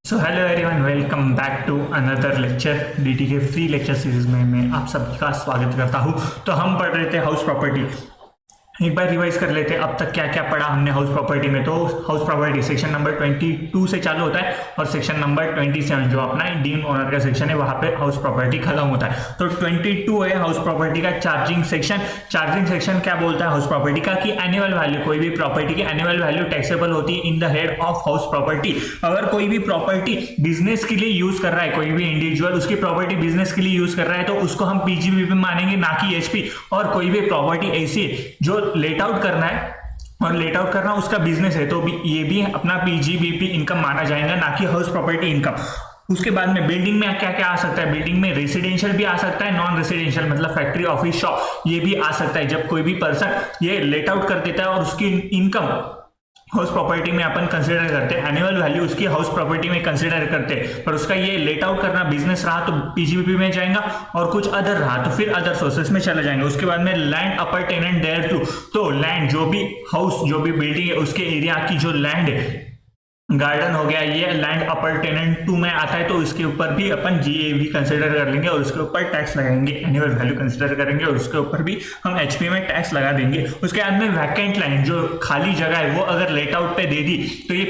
So hello everyone, welcome back to another lecture. DT के free lecture series में मैं आप सबका स्वागत करता हूं। तो हम पढ़ रहे थे हाउस प्रॉपर्टी। एक बार रिवाइज कर लेते हैं अब तक क्या क्या पढ़ा हमने हाउस प्रॉपर्टी में। तो हाउस प्रॉपर्टी सेक्शन नंबर 22 से चालू होता है और सेक्शन नंबर 27 जो अपना डीम ओनर का सेक्शन है वहां पे हाउस प्रॉपर्टी खत्म होता है। तो 22 है हाउस प्रॉपर्टी का चार्जिंग सेक्शन। चार्जिंग सेक्शन क्या बोलता है हाउस प्रॉपर्टी का कि एनुअल वैल्यू, कोई भी प्रॉपर्टी की एनुअल वैल्यू टैक्सेबल होती है इन the head of house property. अगर कोई भी प्रॉपर्टी बिजनेस के लिए यूज कर रहा है, कोई भी इंडिविजुअल उसकी प्रॉपर्टी बिजनेस के लिए यूज कर रहा है तो उसको हम पीजीबीपी मानेंगे, ना कि एचपी। और कोई भी प्रॉपर्टी ऐसी है जो लेट आउट करना है और लेट आउट करना उसका बिजनेस है तो ये भी अपना पीजीबीपी इनकम माना जाएगा, ना कि हाउस प्रॉपर्टी इनकम। उसके बाद में बिल्डिंग में क्या क्या आ सकता है, बिल्डिंग में रेसिडेंशियल भी आ सकता है, नॉन रेसिडेंशियल मतलब फैक्ट्री, ऑफिस, शॉप, ये भी आ सकता है। जब कोई भी पर्सन ये लेट आउट कर देता है और उसकी इनकम हाउस प्रॉपर्टी में अपन कंसिडर करते हैं, एनुअल वैल्यू उसकी हाउस प्रॉपर्टी में कंसिडर करते हैं, पर उसका ये लेट आउट करना बिजनेस रहा तो पीजीबीपी में जाएगा और कुछ अदर रहा तो फिर अदर सोर्सेस में चला जाएंगे। उसके बाद में लैंड अपर टेनेंट देयर टू, तो लैंड जो भी हाउस जो भी बिल्डिंग है उसके एरिया की जो लैंड है, गार्डन हो गया, ये लैंड अपर टेनेंट 2 में आता है तो इसके ऊपर भी अपन जीए भी कंसिडर कर लेंगे और उसके ऊपर टैक्स लगाएंगे, एनुअल वैल्यू कंसिडर करेंगे और उसके ऊपर भी हम एचपी में टैक्स लगा देंगे। उसके बाद में वैकेंट लैंड जो खाली जगह है वो अगर लेट आउट पे दे दी तो ये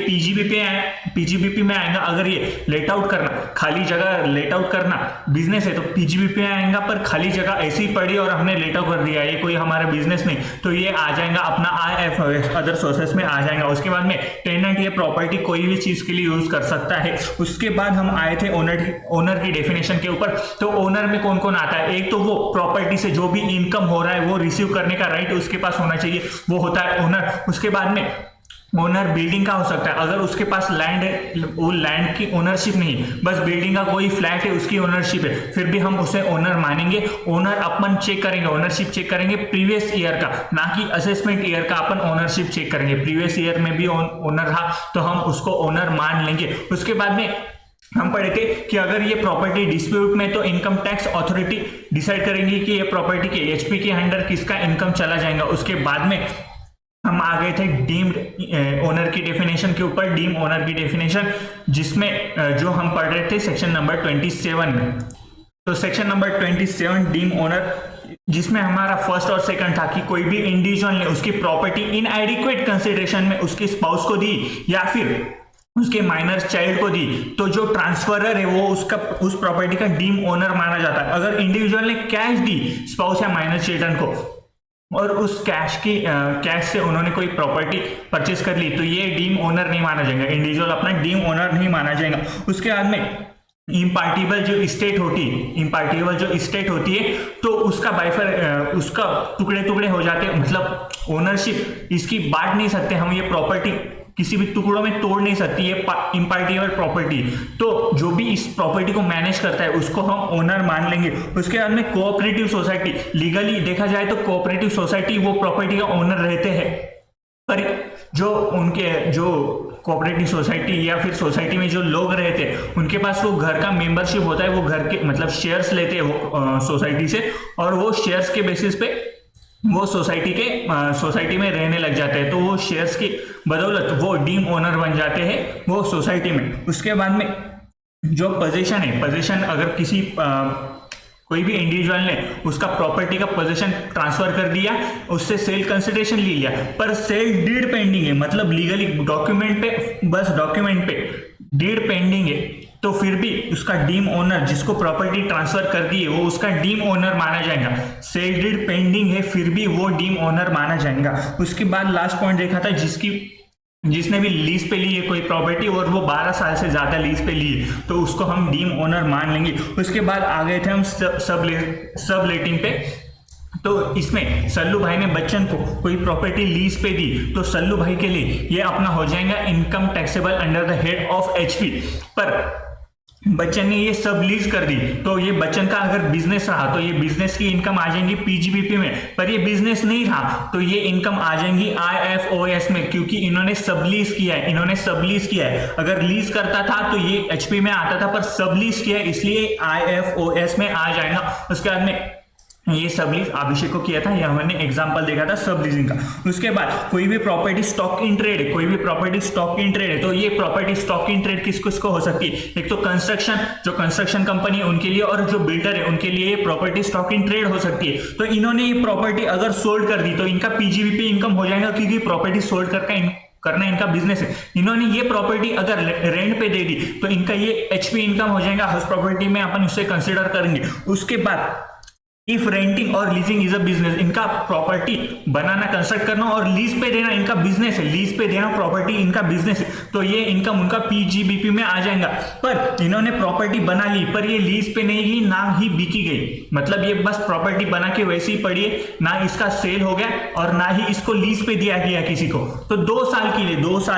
पीजीबीपी में आएगा। अगर ये लेट आउट करना, खाली जगह लेट आउट करना बिजनेस है तो पीजीबीपी में आएगा, पर खाली जगह ऐसी ही पड़ी और हमने लेट आउट कर दिया, ये कोई हमारा बिजनेस नहीं, तो ये आ जाएगा अपना आईएफओएस अदर सोर्सेस में आ जाएगा। उसके बाद में टेनेंट ये प्रॉपर्टी कोई भी चीज के लिए यूज कर सकता है। उसके बाद हम आए थे ओनर की डेफिनेशन के ऊपर। तो ओनर में कौन कौन आता है, एक तो वो प्रॉपर्टी से जो भी इनकम हो रहा है वो रिसीव करने का राइट उसके पास होना चाहिए, वो होता है ओनर। उसके बाद में ओनर बिल्डिंग का हो सकता है, अगर उसके पास लैंड है वो लैंड की ओनरशिप नहीं, बस बिल्डिंग का कोई फ्लैट है उसकी ओनरशिप है, फिर भी हम उसे ओनर मानेंगे। ओनर अपन चेक करेंगे, ओनरशिप चेक करेंगे प्रीवियस ईयर का, ना कि असेसमेंट ईयर का। अपन ओनरशिप चेक करेंगे, प्रीवियस ईयर में भी ओनर रहा तो हम उसको ओनर मान लेंगे। उसके बाद में हम पढ़े थे कि अगर ये प्रॉपर्टी डिस्प्यूट में तो इनकम टैक्स अथॉरिटी डिसाइड करेंगी कि ये प्रॉपर्टी के एचपी के अंडर किसका इनकम चला जाएगा। उसके बाद में हम आ गए थे डीम्ड ओनर की डेफिनेशन के ऊपर, डीम ओनर की डेफिनेशन जिसमें जो हम पढ़ रहे थे सेक्शन नंबर 27 में। तो सेक्शन नंबर 27 डीम ओनर, जिसमें हमारा फर्स्ट और सेकंड था कि कोई भी इंडिविजुअल ने उसकी प्रॉपर्टी इनएडिक्वेट कंसिडरेशन में उसके स्पाउस को दी या फिर उसके माइनर चाइल्ड को दी तो जो ट्रांसफरर है वो उस प्रॉपर्टी का डीम ओनर माना जाता है। अगर इंडिविजुअल ने कैश दी स्पाउस या माइनर चिल्ड्रन को और उस कैश से उन्होंने कोई प्रॉपर्टी परचेस कर ली तो ये डीम ओनर नहीं माना जाएगा, इंडिविजुअल अपना डीम ओनर नहीं माना जाएगा। उसके बाद में इम्पार्टिबल जो इस्टेट होती है तो उसका टुकड़े टुकड़े हो जाते हैं, मतलब ओनरशिप इसकी बांट नहीं सकते हम, ये प्रॉपर्टी किसी भी टुकड़ों में तोड़ नहीं सकती है इम्पार्टिबल प्रॉपर्टी। तो जो भी इस प्रॉपर्टी को मैनेज करता है उसको हम ओनर मान लेंगे। उसके बाद में कोऑपरेटिव सोसाइटी, लीगली देखा जाए तो कोऑपरेटिव सोसाइटी वो प्रॉपर्टी का ओनर रहते हैं, पर जो कोऑपरेटिव सोसाइटी या फिर सोसाइटी में जो लोग रहते हैं उनके पास वो घर का मेंबरशिप होता है, वो घर के मतलब शेयर्स लेते हैं वो सोसाइटी से और वो शेयर्स के बेसिस पे वो सोसाइटी में रहने लग जाते हैं, तो वो शेयर्स की बदौलत वो डीम ओनर बन जाते हैं वो सोसाइटी में। उसके बाद में जो पोजीशन अगर किसी कोई भी इंडिविजुअल ने उसका प्रॉपर्टी का पोजीशन ट्रांसफर कर दिया, उससे सेल कंसिडरेशन ले लिया, पर सेल डीड पेंडिंग है, मतलब लीगली डॉक्यूमेंट पे डीड पेंडिंग है, तो फिर भी उसका डीम ओनर जिसको प्रॉपर्टी ट्रांसफर कर दी है वो उसका डीम ओनर माना जाएगा। सेल डीड पेंडिंग है फिर भी वो डीम ओनर माना जाएगा। उसके बाद लास्ट पॉइंट देखा था जिसने भी लीज पे ली है कोई प्रॉपर्टी और वो 12 साल से ज्यादा लीज पे ली है तो उसको हम डीम ओनर मान लेंगे। उसके बाद आ गए थे हम सब लेटिंग पे। तो इसमें सल्लू भाई ने बच्चन को कोई प्रॉपर्टी लीज पे दी तो सल्लू भाई के लिए ये अपना हो जाएगा income taxable under the head of HP. पर बच्चन ने ये सब लीज कर दी तो ये बच्चन का अगर बिजनेस रहा तो ये बिजनेस की इनकम आ जाएंगी पीजीबीपी में, पर ये बिजनेस नहीं रहा तो ये इनकम आ जाएंगी आईएफओएस में, क्योंकि इन्होंने सब लीज किया है। अगर लीज करता था तो ये एचपी में आता था, पर सब लीज किया है इसलिए आईएफओएस में आ जाएगा। उसके बाद में ये सब लीज अभिषेक को किया था, ये हमने एग्जांपल देखा था सब लीजिंग का। उसके बाद कोई भी प्रॉपर्टी स्टॉक इन ट्रेड है, कोई भी प्रॉपर्टी स्टॉक इन ट्रेड है, तो ये प्रॉपर्टी स्टॉक इन ट्रेड किस किसको हो सकती है? एक तो कंस्ट्रक्शन, जो कंस्ट्रक्शन कंपनी है उनके लिए, और जो बिल्डर है उनके लिए ये प्रॉपर्टी स्टॉक इन ट्रेड हो सकती है। तो इन्होंने ये प्रॉपर्टी अगर सोल्ड कर दी तो इनका पीजीबीपी इनकम हो जाएगा, क्योंकि प्रॉपर्टी सोल्ड करना इनका बिजनेस है। इन्होंने ये प्रॉपर्टी अगर रेंट पे दे दी तो इनका ये एचपी इनकम हो जाएगा, हाउस प्रॉपर्टी में अपन उसे कंसिडर करेंगे। उसके बाद इफ रेंटिंग और लीजिंग इज अ बिजनेस, इनका प्रॉपर्टी बनाना, कंस्ट्रक्ट करना और लीज पे देना इनका बिजनेस है, लीज पे देना प्रॉपर्टी इनका बिजनेस है, तो ये इनकम उनका पीजीबीपी में आ जाएगा। पर इन्होंने प्रॉपर्टी बना ली पर ये लीज पे नहीं गई, ना ही बिकी गई, मतलब ये बस प्रॉपर्टी बना के वैसे ही पड़ी है, ना इसका सेल हो गया और ना ही इसको लीज पे दिया गया किसी को। तो 2 साल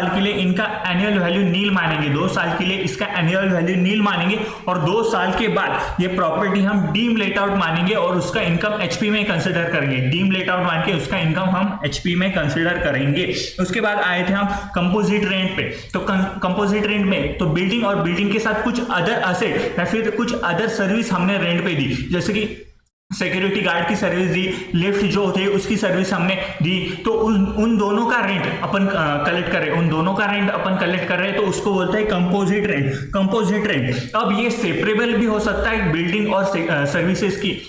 के लिए इनका एनुअल वैल्यू नील मानेंगे, 2 साल के लिए इसका एनुअल वैल्यू नील मानेंगे, और 2 साल के बाद ये प्रॉपर्टी हम डीम लेट आउट मानेंगे और उसका इनकम एचपी में कंसीडर करेंगे। डीम लेट आउट मान के उसका इनकम हम एचपी में कंसीडर करेंगे। उसके बाद आए थे हम कंपोजिट रेंट पे। तो कंपोजिट रेंट में तो बिल्डिंग और बिल्डिंग के साथ कुछ अदर असेट या फिर कुछ अदर सर्विस हमने रेंट पे दी, जैसे कि सिक्योरिटी गार्ड की सर्विस दी, लिफ्ट जो होते हैं उसकी सर्विस हमने दी। तो उन दोनों का रेंट अपन कलेक्ट कर रहे हैं, तो उसको बोलते हैं कंपोजिट रेंट। कंपोजिट रेंट अब ये सेपरेबल भी हो सकता है बिल्डिंग और सर्विसेज की,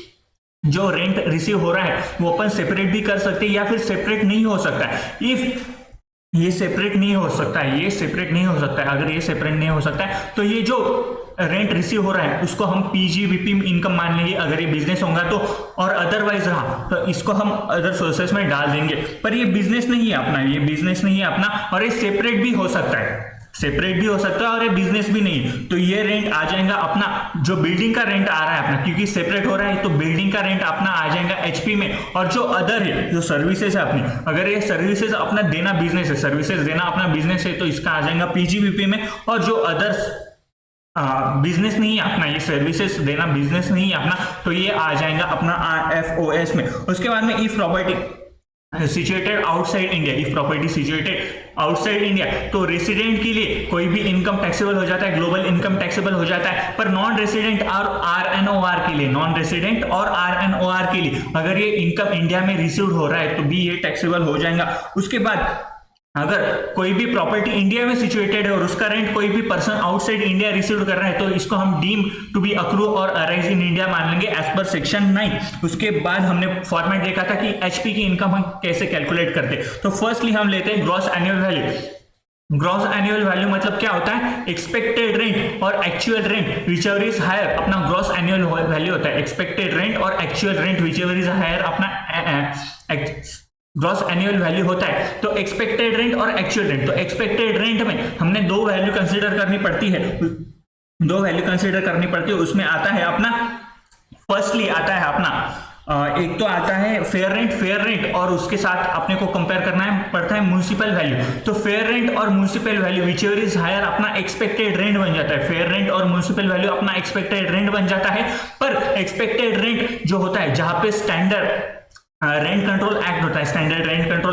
जो रेंट रिसीव हो रहा है वो अपन सेपरेट भी कर सकते हैं या फिर सेपरेट नहीं हो सकता है। इफ ये सेपरेट नहीं हो सकता है, अगर ये सेपरेट नहीं हो सकता है तो ये जो रेंट रिसीव हो रहा है उसको हम पीजीबीपी इनकम मान लेंगे अगर ये बिजनेस होगा तो, और अदरवाइज रहा तो इसको हम अदर सोर्सेस में डाल देंगे। पर ये बिजनेस नहीं है अपना, और ये सेपरेट भी हो सकता है और ये बिजनेस भी नहीं, तो ये रेंट आ जाएगा अपना, जो बिल्डिंग का रेंट आ रहा है अपना, क्योंकि सेपरेट हो रहा है तो बिल्डिंग का रेंट अपना आ जाएगा एचपी में। और जो अदर है, जो सर्विसेज है अपनी, अगर ये सर्विसेज अपना देना बिजनेस है, तो इसका आ जाएगा पीजीबीपी में। और जो अदर्स बिजनेस नहीं है अपना, ये सर्विसेज देना बिजनेस नहीं है अपना, तो ये आ जाएगा अपना आरएफओएस में। उसके बाद में if property situated outside India, तो रेसिडेंट के लिए कोई भी इनकम टैक्सेबल हो जाता है, ग्लोबल इनकम टैक्सेबल हो जाता है। पर नॉन रेसिडेंट और आरएनओआर के लिए अगर ये इनकम इंडिया में रिसीव्ड हो रहा है तो भी ये टैक्सेबल हो जाएगा। उसके बाद अगर कोई भी प्रॉपर्टी इंडिया में सिचुएटेड है और उसका रेंट कोई भी पर्सन आउटसाइड इंडिया रिसीव कर रहा है, तो इसको हम डीम टू बी अक्रू और अराइज इन इंडिया मान लेंगे एज पर सेक्शन 9। उसके बाद हमने फॉर्मेट देखा था कि एचपी की इनकम हम कैसे कैलकुलेट करते हैं। तो फर्स्टली हम लेते हैं ग्रॉस एनुअल वैल्यू मतलब क्या होता है? एक्सपेक्टेड रेंट और actual rent whichever is higher, अपना ग्रॉस एनुअल वैल्यू होता है। एक्सपेक्टेड रेंट और actual rent whichever is higher अपना ग्रॉस एनुअल वैल्यू होता है। तो एक्सपेक्टेड रेंट और एक्चुअल रेंट, तो एक्सपेक्टेड रेंट में हमने 2 वैल्यू कंसीडर करनी पड़ती है। उसमें आता है अपना, फर्स्टली आता है अपना एक तो आता है फेयर रेंट और उसके साथ अपने को कंपेयर करना पड़ता है म्युनिसिपल वैल्यू। तो फेयर रेंट और municipal value whichever is higher अपना एक्सपेक्टेड रेंट बन जाता है। फेयर रेंट और म्युनिसिपल वैल्यू अपना एक्सपेक्टेड रेंट बन जाता है। पर एक्सपेक्टेड रेंट जो होता है, जहां पे स्टैंडर्ड रेंट कंट्रोल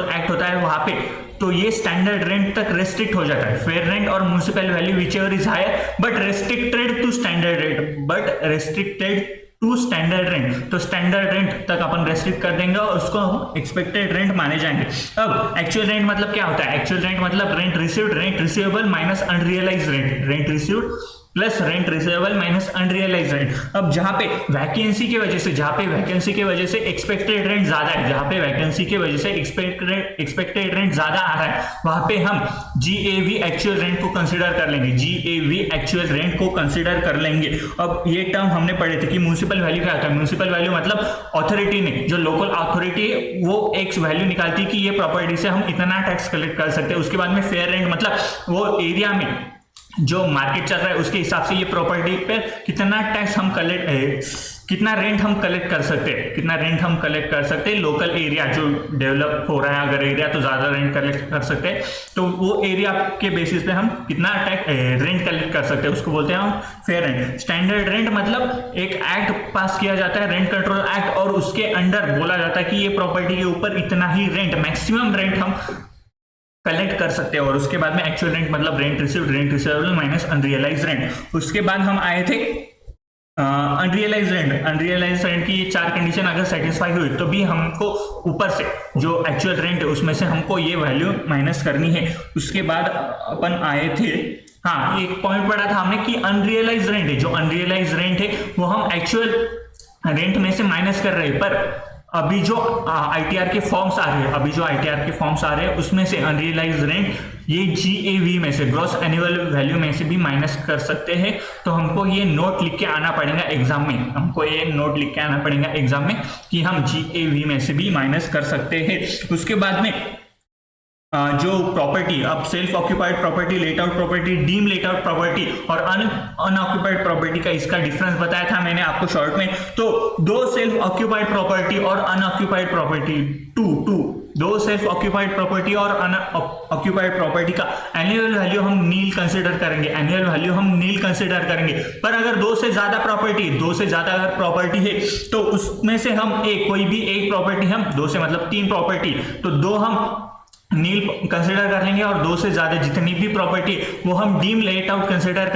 एक्ट होता है, वहां पे तो ये स्टैंडर्ड रेंट तक रेस्ट्रिक्ट हो जाता है। फेयर रेंट और municipal value whichever is higher but restricted to standard rent, तो स्टैंडर्ड रेंट तक अपन रेस्ट्रिक्ट कर देंगे और उसको हम एक्सपेक्टेड रेंट माने जाएंगे। अब एक्चुअल रेंट मतलब क्या होता है? एक्चुअल रेंट मतलब rent receivable minus unrealised rent received plus rent receivable minus unrealised rent. अब जहां पे वैकेंसी की वजह से एक्सपेक्टेड रेंट ज्यादा है, एक्सपेक्टेड रेंट ज्यादा आ रहा है, वहां पे हम जीएवी एक्चुअल रेंट को कंसीडर कर लेंगे। अब ये टर्म हमने पढ़े थे कि म्युनिसिपल वैल्यू क्या होता है। म्युनिसिपल वैल्यू मतलब अथॉरिटी ने, जो लोकल अथॉरिटी है वो एक वैल्यू निकालती है कि ये प्रॉपर्टी से हम इतना टैक्स कलेक्ट कर सकते हैं। उसके बाद में फेयर रेंट मतलब वो एरिया में जो मार्केट चल रहा है उसके हिसाब से ये प्रॉपर्टी पे कितना टैक्स हम कितना रेंट हम कलेक्ट कर सकते हैं। लोकल एरिया जो डेवलप हो रहा है, अगर एरिया तो ज्यादा रेंट कलेक्ट कर सकते हैं, तो वो एरिया के बेसिस पे हम कितना रेंट कलेक्ट कर सकते हैं, उसको बोलते हैं हम फेयर रेंट। स्टैंडर्ड रेंट मतलब एक एक्ट पास किया जाता है, रेंट कंट्रोल एक्ट, और उसके अंडर बोला जाता है कि ये प्रॉपर्टी के ऊपर इतना ही रेंट, मैक्सिमम रेंट हम कलेक्ट कर सकते हैं। और उसके बाद में एक्चुअल रेंट मतलब rent receivable minus unrealised rent. उसके बाद हम आए थे अनरियलाइज रेंट की ये 4 कंडीशन अगर सेटिस्फाई हुई तो भी हमको ऊपर से जो एक्चुअल रेंट है उसमें से हमको ये वैल्यू माइनस करनी है। उसके बाद अपन आए थे, हाँ एक पॉइंट पढ़ा था हमने कि अनरियलाइज रेंट है, जो अनरियलाइज रेंट है वो हम एक्चुअल रेंट में से माइनस कर रहे हैं। पर अभी जो आईटीआर के फॉर्म्स आ रहे हैं उसमें से अनरियलाइज रेंट ये जीएवी में से, ग्रॉस एनुअल वैल्यू में से भी माइनस कर सकते हैं। तो हमको ये नोट लिख के आना पड़ेगा एग्जाम में, कि हम जीएवी में से भी माइनस कर सकते हैं। उसके बाद में जो प्रॉपर्टी, अब self occupied property, let out property, deem let out property और अनऑक्यूपाइड प्रॉपर्टी का इसका डिफरेंस बताया था मैंने आपको शॉर्ट में। तो दो सेल्फ ऑक्यूपाइड प्रॉपर्टी और अनऑक्यूपाइड प्रॉपर्टी, दो सेल्फ ऑक्यूपाइड प्रॉपर्टी और अनऑक्यूपाइड प्रॉपर्टी का एनुअल वैल्यू हम नील कंसीडर करेंगे। पर अगर दो से ज्यादा अगर प्रॉपर्टी है तो उसमें से हम कोई भी एक प्रॉपर्टी, हम दो से मतलब 3 प्रॉपर्टी, तो 2 हम नील कंसिडर कर लेंगे और 2 से ज्यादा जितनी भी प्रॉपर्टी वो हम डीम लेट आउट कंसिडर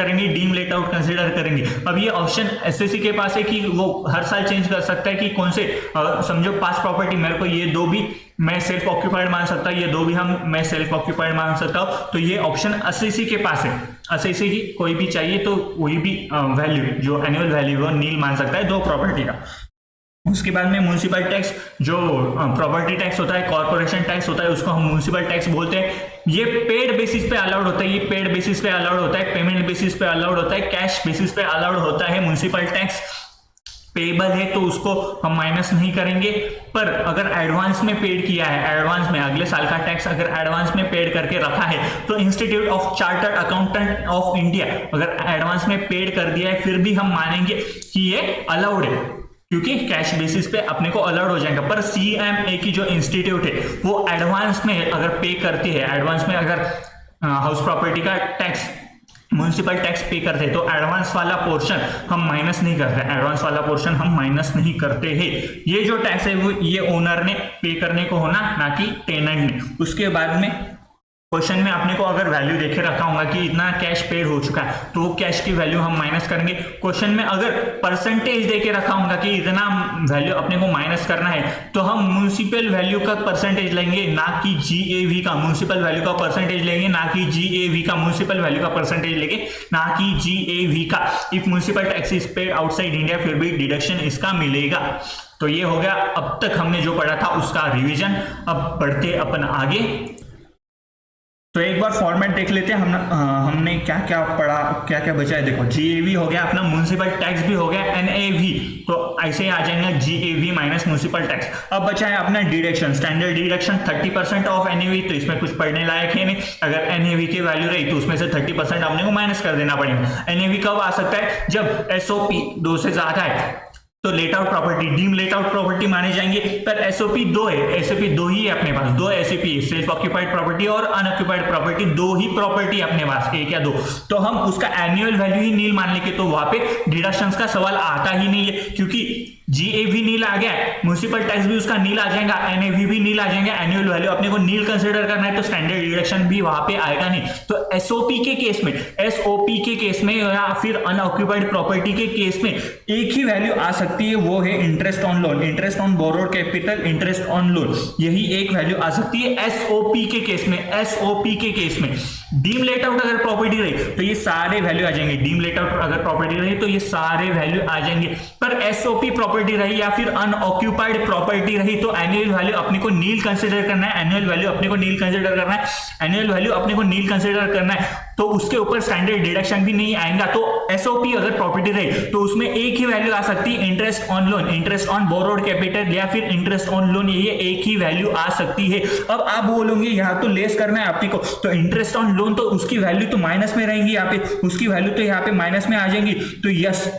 करेंगे। अब ये ऑप्शन एसएससी के पास है कि वो हर साल चेंज कर सकता है कि कौन से, समझो 5 प्रॉपर्टी मेरे को ये 2 भी मैं सेल्फ ऑक्यूपाइड मान सकता हूँ, ये 2 भी मैं सेल्फ ऑक्यूपाइड मान सकता हूँ। तो ये ऑप्शन एसएससी के पास है। एसएससी की कोई भी चाहिए तो कोई भी वैल्यू जो एनुअल वैल्यू वो नील मान सकता है 2 प्रॉपर्टी का। उसके बाद में म्युनिसिपल टैक्स, जो प्रॉपर्टी टैक्स होता है, कॉर्पोरेशन टैक्स होता है, उसको हम म्युनिसिपल टैक्स बोलते हैं। ये पेड बेसिस पे अलाउड होता है, पेमेंट बेसिस पे अलाउड होता है, कैश बेसिस पे अलाउड होता है। म्युनिसिपल टैक्स पेबल है तो उसको हम माइनस नहीं करेंगे। पर अगर एडवांस में पेड किया है, एडवांस में अगले साल का टैक्स अगर एडवांस में पेड करके रखा है तो institute of chartered accountant of India अगर एडवांस में पेड कर दिया है फिर भी हम मानेंगे कि ये अलाउड है, क्योंकि कैश बेसिस पे अपने को अलाउड हो जाएगा। पर सीएमए की जो इंस्टीट्यूट है वो एडवांस में अगर पे करती है, एडवांस में अगर हाउस प्रॉपर्टी का टैक्स, म्युनिसिपल टैक्स पे करते हैं तो एडवांस वाला पोर्शन हम माइनस नहीं करते हैं। ये जो टैक्स है वो ये ओनर ने पे करने को होना, ना कि टेनेंट ने। उसके बाद में क्वेश्चन में आपने को अगर वैल्यू देखे रखा होगा कि इतना कैश पेड हो चुका है तो वो कैश की वैल्यू हम माइनस करेंगे। क्वेश्चन में अगर परसेंटेज देके रखा होगा कि इतना वैल्यू अपने को माइनस करना है तो हम म्युनिसिपल वैल्यू का परसेंटेज लेंगे, ना कि जीएवी का। म्युनिसिपल वैल्यू का परसेंटेज लेंगे, ना कि जीएवी का। म्युनिसिपल वैल्यू का परसेंटेज लेंगे, ना कि जीएवी का। If municipal tax is paid outside India फिर भी डिडक्शन इसका मिलेगा। तो ये हो गया अब तक हमने जो पढ़ा था उसका रिवीजन। अब बढ़ते अपन आगे, तो एक बार फॉर्मेट देख लेते हैं हमने क्या क्या पढ़ा, क्या क्या बचा है। देखो जीएवी हो गया अपना, म्युनिसिपल टैक्स भी हो गया, एनएवी, तो ऐसे ही आ जाएगा जीएवी माइनस म्युनिसिपल टैक्स। अब बचा है अपना deduction, standard deduction 30% of NAV. तो इसमें कुछ पढ़ने लायक है नहीं, अगर एनएवी की वैल्यू रही तो उसमें से 30% अपने को माइनस कर देना पड़ेगा। एनएवी कब आ सकता है? जब एसओपी 2 से ज्यादा है तो let out property, deem let out property माने जाएंगे। पर एसओपी 2 है, एसओपी 2 ही है अपने पास, 2 एसओपी, सेल्फ ऑक्यूपाइड प्रॉपर्टी और अनऑक्यूपाइड प्रॉपर्टी, 2 ही प्रॉपर्टी अपने पास, 1 या 2। तो हम उसका एनुअल वैल्यू ही नील मान लेंगे, तो वहां पे डिडक्शंस का सवाल आता ही नहीं है, क्योंकि जीएवी नील आ गया, म्युनिसिपल टैक्स भी उसका नील आ जाएगा, एनएवी भी नील आ जाएगा। एनुअल वैल्यू अपने को नील कंसीडर करना है तो स्टैंडर्ड डिडक्शन भी वहां पे आएगा नहीं। तो एसओपी के केस में या फिर अनऑक्यूपाइड प्रॉपर्टी के केस में एक ही वैल्यू आ सकती है, वो है interest on loan, interest on borrowed capital, interest on loan, यही एक वैल्यू आ सकती है एसओपी के केस में। डीम लेट आउट अगर प्रॉपर्टी रही तो ये सारे वैल्यू आ जाएंगे, डीम लेट आउट अगर प्रॉपर्टी रही तो ये सारे वैल्यू आ जाएंगे। पर एसओपी प्रॉपर्टी रही या फिर अनऑक्यूपाइड प्रॉपर्टी रही तो एनुअल वैल्यू अपने को नील कंसीडर करना है, एनुअल वैल्यू अपने को नील कंसीडर करना है, तो उसके ऊपर स्टैंडर्ड डिडक्शन भी नहीं आएगा। तो एसओपी अगर प्रॉपर्टी रही तो उसमें एक ही वैल्यू आ सकती है, interest on loan, interest on borrowed capital या फिर इंटरेस्ट ऑन लोन, ये एक ही वैल्यू आ सकती है। अब आप बोलोगे यहाँ तो लेस करना है आपको, तो इंटरेस्ट ऑन लोन तो उसकी वैल्यू तो माइनस में रहेंगी, यहाँ पे उसकी वैल्यू तो यहाँ पे माइनस में आ जाएंगी। तो यस,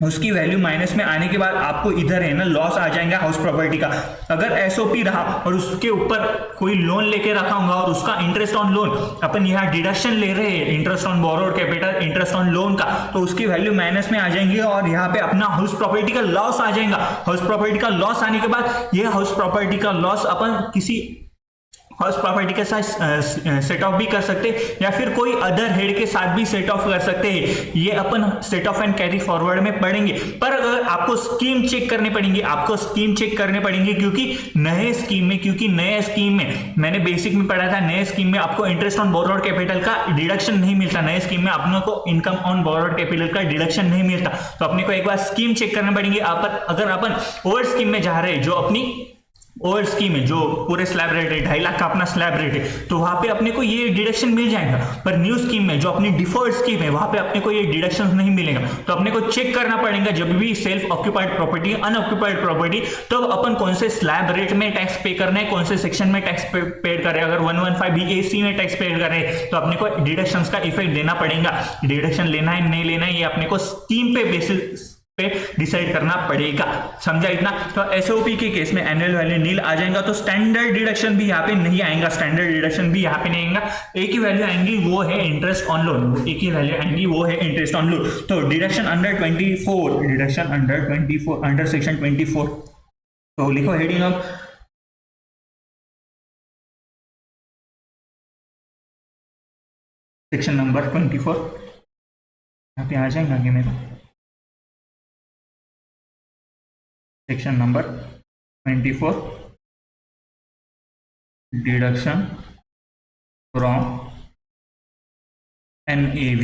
उसकी वैल्यू माइनस में आने के बाद आपको इधर है ना लॉस आ जाएगा हाउस प्रॉपर्टी का। अगर एसओपी रहा और उसके ऊपर कोई लोन लेके रखा होगा और उसका इंटरेस्ट ऑन लोन अपन यहाँ डिडक्शन ले रहे हैं, interest on borrowed capital, interest on loan का, तो उसकी वैल्यू माइनस में आ जाएंगी और यहाँ पे अपना हाउस प्रॉपर्टी का लॉस आ जाएगा। हाउस प्रॉपर्टी का लॉस आने के बाद ये हाउस प्रॉपर्टी का लॉस अपन किसी हाउस प्रॉपर्टी के साथ सेट ऑफ भी कर सकते हैं या फिर कोई अदर हेड के साथ भी सेट ऑफ कर सकते हैं। ये अपन set off and carry forward में पढ़ेंगे। पर अगर आपको स्कीम चेक करनी पड़ेगी, आपको स्कीम चेक करने पड़ेंगे क्योंकि नए स्कीम में मैंने बेसिक में पढ़ा था, नए स्कीम में आपको इंटरेस्ट ऑन बोरोड कैपिटल का डिडक्शन नहीं मिलता। नए स्कीम में आप लोगों को इनकम ऑन बोरोड कैपिटल का डिडक्शन नहीं मिलता। तो अपने को एक बार स्कीम चेक करनी पड़ेगी। अगर अपन ओल्ड स्कीम में जा रहे हैं, जो अपनी ओल्ड स्कीम है, जो पूरे स्लैब रेट है 2.5 लाख का अपना स्लैब रेट है, तो वहां पे अपने को ये डिडक्शन मिल जाएगा। पर न्यू स्कीम में, जो अपनी डिफर्ड स्कीम है, वहां पे अपने को ये डिडक्शन नहीं मिलेगा। तो अपने को चेक करना पड़ेगा जब भी self occupied property, unoccupied property, तो अपन कौन से स्लैब रेट में टैक्स पे करना है, कौन से सेक्शन में टैक्स पेड कर रहे हैं। अगर 115 BAC में टैक्स पेड कर रहे हैं तो अपने को डिडक्शंस का इफेक्ट देना पड़ेगा। डिडक्शन लेना है नहीं लेना है, ये अपने को स्कीम पे बेसिस डिसाइड करना पड़ेगा। समझा इतना? तो एसओपी के केस में एनुअल वैल्यू नील आ जाएगा, तो स्टैंडर्ड डिडक्शन भी यहाँ पे नहीं आएगा। स्टैंडर्ड डिडक्शन भी यहाँ पे नहीं आएगा। एक ही वैल्यू आएंगी, वो है इंटरेस्ट ऑन लोन। एक ही वैल्यू आएंगी, वो है इंटरेस्ट ऑन लोन। तो deduction under 24, deduction under 24, under section 24। तो लिखो हेडिंग ऑफ सेक्शन नंबर 24, यहाँ पे आ जाएगा आगे मेरा section number 24, deduction from NAV।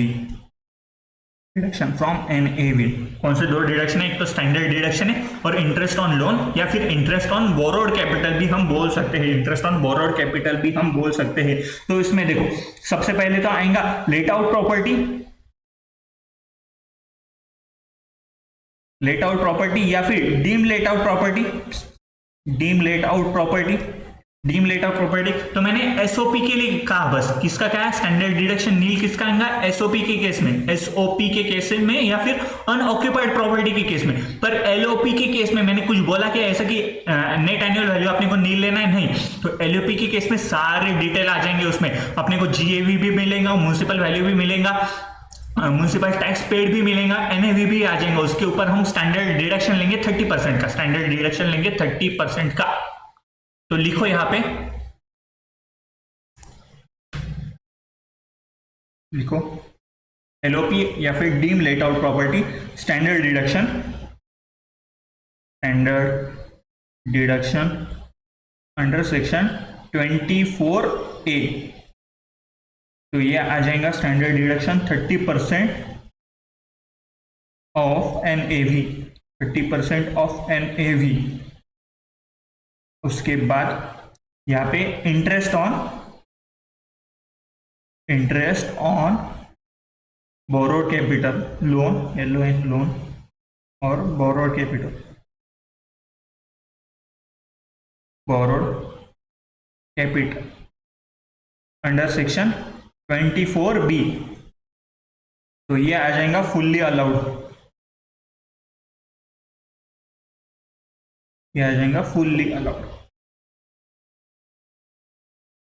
Deduction from NAV कौन से दो डिडक्शन है? एक तो स्टैंडर्ड डिडक्शन है और इंटरेस्ट ऑन लोन या फिर इंटरेस्ट ऑन बोरोड कैपिटल भी हम बोल सकते हैं। इंटरेस्ट ऑन बोरोड कैपिटल भी हम बोल सकते हैं। तो इसमें देखो, सबसे पहले तो आएगा let out property, let out property या फिर deem let out property. Deem let out property, deem let out property. तो मैंने एसओपी के लिए कहा, बस किसका क्या है? स्टैंडर्ड डिडक्शन नील किसका आएगा? एसओपी के केस में, एसओपी के केस में या फिर अनऑक्यूपाइड प्रॉपर्टी के केस में। पर एलओपी के केस में मैंने कुछ बोला कि ऐसा कि नेट एनुअल वैल्यू अपने को नील लेना है, नहीं। तो एलओपी के केस में सारे डिटेल आ जाएंगे। उसमें अपने को जीएवी भी मिलेगा, म्युनिसिपल वैल्यू भी मिलेगा, म्युनिसिपल टैक्स पेड भी मिलेगा, एनएवी भी आ जाएगा। उसके ऊपर हम स्टैंडर्ड डिडक्शन लेंगे 30% का, स्टैंडर्ड डिडक्शन लेंगे 30% का। तो लिखो यहां पे, लिखो एलओपी या फिर deem let out property, standard deduction, standard deduction under section 24A। तो ये आ जाएगा standard deduction 30% of NAV, 30% of NAV। उसके बाद यहाँ पे interest on borrowed capital, loan, LON loan और borrowed capital, borrowed capital under section 24B। तो ये आ जाएगा फुल्ली अलाउड, ये आ जाएगा फुल्ली अलाउड।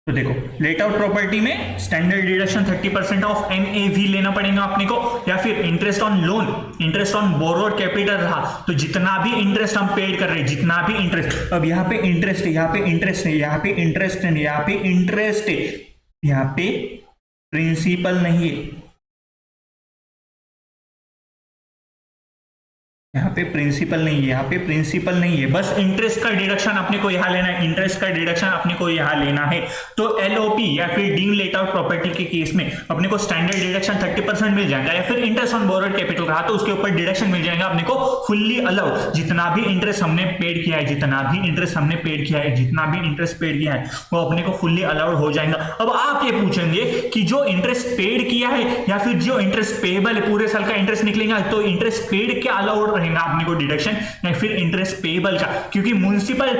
तो देखो, लेट आउट प्रॉपर्टी में स्टैंडर्ड डिडक्शन 30% ऑफ NAV लेना पड़ेगा अपने को, या फिर interest on loan, interest on borrowed capital रहा तो जितना भी इंटरेस्ट हम पेड कर रहे हैं, जितना भी इंटरेस्ट, अब यहाँ पे इंटरेस्ट है, यहाँ पे इंटरेस्ट है, यहाँ पे इंटरेस्ट है, यहाँ पे इंटरेस्ट है, यहाँ पे प्रिंसिपल नहीं है, यहाँ पे प्रिंसिपल नहीं है, यहाँ पे प्रिंसिपल नहीं है, बस इंटरेस्ट का डिडक्शन अपने को यहाँ लेना है, इंटरेस्ट का डिडक्शन अपने को यहाँ लेना है। तो एलओपी या फिर डीम लेट आउट प्रॉपर्टी के केस में अपने को स्टैंडर्ड डिडक्शन 30% मिल जाएगा, या फिर इंटरेस्ट ऑन बोरोड कैपिटल रहा तो उसके ऊपर डिडक्शन मिल जाएगा अपने को फुल्ली अलाउड। जितना भी इंटरेस्ट हमने पेड किया है, जितना भी इंटरेस्ट हमने पेड किया है, जितना भी इंटरेस्ट पेड किया है, वो अपने को फुल्ली अलाउड हो जाएगा। अब आप ये पूछेंगे कि जो इंटरेस्ट पेड किया है या फिर जो इंटरेस्ट पेबल है, पूरे साल का इंटरेस्ट निकलेगा, तो इंटरेस्ट पेड क्या अलाउड अपने को डिडक्शन या फिर इंटरेस्ट पेबल का? क्योंकि म्युनिसिपल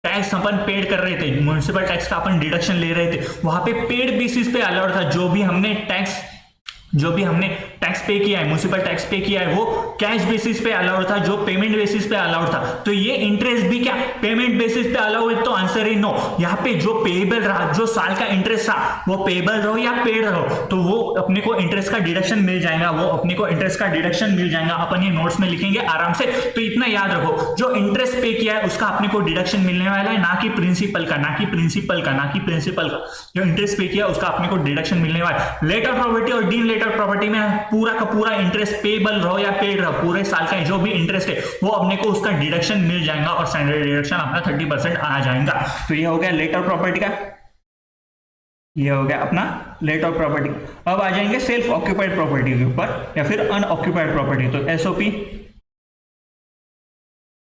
टैक्स अपन पेड कर रहे थे, म्युनिसिपल टैक्स का अपन डिडक्शन ले रहे थे, वहां पे पेड बेसिस पे अलाउड था। जो भी हमने टैक्स जो भी हमने टैक्स पे किया है, म्युनिसिपल टैक्स पे किया है, वो कैश बेसिस पे अलाउड था, जो पेमेंट बेसिस पे अलाउड था। तो ये इंटरेस्ट भी क्या पेमेंट बेसिस पे अलाउड है? तो आंसर है नो। यहाँ पे जो पेएबल रहा, जो साल का इंटरेस्ट रहा, वो पेएबल रहो या पेड रहो, तो वो अपने को इंटरेस्ट का डिडक्शन मिल जाएगा, वो अपने को इंटरेस्ट का डिडक्शन मिल जाएगा। अपन ये नोट्स में लिखेंगे आराम से। तो इतना याद रखो, जो इंटरेस्ट पे किया है उसका अपने को डिडक्शन मिलने वाला है, ना कि प्रिंसिपल का, ना कि प्रिंसिपल का, ना कि प्रिंसिपल का। जो इंटरेस्ट पे किया उसका अपने को डिडक्शन मिलने वाला है। लेटर प्रॉपर्टी और डीम लेटर प्रॉपर्टी में पूरा का पूरा इंटरेस्ट पेएबल रहो या पेड रहो, पूरे साल का जो भी इंटरेस्ट है वो अपने को उसका डिडक्शन मिल जाएगा और स्टैंडर्ड डिडक्शन अपना 30% आ जाएगा। तो ये हो गया लेटर प्रॉपर्टी का, ये हो गया अपना लेटर प्रॉपर्टी। अब आ जाएंगे सेल्फ ऑक्यूपाइड प्रॉपर्टी के ऊपर या फिर अनऑक्यूपाइड प्रॉपर्टी। तो एसओपी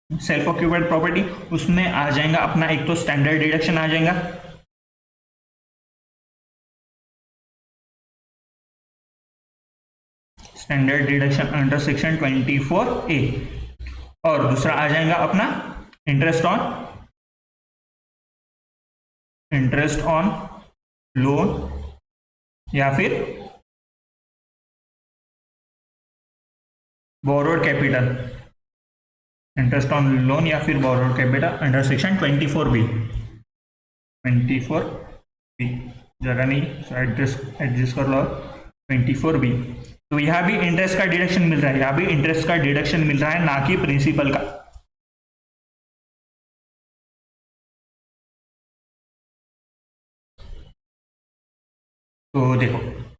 सेल्फ ऑक्यूपाइड प्रॉपर्टी, उसमें आ जाएगा अपना एक तो स्टैंडर्ड डिडक्शन आ जाएगा, standard deduction under section 24A, और दूसरा आ जाएगा अपना इंटरेस्ट ऑन लोन या फिर borrowed capital, interest on loan या फिर borrowed capital under section 24B। जरा नहीं एडजस्ट कर लो, 24B। तो यहां भी इंटरेस्ट का डिडक्शन मिल रहा है, यहां भी इंटरेस्ट का डिडक्शन मिल रहा है, ना कि प्रिंसिपल का। तो देखो,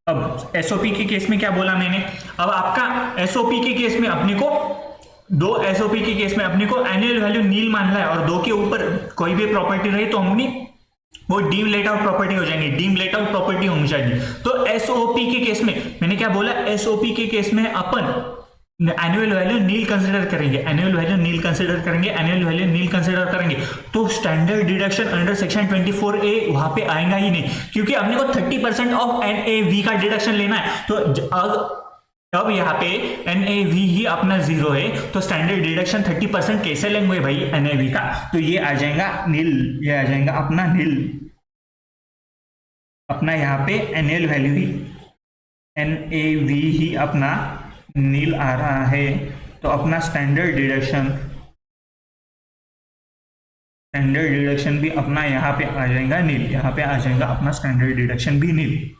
अब एसओपी के केस में क्या बोला मैंने, अब आपका एसओपी के केस में अपने को दो एसओपी के केस में अपने को एनुअल वैल्यू नील मानना है, और दो के ऊपर कोई भी प्रॉपर्टी रही तो हमने वो डीम लेट आउट प्रॉपर्टी हो जाएंगी, डीम लेट आउट प्रॉपर्टी होनी चाहिए। तो एसओपी के केस में मैंने क्या बोला, एसओपी के केस में अपन एनुअल वैल्यू नील कंसीडर करेंगे, एनुअल वैल्यू नील कंसीडर करेंगे, एनुअल वैल्यू नील कंसीडर करेंगे। तो standard deduction under section 24A वहां पे आएगा ही नहीं, क्योंकि अपने को 30% ऑफ NAV का डिडक्शन लेना है। तो अब यहाँ पे NAV ही अपना जीरो है, तो स्टैंडर्ड डिडक्शन 30% कैसे लेंगे भाई NAV का? तो ये आ जाएगा नील, ये आ जाएगा अपना नील, अपना यहाँ पे एनुअल वैल्यू ही NAV ही अपना नील आ रहा है। तो अपना स्टैंडर्ड डिडक्शन भी अपना यहाँ पे आ जाएगा नील, यहाँ पे आ जाएगा अपना स्टैंडर्ड डिडक्शन भी नील।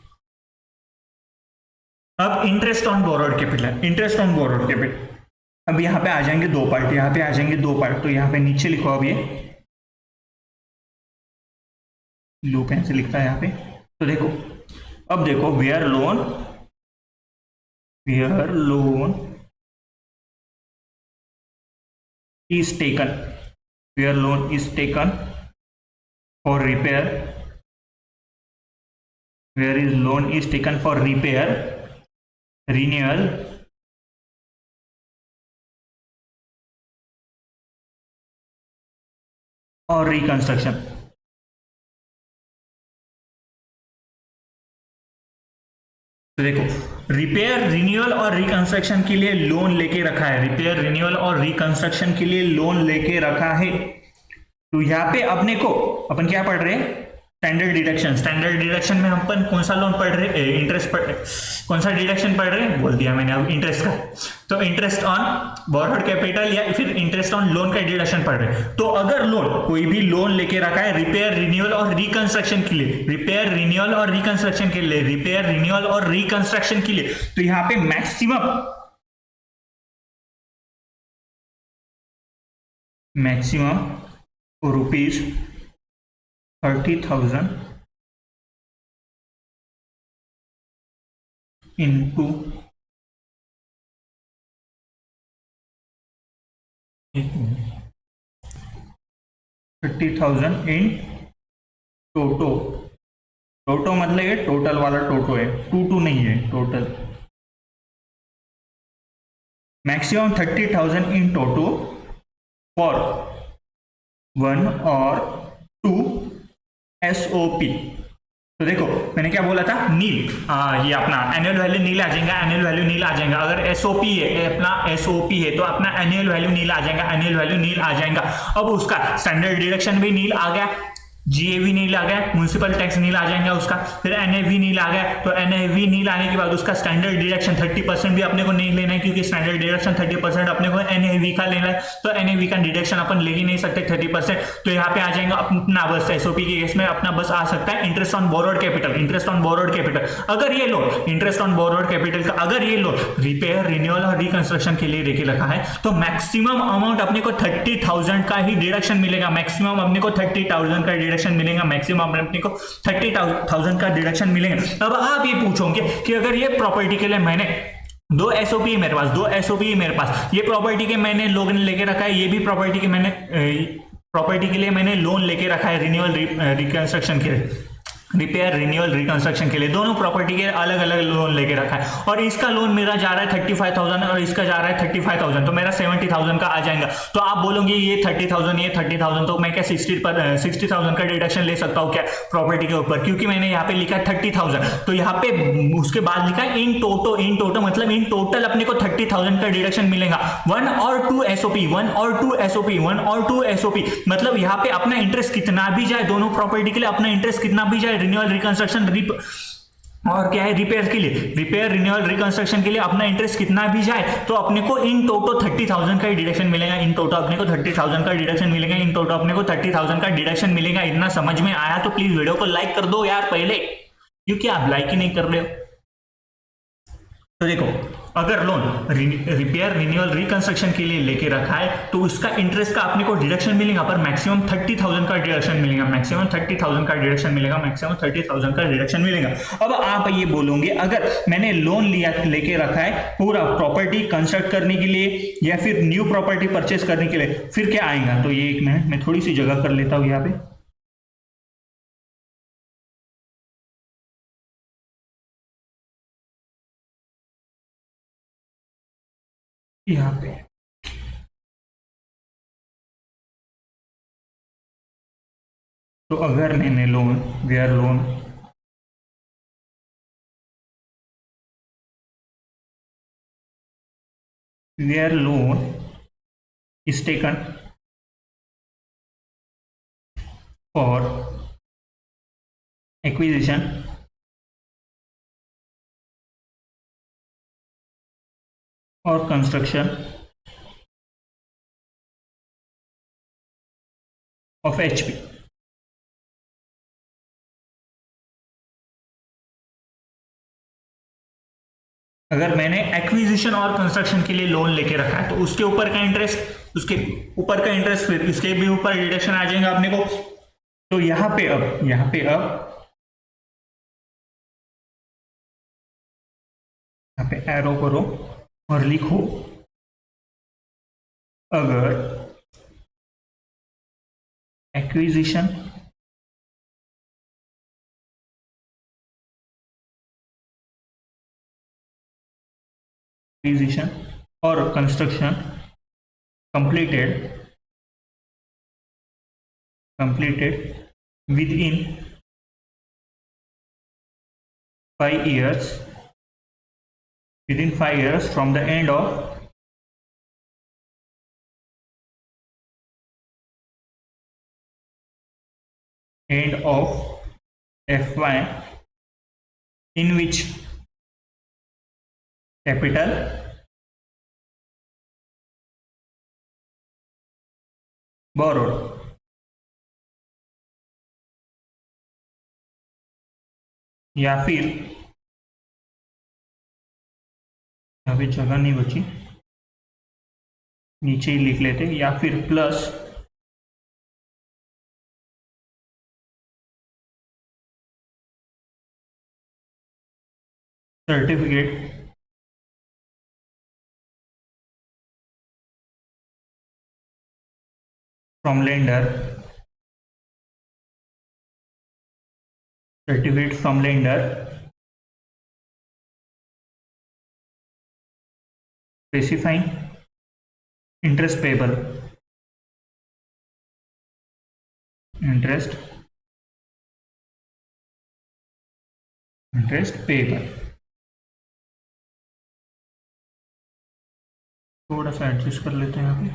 अब interest on borrowed capital, interest on borrowed capital, अब यहाँ पे आ जाएंगे दो पार्ट, यहाँ पे आ जाएंगे दो पार्ट। तो यहाँ पे नीचे लिखो, अब ये ब्लू पेन से लिखता है यहाँ पे। तो देखो, अब देखो, where loan is taken, where loan is taken for repair, where is loan is taken for repair, renewal, और रिकंस्ट्रक्शन। तो देखो, रिपेयर, रिन्यूअल और रिकंस्ट्रक्शन के लिए लोन लेके रखा है, रिपेयर, रिन्यूअल और रिकंस्ट्रक्शन के लिए लोन लेके रखा है। तो यहाँ पे अपने को अपन क्या पढ़ रहे हैं, स्टैंडर्ड डिडक्शन। स्टैंडर्ड डिडक्शन में अपन कौन सा लोन पढ़ रहे हैं, इंटरेस्ट पढ़ रहे, कौन सा डिडक्शन पढ़ रहे हैं बोल दिया मैंने अब इंटरेस्ट का। तो इंटरेस्ट ऑन बोरोड कैपिटल या फिर इंटरेस्ट ऑन लोन का डिडक्शन पढ़ रहे हैं। तो अगर लोन, कोई भी लोन लेके रखा है रिपेयर, रिन्यूअल और रिकंस्ट्रक्शन के लिए, रिपेयर, रिन्यूअल और रिकंस्ट्रक्शन के लिए, रिपेयर, रिन्यूअल और रिकंस्ट्रक्शन के लिए, तो यहाँ पे मैक्सिमम रुपीज 30,000 into 30,000 इन टोटो। टोटो मतलब ये टोटल वाला टोटो है, टू नहीं है, total. Maximum 30,000 in toto for 1 और 2 SOP। तो देखो, मैंने क्या बोला था, नील, ये अपना एनुअल वैल्यू नील आ जाएगा, एनुअल वैल्यू नील आ जाएगा। अगर SOP है, अपना SOP है, तो अपना एनुअल वैल्यू नील आ जाएगा, एनुअल वैल्यू नील आ जाएगा। अब उसका स्टैंडर्ड डिडक्शन भी नील आ गया, जीएवी नहीं ला गया, म्यूनिसिपल टैक्स नहीं ला जाएंगे उसका, फिर एनएवी नहीं ला गया, तो एनएवी नहीं लाने के बाद उसका स्टैंडर्ड डिडक्शन 30% भी अपने को नहीं लेना है, क्योंकि स्टैंडर्ड डिडक्शन 30% अपने को एनएवी का लेना है, तो एनएवी का डिडक्शन अपन ले ही नहीं सकते 30%। तो यहाँ पे आ जाएगा अपना बस एसओपी के केस में अपना बस आ सकता है interest on borrowed capital. Interest on borrowed capital अगर ये loan, interest on borrowed capital का अगर ये लोन रिपेयर, रिन्यूअल और रिकंस्ट्रक्शन के लिए लेके रखा है, तो मैक्सिमम अमाउंट अपने को 30,000 का ही डिडक्शन मिलेगा। मैक्सिमम अपने को 30,000 का डिडक्शन मिलेगा, मैक्सिमम अपने को 30,000 का डिडक्शन मिलेगा। अब आप ये पूछोगे कि अगर ये प्रॉपर्टी के लिए मैंने दो एसओपी मेरे पास, दो एसओपी मेरे पास, ये प्रॉपर्टी के मैंने लोन लेके रखा है, ये भी प्रॉपर्टी के मैंने प्रॉपर्टी के लिए मैंने लोन लेके रखा है रिन्यूअल रिकंस्ट्रक्शन के लिए, रिपेयर, रिन्यूअल, रिकंस्ट्रक्शन के लिए, दोनों प्रॉपर्टी के अलग अलग लोन लेके रखा है, और इसका लोन मेरा जा रहा है 35,000 और इसका जा रहा है 35,000, तो मेरा 70,000 का आ जाएगा। तो आप बोलोगे ये 30,000 ये 30,000, तो मैं क्या 60,000 का डिडक्शन ले सकता हूँ क्या प्रॉपर्टी के ऊपर, क्योंकि मैंने यहाँ पे लिखा है 30,000, तो यहाँ पे उसके बाद लिखा है इन टोटो मतलब इन टोटल अपने को 30,000 का डिडक्शन मिलेगा। 1 और 2 एसओपी, 1 और 2 एसओपी, 1 और 2 एसओपी, मतलब यहाँ पे अपना इंटरेस्ट कितना भी जाए, दोनों प्रॉपर्टी के लिए अपना इंटरेस्ट कितना भी जाए, रिन्यूअल, रिकंस्ट्रक्शन, और क्या है रिपेयर के लिए, रिपेयर, रिन्यूअल, रिकंस्ट्रक्शन के लिए अपना इंटरेस्ट कितना भी जाए, तो अपने को इन टोटो 30,000 का डिडक्शन मिलेगा। इन टोटो अपने को 30,000 का डिडक्शन मिलेगा, इन टोटो अपने को 30,000 का डिडक्शन मिलेगा। इतना समझ में आया तो प्लीज वीडियो को लाइक कर दो यार पहले, क्योंकि आप लाइक ही नहीं कर रहे हो। तो देखो, अगर लोन रिपेयर, रिन्यूअल, रिकंस्ट्रक्शन के लिए लेके रखा है, तो उसका इंटरेस्ट का अपने को डिडक्शन मिलेगा, पर मैक्सिमम 30,000 का डिडक्शन मिलेगा, मैक्सिमम 30,000 का डिडक्शन मिलेगा, मैक्सिमम 30,000 का डिडक्शन मिलेगा। अब आप ये बोलोगे अगर मैंने लोन लिया लेके रखा है पूरा प्रॉपर्टी कंस्ट्रक्ट करने के लिए या फिर न्यू प्रॉपर्टी परचेस करने के लिए, फिर क्या आएगा, तो ये एक मिनट मैं थोड़ी सी जगह कर लेता हूँ यहाँ पे। यहाँ पे तो अगर मैंने loan where loan where loan is taken for acquisition or construction of HP, अगर मैंने एक्विजिशन और कंस्ट्रक्शन के लिए लोन लेके रखा है, तो उसके ऊपर का इंटरेस्ट, उसके ऊपर का इंटरेस्ट, फिर इसके भी ऊपर डिडक्शन आ जाएगा अपने को। तो यहाँ पे एरो करो और लिखो अगर एक्विजिशन और construction completed within 5 years, from the end of FY, in which capital borrowed या फिर यहाँ पे जगह नहीं बची, नीचे ही लिख लेते, या फिर plus certificate from lender, specifying interest payable, थोड़ा सा एडजस्ट कर लेते हैं यहाँ पे।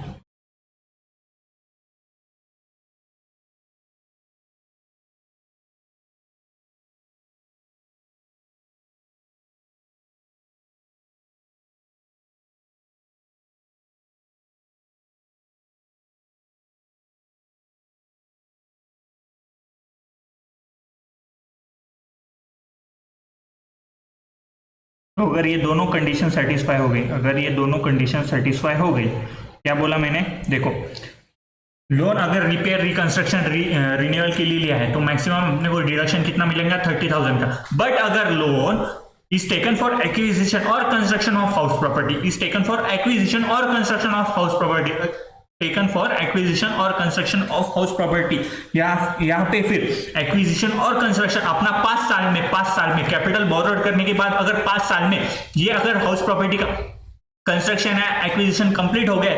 तो अगर ये दोनों कंडीशन सेटिस्फाई हो गई, अगर ये दोनों कंडीशन सेटिस्फाई हो गई, क्या बोला मैंने, देखो लोन अगर रिपेयर रिकंस्ट्रक्शन रिन्यूअल के लिए लिया है तो मैक्सिमम अपने को डिडक्शन कितना मिलेगा, 30,000 का। बट अगर loan is taken for acquisition or construction of house property, is taken for acquisition or construction of house property, taken for acquisition or construction of house property, यहाँ पे फिर acquisition और construction अपना 5 साल में कैपिटल बोरोड करने के बाद अगर 5 साल में ये अगर हाउस प्रॉपर्टी का कंस्ट्रक्शन है, एक्विजिशन कंप्लीट हो गए,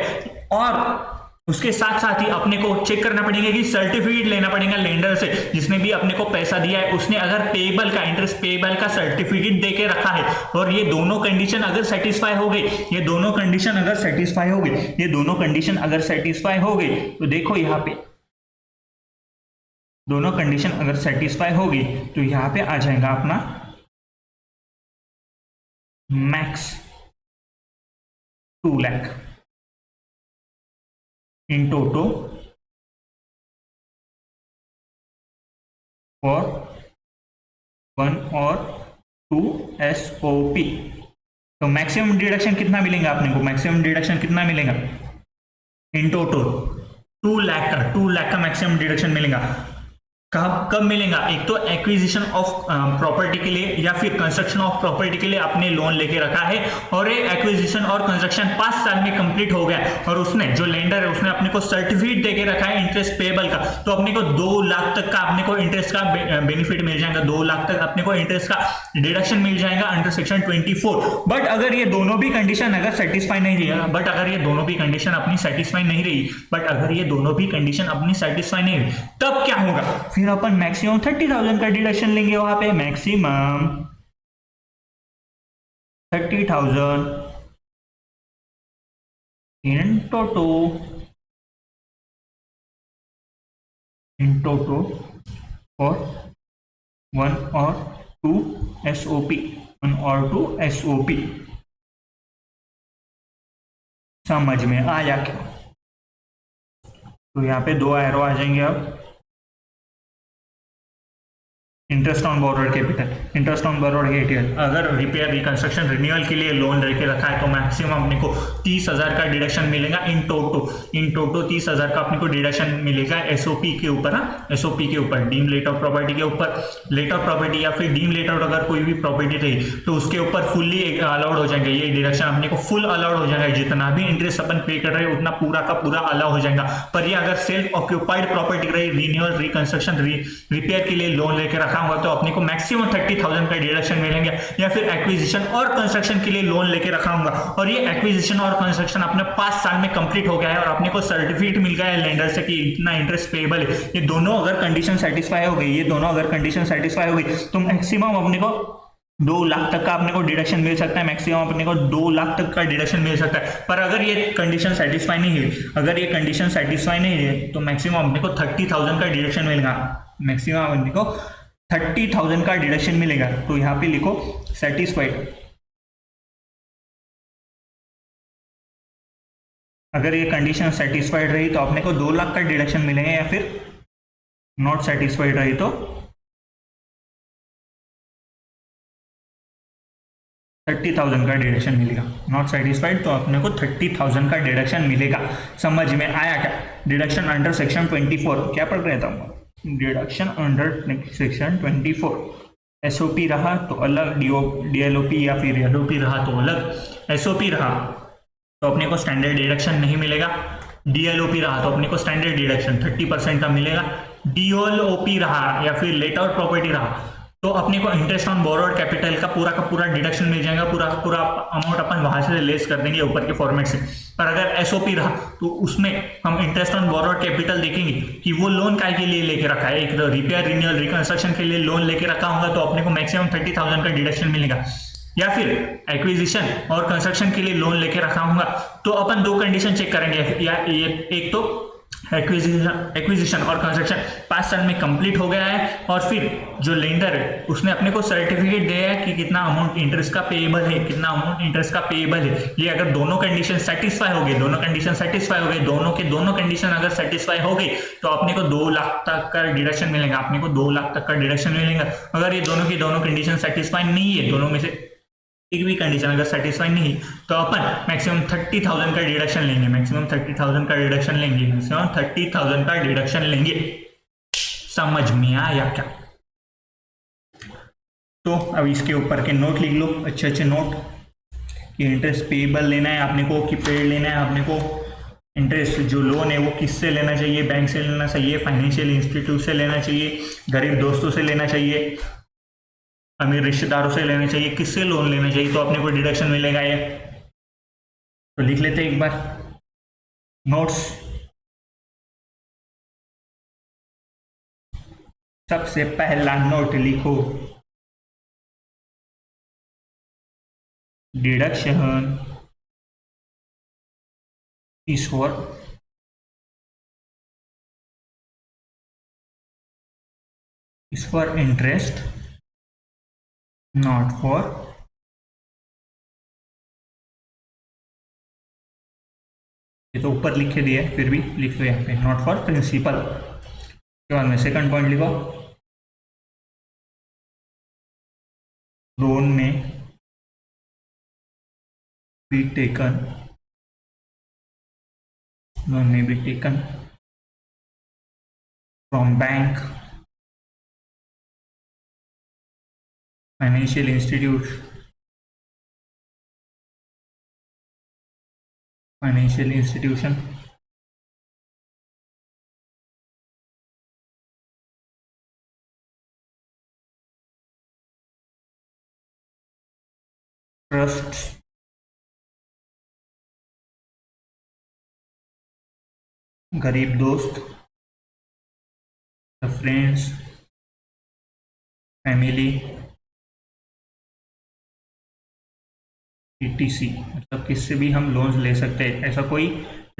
और उसके साथ साथ ही अपने को चेक करना पड़ेगा कि सर्टिफिकेट लेना पड़ेगा लेंडर से, जिसने भी अपने को पैसा दिया है उसने अगर पेएबल का, इंटरेस्ट पेएबल का सर्टिफिकेट देके रखा है, और ये दोनों कंडीशन अगर सेटिस्फाई हो गई, ये दोनों कंडीशन अगर सेटिस्फाई हो गई, ये दोनों कंडीशन अगर सेटिस्फाई हो गई, तो देखो यहाँ पे दोनों कंडीशन अगर सेटिस्फाई होगी तो यहाँ पे आ जाएगा अपना max 2 lakh in toto for 1 और 2 SOP। तो मैक्सिमम डिडक्शन कितना मिलेगा अपने को, मैक्सिमम डिडक्शन कितना मिलेगा इन टोटल 2 लाख का मैक्सिमम डिडक्शन मिलेगा। कब मिलेगा, एक तो एक्विजिशन ऑफ प्रॉपर्टी के लिए या फिर कंस्ट्रक्शन ऑफ प्रॉपर्टी के लिए आपने लोन लेके रखा है, और ये एक्विजिशन और कंस्ट्रक्शन 5 साल में कंप्लीट हो गया, और उसने जो लेंडर है उसने अपने को सर्टिफिकेट देके रखा है इंटरेस्ट पेएबल का, तो अपने को 2 लाख तक का अपने को इंटरेस्ट का बेनिफिट मिल जाएगा, 2 लाख तक अपने को इंटरेस्ट का डिडक्शन मिल जाएगा अंडर सेक्शन 24। बट अगर ये दोनों भी कंडीशन अगर सेटिस्फाई नहीं रही, बट अगर ये दोनों भी कंडीशन अपनी सेटिस्फाई नहीं रही, बट अगर ये दोनों भी कंडीशन अपनी सेटिस्फाई नहीं रही, तब क्या होगा, फिर अपन मैक्सिमम 30,000 का डिडक्शन लेंगे, वहां पे मैक्सिमम 30,000 इन टोटो और 1 और 2 SOP, 1 और 2 SOP। समझ में आया क्या? तो यहाँ पे 2 एरो आ जाएंगे अब, interest on borrowed capital, interest on borrowed capital अगर रिपेयर रिकंस्ट्रक्शन रिन्यूअल के लिए लोन लेके रखा है तो मैक्सिमम अपने को 30,000 का डिडक्शन मिलेगा इन टोटो 30,000 का अपने को डिडक्शन मिलेगा SOP के ऊपर, SOP के ऊपर, डीम लेट ऑफ प्रॉपर्टी के ऊपर, लेट ऑफ प्रॉपर्टी या फिर डीम लेट आउट अगर कोई भी प्रॉपर्टी रही तो उसके ऊपर फुल्ली अलाउड हो जाएगा, ये डिडक्शन अपने को फुल अलाउड हो जाएगा, जितना भी इंटरेस्ट अपन पे कर रहे हैं उतना पूरा का पूरा अलाउ हो जाएगा। पर ये अगर सेल्फ ऑक्यूपाइड प्रॉपर्टी रही, रिन्यूअल रिकंस्ट्रक्शन रिपेयर के लिए लोन लेके रखा हुआ तो अपने को मैक्सिमम 30,000 का डिडक्शन मिलेंगे, या फिर एक्विजिशन और कंस्ट्रक्शन के लिए लोन लेके रखा होगा और ये एक्विजिशन और कंस्ट्रक्शन अपने 5 साल में कंप्लीट हो गया है और अपने को सर्टिफिकेट मिल गया है लेंडर से कि इतना इंटरेस्ट पेएबल है, ये दोनों अगर कंडीशन सेटिस्फाई हो गई, ये दोनों अगर कंडीशन सेटिस्फाई हो गई तो मैक्सिमम अपने को 2 लाख तक का अपने को डिडक्शन मिल सकता है, मैक्सिमम अपने को 2 लाख तक का डिडक्शन मिल सकता है। पर अगर ये कंडीशन सेटिस्फाई नहीं है, अगर ये कंडीशन सेटिस्फाई नहीं है तो मैक्सिमम अपने को 30,000 का डिडक्शन मिलेगा, मैक्सिमम अपने को 30,000 का डिडक्शन मिलेगा। तो यहाँ पे लिखो सेटिस्फाइड, अगर ये कंडीशन सेटिस्फाइड रही तो अपने को 2 लाख का डिडक्शन मिलेगा, या फिर नॉट सेटिस्फाइड रही तो 30,000 का डिडक्शन मिलेगा, नॉट सेटिस्फाइड तो अपने को 30,000 का डिडक्शन मिलेगा। समझ में आया क्या? डिडक्शन अंडर सेक्शन 24 क्या पढ़ रहे थे? डिडक्शन अंडर सेक्शन 24 SOP रहा तो अलग, DLOP या फिर LOP रहा तो अलग, SOP रहा तो अपने को स्टैंडर्ड डिडक्शन नहीं मिलेगा, DLOP रहा तो अपने को स्टैंडर्ड डिडक्शन 30% का मिलेगा, DLOP रहा या फिर लेट आउट प्रॉपर्टी रहा तो अपने को इंटरेस्ट ऑन बोरोड कैपिटल का पूरा डिडक्शन मिल जाएगा, पूरा अमाउंट अपन वहां से लेस कर देंगे ऊपर के फॉर्मेट से। पर अगर SOP रहा तो उसमें हम इंटरेस्ट ऑन बोरोड कैपिटल देखेंगे कि वो लोन काय के लिए लेके रखा है, एक रिपेयर रिन्यूअल रिकंस्ट्रक्शन के लिए लोन लेके रखा होगा तो अपने को मैक्सिमम 30,000 का डिडक्शन मिलेगा, या फिर एक्विजिशन और कंस्ट्रक्शन के लिए लोन लेके रखा होगा तो अपन 2 कंडीशन चेक करेंगे, या एक तो एक्विजिशन और कंस्ट्रक्शन 5 साल में कंप्लीट हो गया है और फिर जो लेंडर है उसने अपने को सर्टिफिकेट दिया है कि कितना अमाउंट इंटरेस्ट का पेएबल है, कितना अमाउंट इंटरेस्ट का पेएबल है। ये अगर दोनों कंडीशन सेटिस्फाई हो गई, दोनों कंडीशन अगर सेटिस्फाई हो गई तो अपने को 2 लाख तक का डिडक्शन मिलेगा, अगर ये दोनों की दोनों कंडीशन सेटिस्फाई नहीं है, दोनों में से एक भी कंडीशन अगर सेटिस्फाई नहीं तो अपन मैक्सिमम 30,000 का डिडक्शन लेंगे, मैक्सिमम 30,000 का डिडक्शन लेंगे, मैक्सिमम 30,000 का डिडक्शन लेंगे। समझ में आया क्या? तो अब इसके ऊपर के नोट लिख लो, अच्छे अच्छे नोट कि इंटरेस्ट पेएबल लेना है आपने को कि पेड लेना है आपने को। इंटरेस्ट जो लोन है वो किससे लेना चाहिए? बैंक से लेना चाहिए, फाइनेंशियल इंस्टीट्यूट से लेना चाहिए, गरीब दोस्तों से लेना चाहिए, अमीर रिश्तेदारों से लेना चाहिए, किससे लोन लेना चाहिए तो अपने को डिडक्शन मिलेगा ये। तो लिख लेते हैं एक बार नोट्स। सबसे पहला नोट लिखो, deduction is for interest, not for ये तो ऊपर लिखे दिया है फिर भी लिख लो यहाँ पे नॉट फॉर प्रिंसिपल। के बाद में सेकंड पॉइंट लिखो, लोन में बी टेकन, लोन में be taken from bank, financial institute, financial institution, trust, गरीब दोस्त, फ्रेंड्स, फैमिली, ईटीसी। मतलब किससे भी हम लोन ले सकते हैं, ऐसा कोई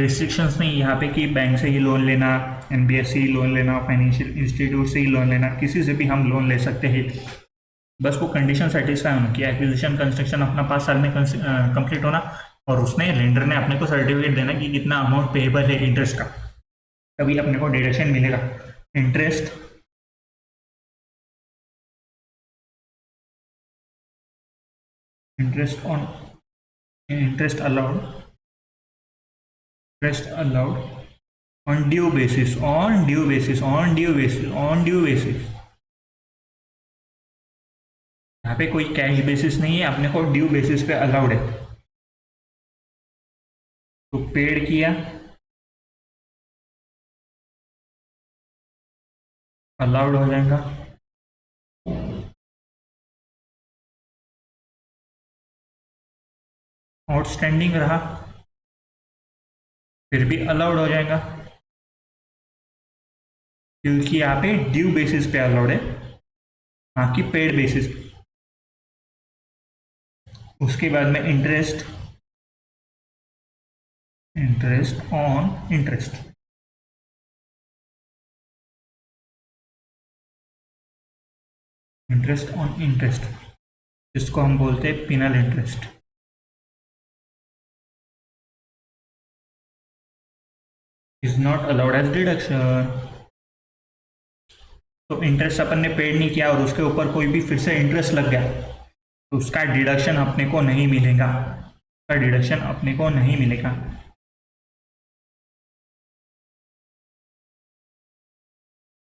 रिस्ट्रिक्शंस नहीं यहाँ पे कि बैंक से ही लोन लेना, एनबीएफसी से ही लोन लेना, फाइनेंशियल इंस्टीट्यूट से ही लोन लेना, किसी से भी हम लोन ले सकते हैं। बस वो कंडीशन सेटिस्फाई होना कि एक्विजिशन कंस्ट्रक्शन अपना 5 साल में कंप्लीट होना और उसने लेंडर ने अपने को सर्टिफिकेट देना कि कितना अमाउंट पेएबल है इंटरेस्ट का, तभी अपने को डिडक्शन मिलेगा। Interest interest on interest allowed on due basis, on due basis, on due basis, on due basis। यहाँ पे कोई कैश बेसिस नहीं है, अपने को ड्यू बेसिस पे अलाउड है। तो पेड किया, अलाउड हो जाएगा। आउटस्टैंडिंग रहा फिर भी अलाउड हो जाएगा, क्योंकि यहाँ पे ड्यू बेसिस पे अलाउड है, ना कि पेड बेसिस पे। उसके बाद में interest, interest on interest, interest on interest, जिसको हम बोलते हैं penal interest. Is not allowed as deduction. तो इंटरेस्ट अपन ने पेड नहीं किया और उसके ऊपर कोई भी फिर से इंटरेस्ट लग गया तो उसका डिडक्शन अपने को नहीं मिलेगा, उसका डिडक्शन अपने को नहीं मिलेगा।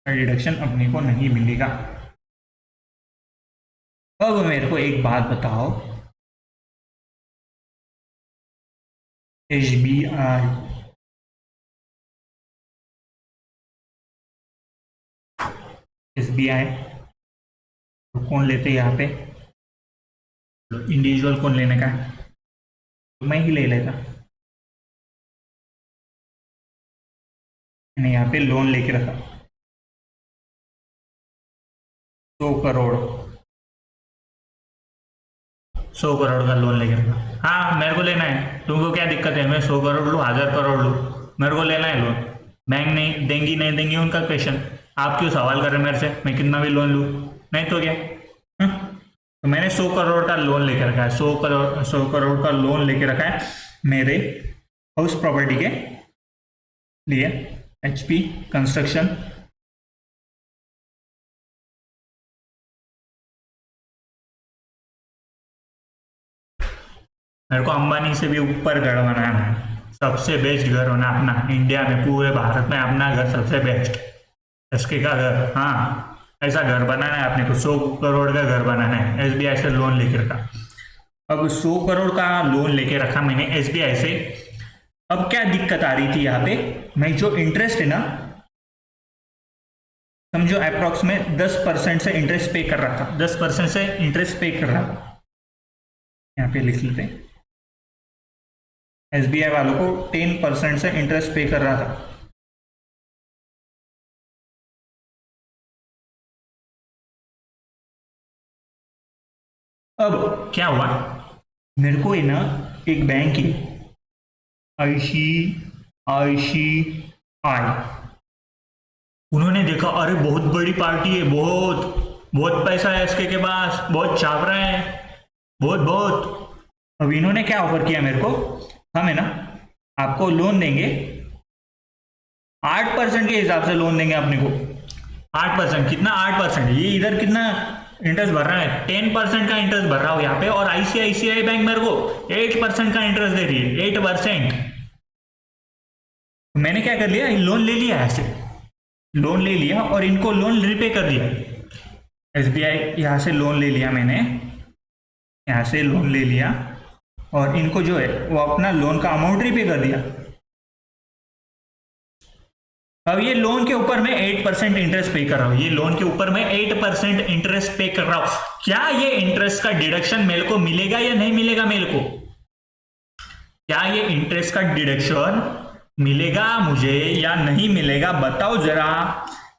डिडक्शन अपने को नहीं मिलेगा। अब मेरे को एक बात बताओ, एसबीआई, एसबीआई तो कौन लेते हैं यहाँ पे? इंडिविजुअल कौन लेने का है? तो मैं ही ले लेता। मैंने यहाँ पे लोन लेके रखा 100 करोड़, 100 करोड़ का लोन लेके रखा। हाँ मेरे को लेना है, तुमको क्या दिक्कत है? मैं 100 करोड़ लूँ, 1000 करोड़ लूँ, मेरे को लेना है लोन। बैंक नहीं देंगी नहीं देंगी उनका क्वेश्चन, आप क्यों सवाल कर रहे हैं मेरे से? मैं कितना भी लोन लूँ, नहीं तो क्या? तो मैंने 100 करोड़ का लोन लेके रखा है, 100 करोड़ का लोन लेके रखा है मेरे हाउस प्रॉपर्टी के लिए, एचपी कंस्ट्रक्शन। मेरे को अंबानी से भी ऊपर घर बनाना है, सबसे बेस्ट घर होना अपना इंडिया में, पूरे भारत में अपना घर सबसे बेस्ट। एसके का घर, हाँ ऐसा घर बनाना है अपने को, 100 करोड़ का घर बनाना है, एसबीआई से लोन लेके रखा। अब 100 करोड़ का लोन लेके रखा मैंने एसबीआई से। अब क्या दिक्कत आ रही थी यहाँ पे, मैं जो इंटरेस्ट है ना, समझो अप्रोक्स में 10% से इंटरेस्ट पे कर रहा था, 10% से इंटरेस्ट पे कर रहा था। यहाँ पे लिख लेते हैं, एसबीआई वालों को 10% से इंटरेस्ट पे कर रहा था। अब क्या हुआ, मेरे को है ना एक बैंक है, आईसीआईसीआई, उन्होंने देखा अरे बहुत बड़ी पार्टी है, बहुत बहुत पैसा है इसके पास, बहुत छाप रहा है, बहुत बहुत। अब इन्होंने क्या ऑफर किया मेरे को, हम है ना आपको लोन देंगे, 8% के हिसाब से लोन देंगे अपने को। 8%, कितना 8%, ये इधर कितना इंटरेस्ट भर रहा है, 10% का इंटरेस्ट भर रहा हूं यहाँ पे, और आईसीआईसीआई बैंक मेरे को 8% का इंटरेस्ट दे रही है, 8%। तो मैंने क्या कर लिया, लोन ले लिया ऐसे, लोन ले लिया और इनको लोन रिपे कर दिया। एसबीआई यहाँ से लोन ले लिया मैंने, यहाँ से लोन ले लिया और इनको जो है वो अपना लोन का अमाउंट रिपे कर दिया। अब ये लोन के ऊपर मैं 8% इंटरेस्ट पे कर रहा हूं, ये लोन के ऊपर मैं 8% इंटरेस्ट पे कर रहा हूं। क्या ये इंटरेस्ट का डिडक्शन मेरे को मिलेगा या नहीं मिलेगा मेरे को, क्या ये इंटरेस्ट का डिडक्शन मिलेगा मुझे या नहीं मिलेगा, बताओ जरा।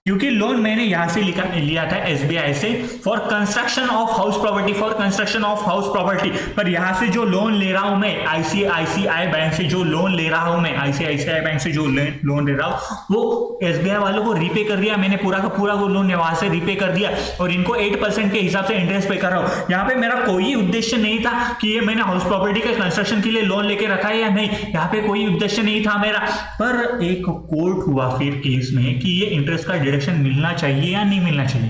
क्योंकि लोन मैंने यहां से लिया था एसबीआई से, for construction of house property, for construction of house property. पर यहां से जो लोन ले रहा हूं मैं आईसीआईसीआई बैंक से, जो लोन ले रहा हूं मैं आईसीआईसीआई बैंक से, जो लोन ले रहा हूं वो एसबीआई वालों को रीपे कर दिया मैंने, पूरा का पूरा वो लोन वहां से रीपे कर दिया और इनको 8% के हिसाब से इंटरेस्ट पे कर रहा हूं। यहाँ पे मेरा कोई उद्देश्य नहीं था कि ये मैंने हाउस प्रॉपर्टी के कंस्ट्रक्शन के लिए लोन लेके रखा है या नहीं, यहाँ पे कोई उद्देश्य नहीं था मेरा। पर एक कोर्ट हुआ फिर केस में कि ये इंटरेस्ट का डिडक्शन मिलना चाहिए या नहीं मिलना चाहिए,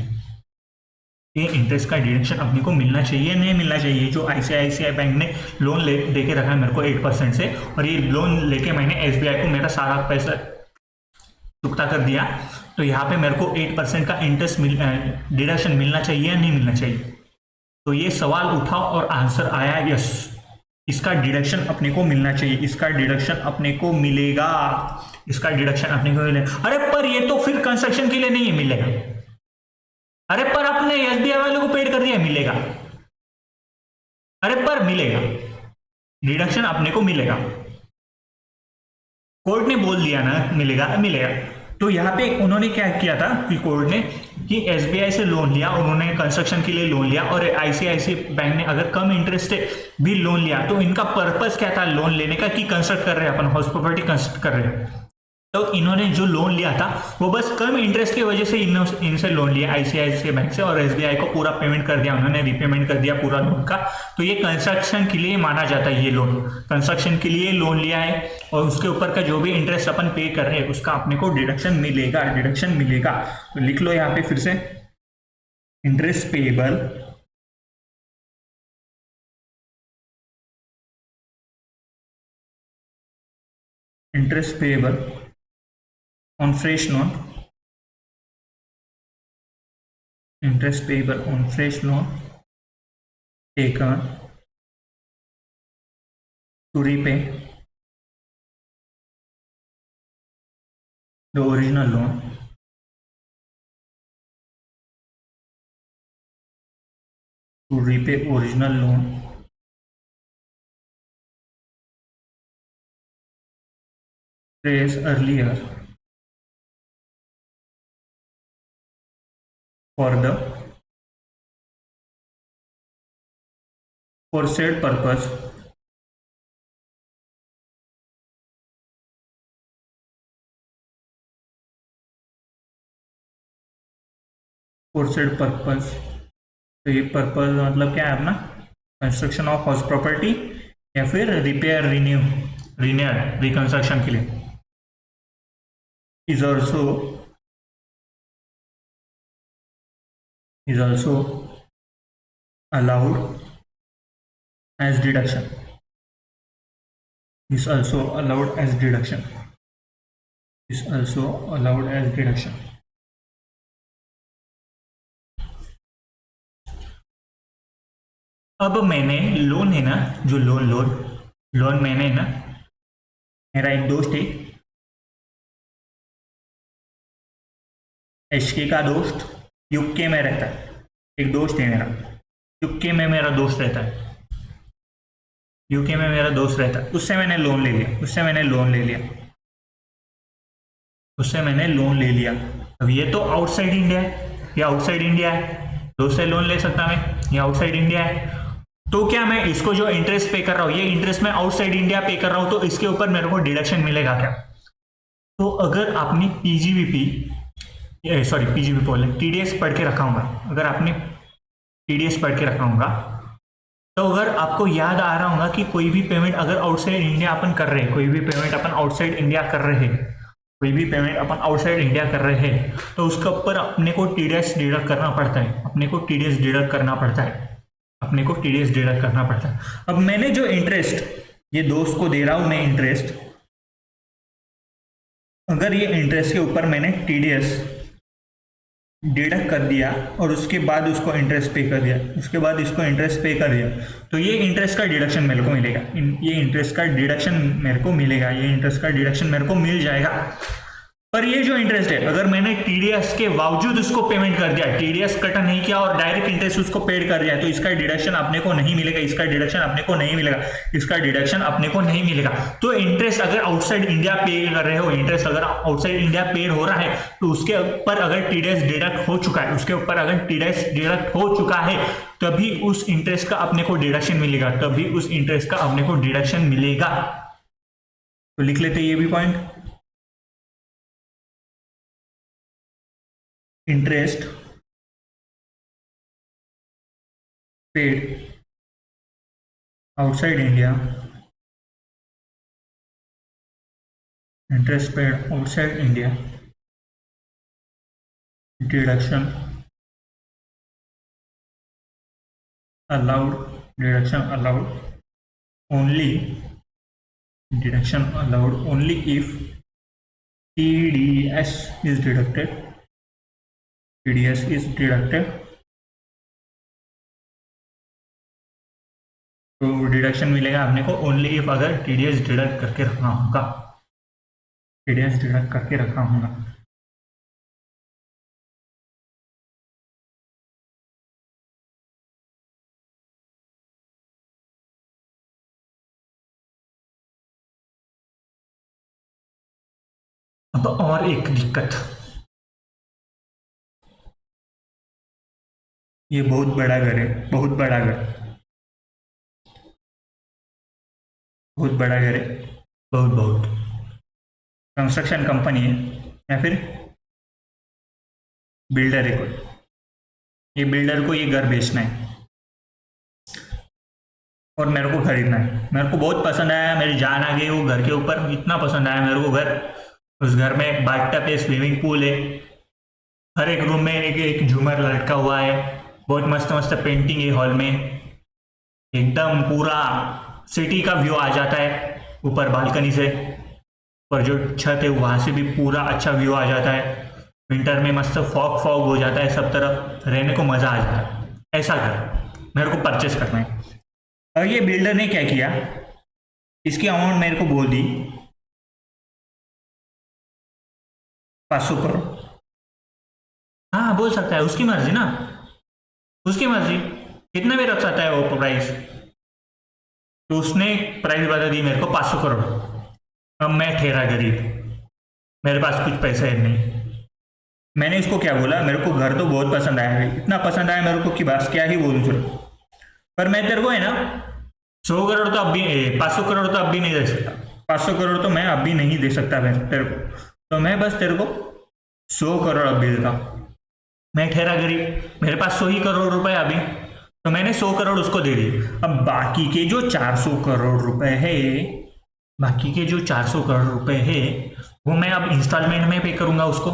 ये इंटरेस्ट का डिडक्शन अपने को मिलना चाहिए नहीं मिलना चाहिए। जो आईसीआईसीआई बैंक ने लोन दे के रखा है मेरे को 8% से, और ये लोन लेके मैंने एसबीआई को मेरा सारा पैसा चुकता कर दिया, तो यहाँ पे मेरे को 8% का इंटरेस्ट डिडक्शन मिलना चाहिए या नहीं मिलना चाहिए। तो ये सवाल उठा और आंसर आया यस, इसका डिडक्शन अपने को मिलना चाहिए, इसका डिडक्शन अपने को मिलेगा, इसका डिडक्शन अपने को मिलेगा। अरे पर ये तो फिर कंस्ट्रक्शन के लिए नहीं मिलेगा, अरे पर अपने एसबीआई वालों को पेड कर दिया, मिलेगा, अरे पर मिलेगा, डिडक्शन अपने को मिलेगा, कोर्ट ने बोल दिया ना मिलेगा मिलेगा। तो यहाँ पे उन्होंने क्या किया था कि कोर्ट ने कि एसबीआई से लोन लिया, उन्होंने कंस्ट्रक्शन के लिए लोन लिया, और आईसीआईसीआई बैंक ने अगर कम इंटरेस्ट से भी लोन लिया, तो इनका पर्पस क्या था लोन लेने का, कि कंस्ट्रक्ट कर रहे हैं अपन हाउस प्रॉपर्टी कंस्ट्रक्ट कर रहे हैं। तो इन्होंने जो लोन लिया था वो बस कम इंटरेस्ट की वजह से इनसे लोन लिया आईसीआईसीआई बैंक से, और एसबीआई को पूरा पेमेंट कर दिया, उन्होंने रीपेमेंट कर दिया पूरा लोन का। तो ये कंस्ट्रक्शन के लिए माना जाता है, ये लोन कंस्ट्रक्शन के लिए लोन लिया है, और उसके ऊपर का जो भी इंटरेस्ट अपन पे कर रहे हैं उसका अपने को डिडक्शन मिलेगा, डिडक्शन मिलेगा। तो लिख लो यहाँ पे फिर से, interest payable interest payable on fresh loan, interest payable on fresh loan taken to repay the original loan to repay original loan raised earlier for the for said purpose for said purpose। तो ये purpose मतलब क्या है अपना, construction of house property या फिर repair renew renewal reconstruction के लिए, is also allowed as deduction। is also allowed as deduction, is also allowed as deduction. अब मैंने लोन है ना, जो लोन लोन लोन मैंने ना, मेरा एक दोस्त है, एचके का दोस्त, यूके में रहता है, एक दोस्त है मेरा, यूके में मेरा दोस्त रहता है, यूके में मेरा दोस्त रहता है, उससे मैंने लोन ले लिया, उससे मैंने लोन ले लिया, उससे मैंने लोन ले लिया। अब ये तो आउटसाइड इंडिया है, ये आउटसाइड इंडिया है, दोस्त से लोन ले सकता मैं, ये आउटसाइड इंडिया है। तो क्या मैं इसको जो इंटरेस्ट पे कर रहा हूँ, ये इंटरेस्ट मैं आउटसाइड इंडिया पे कर रहा हूँ, तो इसके ऊपर मेरे को डिडक्शन मिलेगा क्या? तो अगर आपने पीजीबीपी, सॉरी पीजीबी बोले, टीडीएस पढ़ के रखा होगा, अगर आपने टीडीएस पढ़ के रखा होगा, तो अगर आपको याद आ रहा होगा कि कोई भी पेमेंट अगर आउटसाइड इंडिया अपन कर रहे हैं, कोई भी पेमेंट अपन आउटसाइड इंडिया कर रहे हैं, कोई भी पेमेंट अपन आउटसाइड इंडिया कर रहे हैं, तो उसके ऊपर अपने को टीडीएस डिडक्ट करना पड़ता है, अपने को टीडीएस डिडक्ट करना पड़ता है, अपने को टीडीएस डिडक्ट करना पड़ता है। अब मैंने जो इंटरेस्ट ये दोस्त को दे रहा हूं मैं इंटरेस्ट, अगर ये इंटरेस्ट के ऊपर मैंने टीडीएस डिडक्ट कर दिया और उसके बाद उसको इंटरेस्ट पे कर दिया, उसके बाद इसको इंटरेस्ट पे कर दिया, तो ये इंटरेस्ट का डिडक्शन मेरे को मिलेगा, ये इंटरेस्ट का डिडक्शन मेरे को मिलेगा, ये इंटरेस्ट का डिडक्शन मेरे को मिल जाएगा। पर ये जो इंटरेस्ट है, अगर मैंने टीडीएस के बावजूद उसको पेमेंट कर दिया, टीडीएस कट नहीं किया और डायरेक्ट इंटरेस्ट उसको पेड कर दिया, तो इसका डिडक्शन अपने को नहीं मिलेगा, इसका डिडक्शन अपने को नहीं मिलेगा, इसका डिडक्शन अपने को नहीं मिलेगा। तो इंटरेस्ट अगर आउटसाइड इंडिया पे कर रहे हो, इंटरेस्ट अगर आउटसाइड इंडिया पेड हो रहा है, तो उसके ऊपर अगर टीडीएस डिडक्ट हो चुका है, उसके ऊपर अगर टीडीएस डिडक्ट हो चुका है, तभी उस इंटरेस्ट का अपने को डिडक्शन मिलेगा, तभी उस इंटरेस्ट का अपने को डिडक्शन मिलेगा। तो लिख लेते ये भी point, interest paid outside India, interest paid outside India, deduction allowed, deduction allowed only, deduction allowed only if TDS is deducted, TDS is deducted। तो डिडक्शन मिलेगा अपने को ओनली इफ अगर टीडीएस डिडक्ट करके रखना होगा, टीडीएस डिडक्ट करके रखना होगा। अब और एक दिक्कत, ये बहुत बड़ा घर है, बहुत बड़ा घर, बहुत बड़ा घर है, बहुत बहुत कंस्ट्रक्शन कंपनी है या फिर बिल्डर है कोई, ये बिल्डर को ये घर बेचना है और मेरे को खरीदना है, मेरे को बहुत पसंद आया, मेरी जान आ गई वो घर के ऊपर, इतना पसंद आया मेरे को घर। उस घर में बाथटब है, स्विमिंग पूल है, हर एक रूम में एक झूमर लटका हुआ है, बहुत मस्त मस्त पेंटिंग है हॉल में, एकदम पूरा सिटी का व्यू आ जाता है ऊपर बालकनी से, पर जो छत है वहां से भी पूरा अच्छा व्यू आ जाता है। विंटर में मस्त फॉग फॉग हो जाता है सब तरफ, रहने को मजा आ जाता है। ऐसा घर मेरे को परचेस करना है। और ये बिल्डर ने क्या किया, इसकी अमाउंट मेरे को बोल दी 500 करोड़। हाँ बोल सकता है, उसकी मर्जी ना, उसकी मर्जी, कितना भी रख सकता है वो प्राइस। तो उसने प्राइस बता दी मेरे को 500 करोड़। अब मैं ठहरा गरीब, मेरे पास कुछ पैसे नहीं। मैंने इसको क्या बोला, मेरे को घर तो बहुत पसंद आया है, इतना पसंद आया मेरे को कि बस क्या ही बोलूं तेरे को, पर मैं तेरे को है ना 100 करोड़ तो अब भी, 500 करोड़ तो अब भी नहीं दे सकता, 500 करोड़ तो मैं अब भी नहीं दे सकता मैं तेरे को, तो मैं बस तेरे को 100 करोड़ अब भी देता हूँ। मैं ठहरा गरीब, मेरे पास 100 ही करोड़ रुपए अभी, तो मैंने 100 करोड़ उसको दे दिए। अब बाकी के जो 400 करोड़ रुपए है, बाकी के जो 400 करोड़ रुपए है वो मैं अब इंस्टॉलमेंट में पे करूंगा उसको।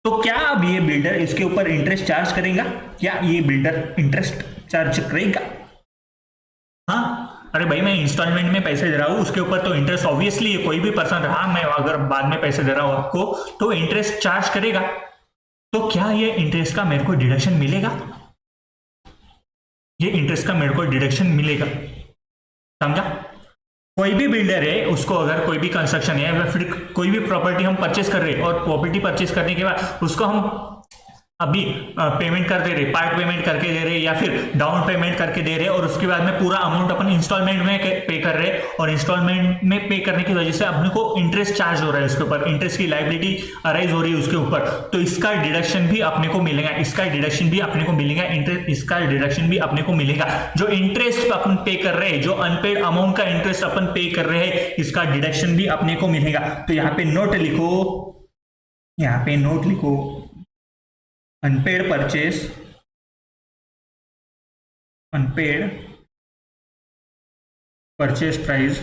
तो क्या अब ये बिल्डर इसके ऊपर इंटरेस्ट चार्ज करेगा, क्या ये बिल्डर इंटरेस्ट चार्ज करेगा? हाँ, अरे भाई मैं इंस्टॉलमेंट में पैसे दे रहा हूँ, उसके ऊपर तो इंटरेस्ट ऑब्वियसली है, कोई भी पर्सन रहा, मैं अगर बाद में पैसे दे रहा हूँ आपको तो इंटरेस्ट चार्ज करेगा। तो क्या ये इंटरेस्ट का मेरे को डिडक्शन मिलेगा? ये इंटरेस्ट का मेरे को डिडक्शन मिलेगा, समझा? कोई भी बिल्डर है, उसको अगर कोई भी कंस्ट्रक्शन है या फिर कोई भी प्रॉपर्टी हम परचेस कर रहे हैं और प्रॉपर्टी परचेस करने के बाद उसको हम अभी पेमेंट कर दे रहे, पार्ट पेमेंट करके दे रहे या फिर डाउन पेमेंट करके दे रहे और उसके बाद में पूरा अमाउंट अपन इंस्टॉलमेंट में पे कर रहे और इंस्टॉलमेंट में पे करने की वजह से अपने को इंटरेस्ट चार्ज हो रहा है, उसके ऊपर इंटरेस्ट की लायबिलिटी अराइज हो रही है उसके ऊपर, तो इसका डिडक्शन भी अपने को मिलेगा, इसका डिडक्शन भी अपने को मिलेगा, इसका डिडक्शन भी अपने को मिलेगा। जो इंटरेस्ट अपन पे कर रहे हैं, जो अनपेड अमाउंट का इंटरेस्ट अपन पे कर रहे हैं, इसका डिडक्शन भी अपने को मिलेगा। तो यहाँ पे नोट लिखो, यहाँ पे नोट लिखो, unpaid purchase price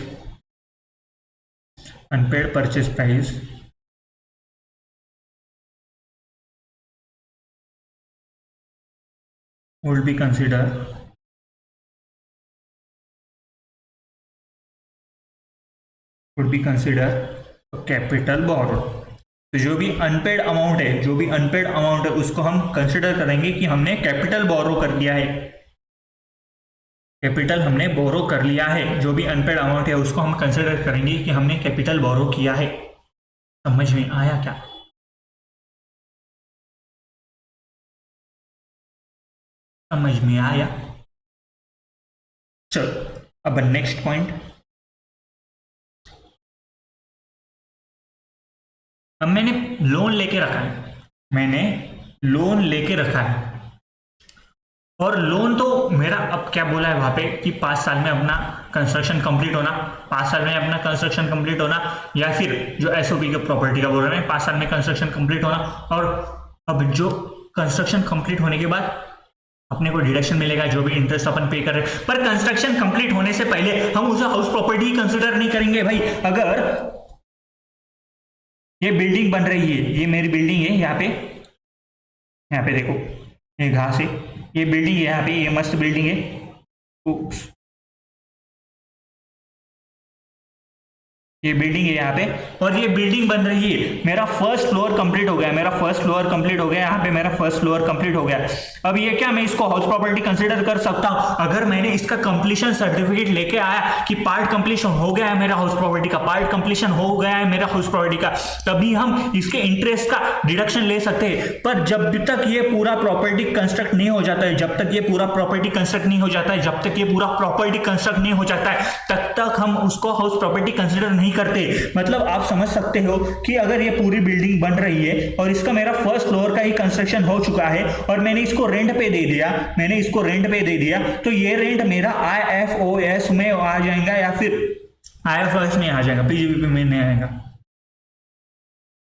would be considered capital borrowed। तो जो भी अनपेड अमाउंट है, उसको हम कंसिडर करेंगे कि हमने कैपिटल बोरो कर लिया है, कैपिटल हमने बोरो कर लिया है। जो भी अनपेड अमाउंट है उसको हम कंसिडर करेंगे कि हमने कैपिटल बोरो किया है। समझ में आया क्या? समझ में आया? चलो अब नेक्स्ट पॉइंट, अब मैंने लोन लेके रखा है, और लोन तो मेरा अब क्या बोला है वहां पे कि 5 साल में अपना कंस्ट्रक्शन कंप्लीट होना, 5 साल में अपना कंस्ट्रक्शन कंप्लीट होना, या फिर जो एसओपी के प्रॉपर्टी का बोल रहे हैं 5 साल में कंस्ट्रक्शन कंप्लीट होना। और अब जो कंस्ट्रक्शन कंप्लीट होने के बाद अपने को डिडक्शन मिलेगा जो भी इंटरेस्ट अपन पे कर रहे हैं। पर कंस्ट्रक्शन कंप्लीट होने से पहले हम उसे हाउस प्रॉपर्टी कंसिडर नहीं करेंगे भाई। अगर ये बिल्डिंग बन रही है, ये मेरी बिल्डिंग है, यहाँ पे देखो ये घास है, ये बिल्डिंग है, यहाँ पे ये मस्त बिल्डिंग है। ये बिल्डिंग है यहाँ पे, और ये बिल्डिंग बन रही है। मेरा फर्स्ट फ्लोर कंप्लीट हो गया, यहाँ पे मेरा फर्स्ट फ्लोर कंप्लीट हो गया। अब ये क्या मैं इसको हाउस प्रॉपर्टी कंसीडर कर सकता हूँ? अगर मैंने इसका कंप्लीशन सर्टिफिकेट लेके आया कि पार्ट कंप्लीशन हो गया है मेरा हाउस प्रॉपर्टी का, तभी हम इसके इंटरेस्ट का डिडक्शन ले सकते हैं। पर जब तक ये पूरा प्रॉपर्टी कंस्ट्रक्ट नहीं हो जाता है, तब तक ये पूरा प्रॉपर्टी कंस्ट्रक्ट नहीं हो जाता है, तब तक हम उसको हाउस प्रॉपर्टी कंसिडर नहीं करते। मतलब आप समझ सकते हो कि अगर ये पूरी बिल्डिंग बन रही है और इसका मेरा फर्स्ट फ्लोर का ही कंस्ट्रक्शन हो चुका है और मैंने इसको रेंट पे दे दिया, तो ये रेंट मेरा IFOS में आ जाएगा या फिर IFOS में आ जाएगा, PGBP में नहीं आएगा,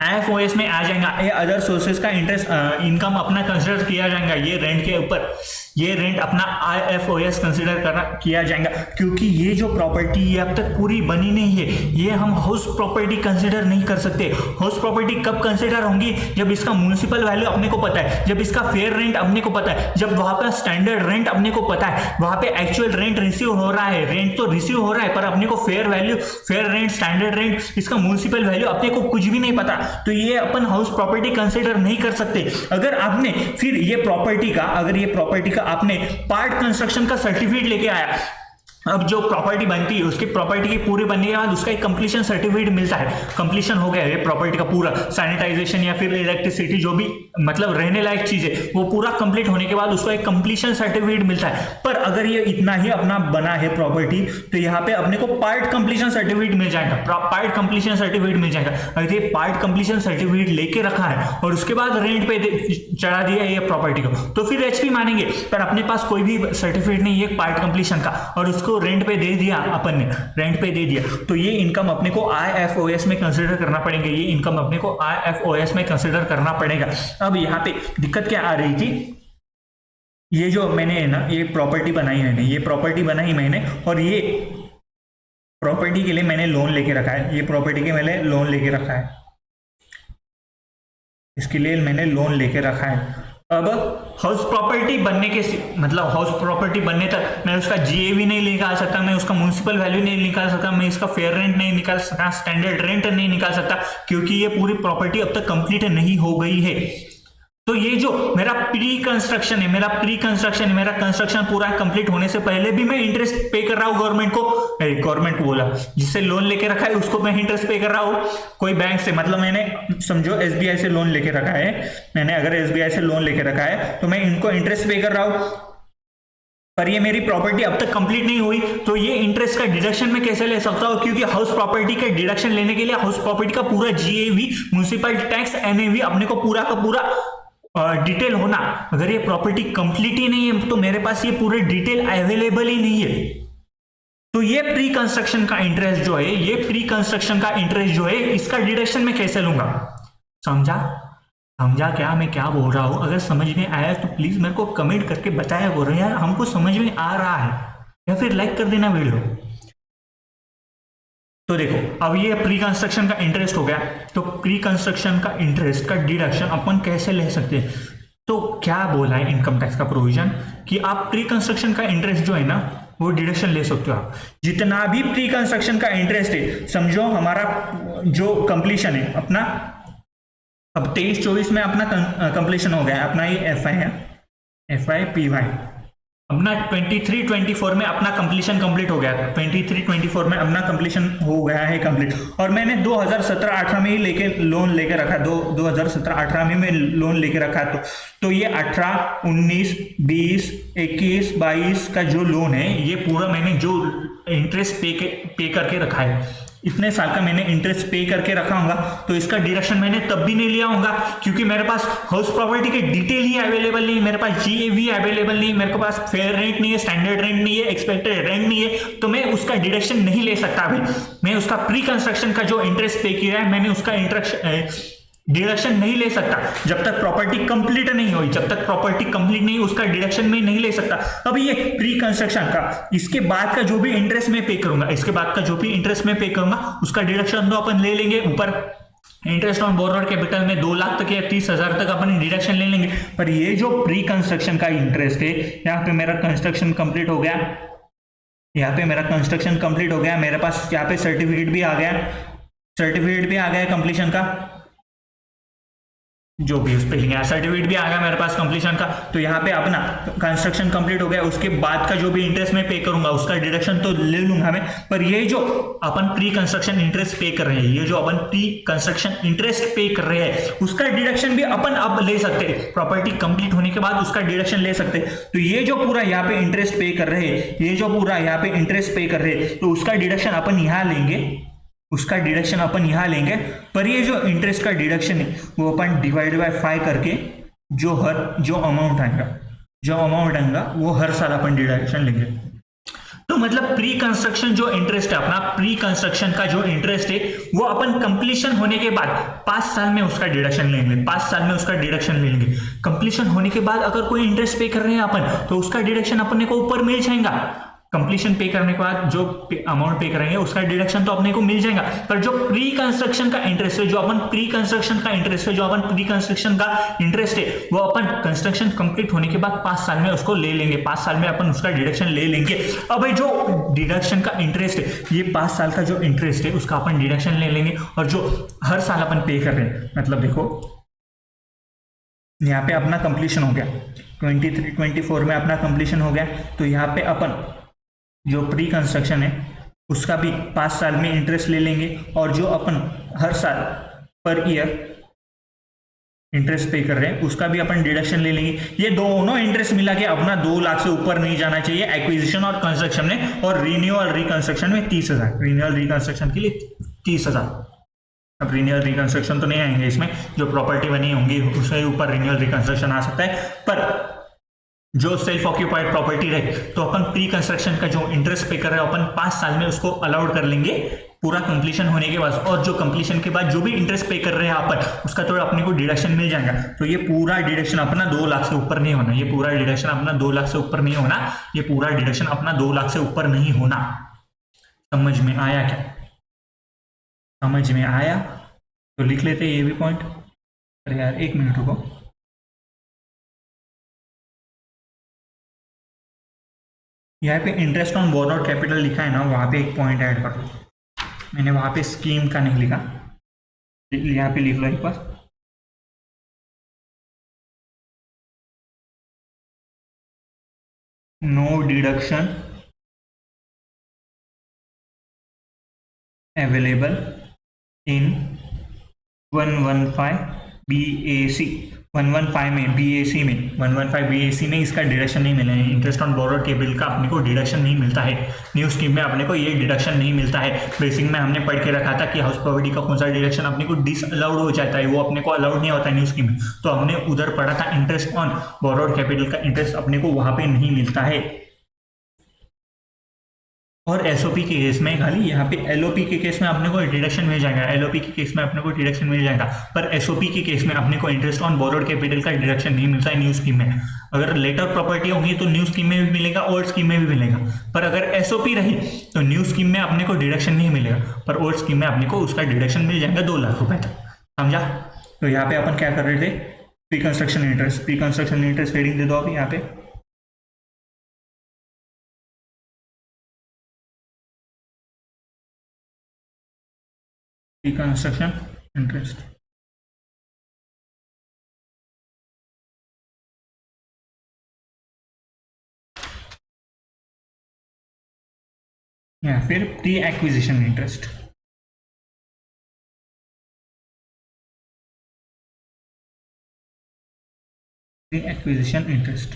IFOS में आ जाएगा। ये अदर सोर्सेज का इंटरेस्ट इनकम अपना कंसिडर किया जाएगा, ये रेंट के ऊपर ये रेंट अपना IFOS कंसिडर किया जाएगा, क्योंकि ये जो प्रॉपर्टी ये अब तक पूरी बनी नहीं है, ये हम हाउस प्रॉपर्टी कंसिडर नहीं कर सकते। हाउस प्रॉपर्टी कब कंसिडर होंगी? जब इसका म्युनिसिपल वैल्यू अपने को पता है, जब इसका फेयर रेंट अपने को पता है, जब वहां पर स्टैंडर्ड रेंट अपने को पता है, वहां पे एक्चुअल रेंट रिसीव हो रहा है, रेंट तो रिसीव हो रहा है पर अपने को फेयर रेंट, स्टैंडर्ड रेंट, इसका म्युनिसिपल वैल्यू अपने को कुछ भी नहीं पता, तो ये अपन हाउस प्रॉपर्टी कंसिडर नहीं कर सकते। अगर आपने फिर ये प्रॉपर्टी का आपने पार्ट कंस्ट्रक्शन का सर्टिफिकेट लेके आया, अब जो प्रॉपर्टी बनती है उसकी प्रॉपर्टी की पूरी बनने के बाद उसका एक कंप्लीशन सर्टिफिकेट मिलता है, कंप्लीशन हो गया है प्रॉपर्टी का पूरा, सैनिटाइजेशन या फिर इलेक्ट्रिसिटी जो भी मतलब रहने लायक चीज है वो पूरा कंप्लीट होने के बाद उसको एक कंप्लीशन सर्टिफिकेट मिलता है। पर अगर ये इतना ही अपना बना है प्रॉपर्टी, तो यहाँ पे अपने को पार्ट कंप्लीशन सर्टिफिकेट मिल जाएगा, अगर ये पार्ट कंप्लीशन सर्टिफिकेट लेके रखा है और उसके बाद रेंट पे चढ़ा दिया ये प्रॉपर्टी को, तो फिर HP मानेंगे। पर अपने पास कोई भी सर्टिफिकेट नहीं है पार्ट कंप्लीशन का और उसको रेंट पे दे दिया, तो ये इनकम अपने को IFOS में कंसीडर करना पड़ेगा, अब यहाँ पे दिक्कत क्या आ रही थी? ये जो मैंने ना ये प्रॉपर्टी बनाई मैंने और ये प्रॉपर्टी के लिए मैंने लोन लेके रखा है, इसके लिए मैंने लोन लेके रखा है। अब हाउस प्रॉपर्टी बनने के मतलब हाउस प्रॉपर्टी बनने तक मैं उसका जीएवी नहीं निकाल सकता, मैं उसका म्युनिसिपल वैल्यू नहीं निकाल सकता, मैं इसका फेयर रेंट नहीं निकाल सकता, स्टैंडर्ड रेंट नहीं निकाल सकता, क्योंकि ये पूरी प्रॉपर्टी अब तक कंप्लीट नहीं हो गई है। तो ये जो मेरा प्री कंस्ट्रक्शन है, मेरा कंस्ट्रक्शन पूरा कंप्लीट होने से पहले भी मैं इंटरेस्ट पे कर रहा हूँ गवर्नमेंट को, गवर्नमेंट को बोला, जिससे लोन लेके रखा है उसको मैं इंटरेस्ट पे कर रहा हूँ। कोई बैंक से, मतलब मैंने समझो एसबीआई से लोन लेके रखा है, मैंने अगर एसबीआई से लोन लेके रखा है तो मैं इनको इंटरेस्ट पे कर रहा हूँ, पर ये मेरी प्रॉपर्टी अब तक कंप्लीट नहीं हुई, तो ये इंटरेस्ट का डिडक्शन मैं कैसे ले सकता हूँ? क्योंकि हाउस प्रॉपर्टी का डिडक्शन लेने के लिए हाउस प्रॉपर्टी का पूरा जीएवी, म्युनिसिपल टैक्स, एनएवी अपने को पूरा का पूरा डिटेल होना। अगर ये प्रॉपर्टी कंप्लीट ही नहीं है तो मेरे पास ये पूरे डिटेल अवेलेबल ही नहीं है। तो ये प्री कंस्ट्रक्शन का इंटरेस्ट जो है, ये प्री कंस्ट्रक्शन का इंटरेस्ट जो है, इसका डिडक्शन मैं कैसे लूंगा? समझा? समझा क्या मैं क्या बोल रहा हूं? अगर समझ में आया तो प्लीज मेरे को कमेंट करके बताया करो यार, हमको समझ में आ रहा है, या फिर लाइक कर देना वीडियो। तो देखो, अब ये प्री कंस्ट्रक्शन का इंटरेस्ट हो गया, तो प्री कंस्ट्रक्शन का इंटरेस्ट का डिडक्शन अपन कैसे ले सकते हैं? तो क्या बोला है इनकम टैक्स का प्रोविजन कि आप प्री कंस्ट्रक्शन का इंटरेस्ट जो है ना वो डिडक्शन ले सकते हो आप, जितना भी प्री कंस्ट्रक्शन का इंटरेस्ट है। समझो हमारा जो कंप्लीशन है अपना, अब 23-24 में अपना कंप्लीशन हो गया है, अपना ये एफआई है, एफआई पीवाई अपना 23-24 में अपना कंप्लीशन कंप्लीट हो गया, 23-24 में अपना कंप्लीशन हो गया है कंप्लीट। और मैंने 2017-18 में ही लेके लोन लेके रखा, 2017-18 में मैं लोन लेके रखा, तो ये 18, 19, 20, 21, 22 का जो लोन है, ये पूरा मैंने जो इंटरेस्ट पे करके रखा है, इतने साल का मैंने इंटरेस्ट पे करके रखा होगा, तो इसका डिडक्शन मैंने तब भी नहीं लिया होगा, क्योंकि मेरे पास हाउस प्रॉपर्टी के डिटेल ही अवेलेबल नहीं है, मेरे पास जीएवी अवेलेबल नहीं है, मेरे पास फेयर रेंट नहीं है, स्टैंडर्ड रेंट नहीं है, एक्सपेक्टेड रेंट नहीं है, तो मैं उसका डिडक्शन नहीं ले सकता। भाई मैं उसका प्री कंस्ट्रक्शन का जो इंटरेस्ट पे किया है, मैंने उसका डिडक्शन नहीं ले सकता जब तक प्रॉपर्टी कंप्लीट नहीं हुई, जब तक प्रॉपर्टी कंप्लीट नहीं, उसका डिडक्शन में नहीं ले सकता। अब ये प्री कंस्ट्रक्शन का, इसके बाद का जो भी इंटरेस्ट मैं पे करूंगा, इसके बाद का जो भी इंटरेस्ट मैं पे करूंगा, उसका डिडक्शन तो अपन ले लेंगे ऊपर। इंटरेस्ट ऑन बोरोड कैपिटल में 2 लाख तक या 30,000 तक अपन डिडक्शन ले लेंगे। पर ये जो प्री कंस्ट्रक्शन का इंटरेस्ट है, यहाँ पे मेरा कंस्ट्रक्शन कंप्लीट हो गया, यहाँ पे मेरा कंस्ट्रक्शन कंप्लीट हो गया, मेरे पास यहाँ पे सर्टिफिकेट भी आ गया कंप्लीशन का, जो भी उस पे लिखा सर्टिफिकेट भी आ गया मेरे पास कंप्लीशन का। तो यहाँ पे अपना कंस्ट्रक्शन कंप्लीट हो गया, उसके बाद का जो भी इंटरेस्ट मैं पे करूंगा उसका डिडक्शन तो ले लूंगा मैं, पर ये जो अपन प्री कंस्ट्रक्शन इंटरेस्ट पे कर रहे हैं, ये जो अपन प्री कंस्ट्रक्शन इंटरेस्ट पे कर रहे हैं, उसका डिडक्शन भी अपन अब ले सकते हैं, प्रॉपर्टी कंप्लीट होने के बाद उसका डिडक्शन ले सकते हैं। तो ये जो पूरा यहाँ पे इंटरेस्ट पे कर रहे हैं, ये जो पूरा यहाँ पे इंटरेस्ट पे कर रहे हैं, तो उसका डिडक्शन अपन यहाँ लेंगे, उसका डिडक्शन अपन यहां लेंगे। पर ये जो इंटरेस्ट का डिडक्शन है वो अपन डिवाइड बाय 5 करके जो अमाउंट आएगा वो हर साल अपन डिडक्शन लेंगे। तो मतलब प्री कंस्ट्रक्शन जो इंटरेस्ट है अपना, प्री कंस्ट्रक्शन का जो इंटरेस्ट है वो अपन कंप्लीशन होने के बाद 5 साल में उसका डिडक्शन लेंगे, 5 साल में उसका डिडक्शन ले लेंगे। कंप्लीशन होने के बाद अगर कोई इंटरेस्ट पे कर रहे हैं अपन, तो उसका डिडक्शन अपने को ऊपर मिल जाएगा। कंप्लीशन पे करने के बाद जो अमाउंट पे करेंगे उसका डिडक्शन तो अपने को मिल जाएगा। पर जो प्री कंस्ट्रक्शन का इंटरेस्ट है, जो अपन प्री कंस्ट्रक्शन का इंटरेस्ट है, वो अपन कंस्ट्रक्शन कंप्लीट होने के बाद 5 साल में उसको ले लेंगे, 5 साल में अपन उसका डिडक्शन ले लेंगे। अब भाई जो डिडक्शन का इंटरेस्ट है, ये 5 साल का जो इंटरेस्ट है उसका अपन डिडक्शन ले लेंगे, और जो हर साल अपन पे कर रहे हैं, मतलब देखो यहाँ पे अपना कंप्लीशन हो गया, 23-24 में अपना कंप्लीशन हो गया, तो यहाँ पे अपन जो प्री कंस्ट्रक्शन है उसका भी 5 साल में इंटरेस्ट ले लेंगे, और जो अपन हर साल पर ईयर इंटरेस्ट पे कर रहे हैं उसका भी अपन डिडक्शन ले लेंगे। ये दोनों इंटरेस्ट मिला के अपना 2 लाख से ऊपर नहीं जाना चाहिए एक्विजिशन और कंस्ट्रक्शन में, और रिन्यूअल रिकंस्ट्रक्शन में 30,000, रिन्यूअल रिकंस्ट्रक्शन के लिए 30,000। अब रिन्यूअल रिकंस्ट्रक्शन तो नहीं आएंगे इसमें, जो प्रॉपर्टी बनी होंगी उसके ऊपर रिन्यूअल रिकंस्ट्रक्शन आ सकता है। पर जो सेल्फ ऑक्यूपाइड प्रॉपर्टी रहे, तो अपन प्री कंस्ट्रक्शन का जो इंटरेस्ट पे कर रहे हैं अपन 5 साल में उसको अलाउड कर लेंगे पूरा कंप्लीशन होने के बाद, और जो कंप्लीशन के बाद जो भी इंटरेस्ट पे कर रहे हैं अपन उसका तो अपने को डिडक्शन मिल जाएगा। तो ये पूरा डिडक्शन अपना 2 लाख से ऊपर नहीं होना, ये पूरा डिडक्शन अपना 2 लाख से ऊपर नहीं होना, ये पूरा डिडक्शन अपना 2 लाख से ऊपर नहीं होना। समझ में आया क्या? समझ में आया तो लिख लेते ये भी पॉइंट। अरे यार 1 मिनट रुको। यहाँ पे इंटरेस्ट ऑन बोरोड कैपिटल लिखा है ना, वहाँ पे एक पॉइंट ऐड कर लो। मैंने वहाँ पे स्कीम का नहीं लिखा, यहाँ पे लिख लो एक बार। No deduction available in 115 BAC। 115 में BAC में 115 BAC में इसका डिडक्शन नहीं मिला है। इंटरेस्ट ऑन बोरोड कैपिटल का अपने को डिडक्शन नहीं मिलता है। न्यू स्कीम में अपने को ये डिडक्शन नहीं मिलता है। बेसिक में हमने पढ़ के रखा था कि हाउस प्रॉपर्टी का कौन सा डिडक्शन अपने को डिसअलाउड हो जाता है, वो अपने को अलाउड नहीं होता है न्यू स्कीम में। तो हमने उधर पढ़ा था इंटरेस्ट ऑन बोरोड कैपिटल का इंटरेस्ट अपने को वहां पे नहीं मिलता है। और एसओपी के केस में खाली यहाँ पे एलओपी के केस में अपने को डिडक्शन मिल जाएगा, एलओपी के केस में अपने को डिडक्शन मिल जाएगा, पर एसओपी के केस में अपने को इंटरेस्ट ऑन बोरोड कैपिटल का डिडक्शन नहीं मिलता है न्यू स्कीम में। अगर लेटर प्रॉपर्टी होगी तो न्यू स्कीम में भी मिलेगा, ओल्ड स्कीम में भी मिलेगा, पर अगर एसओपी रही तो न्यू स्कीम में अपने को डिडक्शन नहीं मिलेगा, पर ओल्ड स्कीम में अपने को उसका डिडक्शन मिल जाएगा 2 लाख रुपए तक। समझा? तो यहाँ पे अपन क्या कर रहे थे, pre construction interest. Pre construction interest heading दे दो अभी यहाँ पे। प्री कंस्ट्रक्शन इंटरेस्ट, या फिर pre acquisition interest. Pre acquisition interest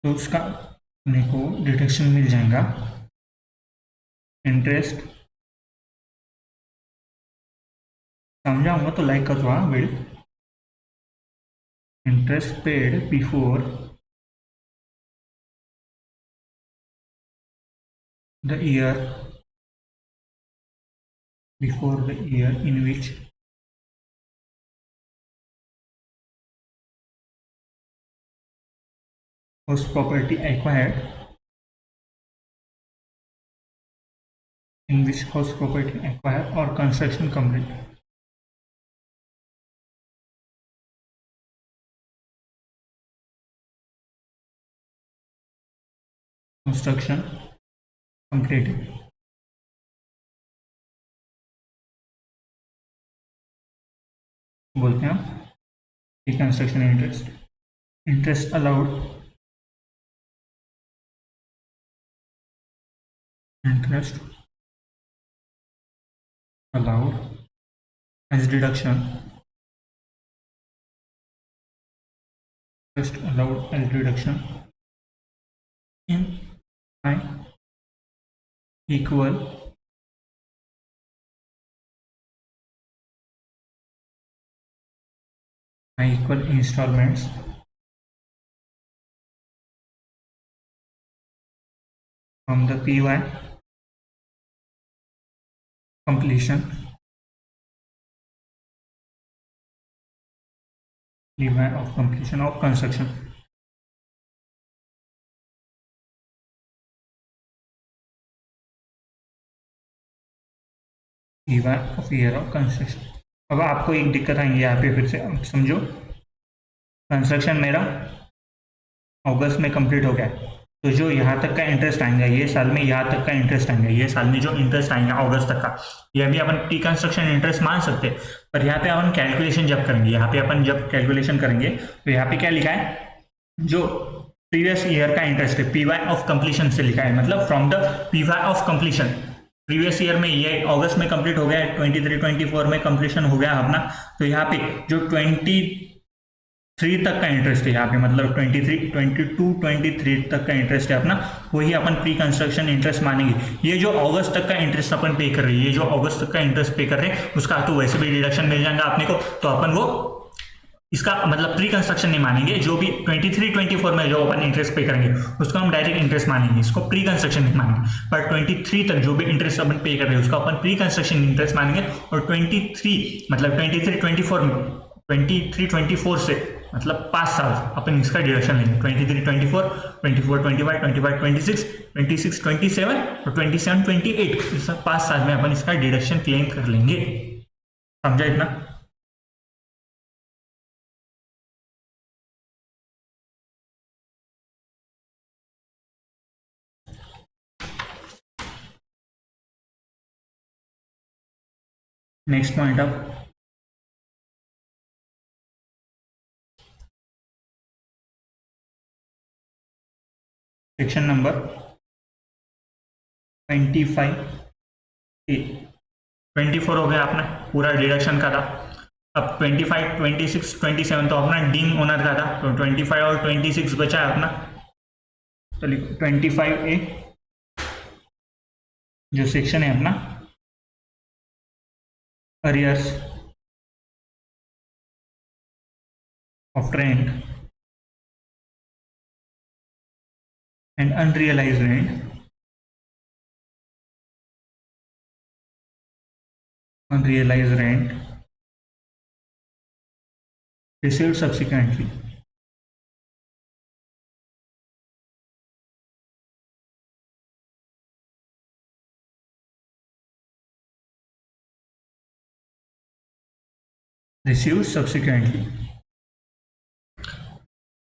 तो उसका अपने को डिडक्शन मिल जाएगा इंटरेस्ट। समझाऊंगा तो लाइक कर दो हाँ video. Interest paid before the year in which house property acquired, in which house property acquired or construction complete. Construction completed. बोलते हैं हम pre construction interest. Interest allowed, interest allowed as deduction, interest allowed as deduction in I equal installments from the PY completion of completion of construction. PY of year of construction. अब आपको एक दिक्कत आएंगी यहाँ पे, फिर से अब समझो। कंस्ट्रक्शन मेरा अगस्त में कंप्लीट हो गया, तो जो यहाँ तक का इंटरेस्ट आएगा ये साल में, यहाँ तक का इंटरेस्ट आएगा ये साल में, जो इंटरेस्ट आएगा अगस्त तक का, यह भी अपन प्री कंस्ट्रक्शन इंटरेस्ट मान सकते हैं। पर यहाँ पे अपन कैलकुलेशन जब करेंगे, यहाँ पे अपन जब कैलकुलेशन करेंगे तो यहाँ पे क्या लिखा है, जो प्रीवियस ईयर का इंटरेस्ट है पीवाई ऑफ कंप्लीशन से लिखा है, मतलब from the PY of completion. Previous year में ये अगस्त में कंप्लीट हो गया, 23-24 में कंप्लीशन हो गया अपना, तो यहाँ पे जो 23 तक का इंटरेस्ट है यहाँ पे, मतलब 23 तक का इंटरेस्ट है अपना, वही अपन प्री कंस्ट्रक्शन इंटरेस्ट मानेंगे। ये जो अगस्त तक का इंटरेस्ट अपन पे कर रहे हैं, ये जो अगस्त तक का इंटरेस्ट पे कर रहे हैं, उसका तो वैसे भी डिडक्शन मिल जाएगा अपने को, तो अपन वो इसका मतलब प्री कंस्ट्रक्शन नहीं मानेंगे। जो भी 23-24 में जो अपन इंटरेस्ट पे करेंगे उसको हम डायरेक्ट इंटरेस्ट मानेंगे, इसको प्री कंस्ट्रक्शन नहीं मानेंगे। पर 23 तक जो भी इंटरेस्ट अपन पे कर रहे हैं उसको अपन प्री कंस्ट्रक्शन इंटरेस्ट मानेंगे। और 23 मतलब 23-24 में 23-24 से मतलब 5 साल अपन इसका डिडक्शन लेंगे। 23-24, 24-25, 25-26, 26-27 और 27-28, इस 5 साल में अपन इसका डिडक्शन क्लेम कर लेंगे। समझा इतना? नेक्स्ट पॉइंट अब सेक्शन नंबर 25A। 24 हो गया, आपने पूरा डिडक्शन का था। अब 25, 26, 27 तो अपना डीम ओनर का था, तो 25 और 26 बचा है अपना। तो लिखो 25A जो सेक्शन है अपना arrears of rent and unrealised rent, unrealized rent received subsequently received subsequently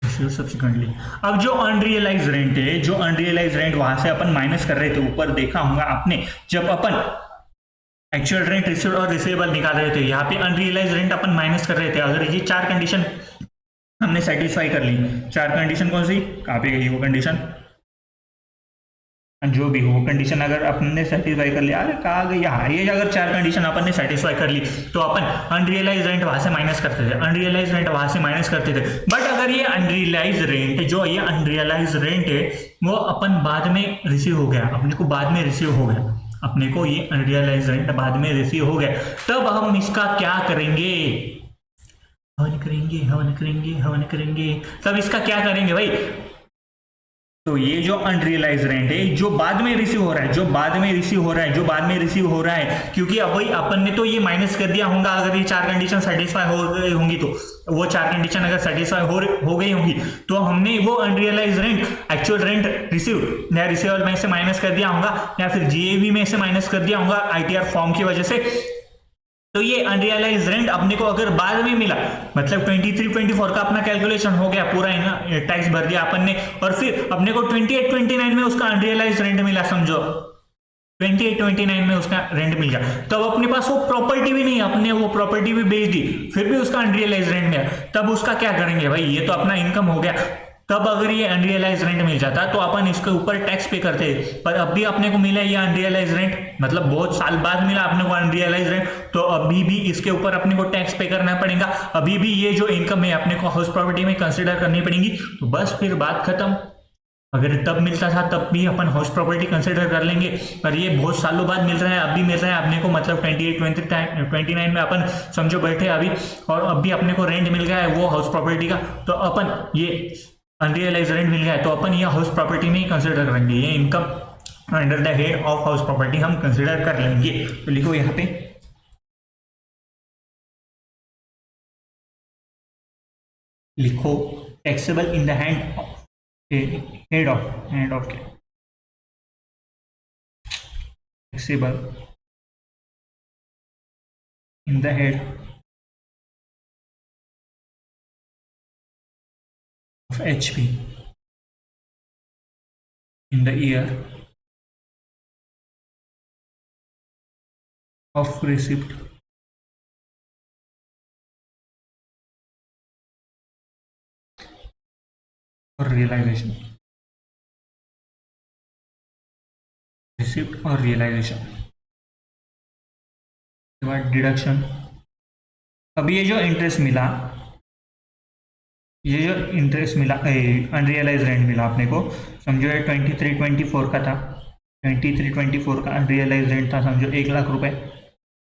received subsequently। अब जो अनरियलाइज रेंट है, जो अनरियलाइज रेंट वहां से अपन माइनस कर रहे थे, ऊपर देखा होगा आपने जब अपन एक्चुअल रेंट रिसीव्ड और रिसीवेबल निकाल रहे थे, यहाँ पे अनरियलाइज रेंट अपन माइनस कर रहे थे। अगर ये चार कंडीशन हमने सेटिस्फाई कर ली, चार कंडीशन कौन सी, कहाँ पे गई वो कंडीशन, जो भी हो कंडीशन अगर अपने सेटिस्फाई कर लिया, अरे कहा गई, हाँ ये अगर चार कंडीशन अपन ने सेटिस्फाई कर ली तो अपन अनरियलाइज रेंट वहां से माइनस करते थे, अनरियलाइज रेंट वहां से माइनस करते थे। बट अगर ये अनरियलाइज रेंट, जो ये अनरियलाइज रेंट है वो अपन बाद में रिसीव हो गया, अपने को बाद में रिसीव हो गया, अपने को ये अनरियलाइज रेंट बाद में रिसीव हो गया, तब हम इसका क्या करेंगे, हवन करेंगे, हवन करेंगे, हवन करेंगे। तब इसका क्या करेंगे भाई, तो ये जो अनरियलाइज रेंट है जो बाद में रिसीव हो रहा है, जो बाद में रिसीव हो रहा है, जो बाद में रिसीव हो रहा है, क्योंकि अब वही अपन ने तो ये माइनस कर दिया होगा। अगर ये चार कंडीशन सेटिस्फाई हो गई होंगी तो वो चार कंडीशन अगर सेटिस्फाई हो गई होंगी तो हमने वो unrealise rent actual rent receive या रिसीवेबल में से माइनस कर दिया होगा, या फिर जीएवी में से माइनस कर दिया होगा आईटीआर फॉर्म की वजह से। तो ये अनरियलाइज रेंट अपने को अगर बाद में मिला, मतलब 23, 24 का अपना कैलकुलेशन हो गया, पूरा टैक्स भर दिया अपन ने, और फिर अपने को 28, 29 में उसका अनरियलाइज रेंट मिला, समझो 28, 29 में उसका रेंट मिल गया, तब अपने पास वो प्रॉपर्टी भी नहीं, अपने वो प्रॉपर्टी भी बेच दी, फिर भी उसका अनरियलाइज रेंट मिला, तब उसका क्या करेंगे भाई, ये तो अपना इनकम हो गया। तब अगर ये अनरियलाइज रेंट मिल जाता तो अपन इसके ऊपर टैक्स पे करते, पर अभी अपने को मिला ये अनरियलाइज रेंट, मतलब बहुत साल बाद मिला अपने को अनरियलाइज रेंट, तो अभी भी इसके ऊपर अपने को टैक्स पे करना पड़ेगा, अभी भी ये जो इनकम है अपने को हाउस प्रॉपर्टी में कंसिडर करनी पड़ेगी। तो बस फिर बात खत्म। अगर तब मिलता था तब भी अपन हाउस प्रॉपर्टी कंसिडर कर लेंगे, पर ये बहुत सालों बाद मिल रहा है, अब भी मिल रहा है अपने को, मतलब 28, 29 में अपन समझो बैठे अभी, और अभी अपने को रेंट मिल गया है वो हाउस प्रॉपर्टी का, तो अपन ये अनरियलाइज रेंट मिल गया है तो अपन ये हाउस प्रॉपर्टी में ही कंसिडर करेंगे, ये income under the head of house property हम कंसिडर कर लेंगे। तो लिखो यहाँ पे लिखो taxable in the hand of taxable in the head of HP in the year of receipt or realization, receipt और realization के बाद डिडक्शन। अब ये जो इंटरेस्ट मिला, ये जो इंटरेस्ट मिला, अनरियलाइज रेंट मिला अपने को, समझो ये 23, 24 का था, 23, 24 का अनरियलाइज रेंट था, समझो 1 लाख रुपए।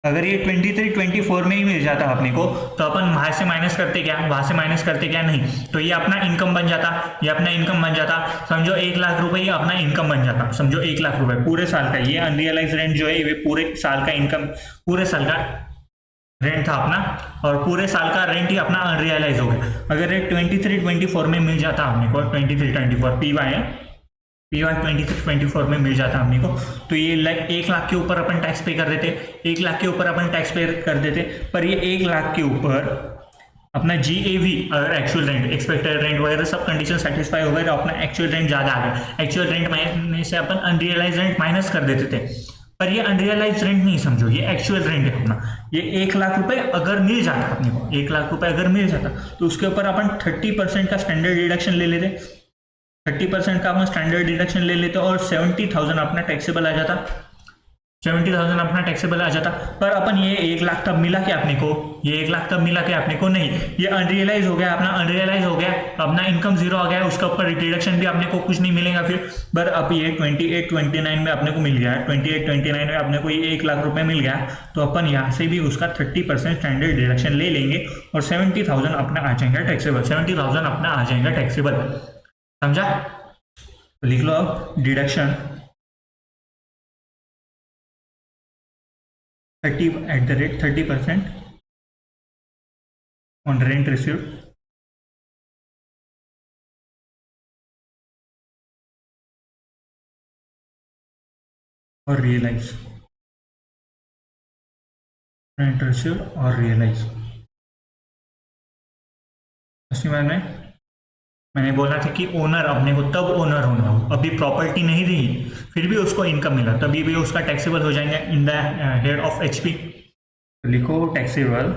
अगर ये 23, 24 में ही मिल जाता अपने को तो अपन वहां से माइनस करते क्या, वहां से माइनस करते क्या, नहीं तो ये अपना इनकम बन जाता, ये अपना इनकम बन जाता, समझो 1 लाख रुपए ये अपना इनकम बन जाता, समझो 1 लाख रुपए पूरे साल का, ये अनरियलाइज रेंट जो है ये पूरे साल का इनकम, पूरे साल का रेंट था अपना, और पूरे साल का रेंट ही अपना अनरियलाइज हो गया। अगर ये 23, 24 में मिल जाता अपने को, 23, 24 पीवाई है, पीवाई 23, 24 में मिल जाता हमने को, तो ये 1 लाख के ऊपर अपन टैक्स पे कर देते, 1 लाख के ऊपर अपन टैक्स पे कर देते, पर ये 1 लाख के ऊपर अपना जीएवी और एक्चुअल रेंट, एक्सपेक्टेड रेंट वगैरह सब कंडीशन सेटिस्फाई हो गए तो अपना एक्चुअल रेंट ज़्यादा आ गया, एक्चुअल रेंट में से अपन अनरियलाइज रेंट माइनस कर देते थे, पर ये अनरियलाइज रेंट नहीं समझो, ये एक्चुअल रेंट है अपना। ये 1 लाख रुपए अगर मिल जाता अपने को, 1 लाख रुपए अगर मिल जाता तो उसके ऊपर अपन 30% का स्टैंडर्ड डिडक्शन ले लेते, 30% का अपन स्टैंडर्ड डिडक्शन ले लेते और 70,000 अपना टैक्सेबल आ जाता, 70,000 अपना टैक्सेबल आ जाता। पर अपन ये 1 लाख तब मिला क्या अपने को, ये 1 लाख तब मिला क्या अपने को, नहीं, ये अनरियलाइज हो गया अपना, अनरियलाइज हो गया, अपना इनकम जीरो आ गया, उसका ऊपर डिडक्शन भी अपने को कुछ नहीं मिलेगा फिर। पर अब ये 28-29 में अपने को मिल गया, 28-29 में अपने को ये 1 लाख रुपए मिल गया, तो अपन यहाँ से भी उसका 30% स्टैंडर्ड डिडक्शन ले लेंगे और 70,000 अपना आ जाएगा टैक्सेबल, 70,000 अपना आ जाएगा टैक्सेबल। समझा? लिख लो अब डिडक्शन 30% on rent received और रियलाइज, रेंट रिसीव्ड और रियलाइज। उसके बाद में मैंने बोला था कि ओनर अपने को तब ओनर होना हो, अभी प्रॉपर्टी नहीं रही फिर भी उसको इनकम मिला, तभी भी उसका टैक्सेबल हो जाएंगे in the head of HP. लिखो taxable,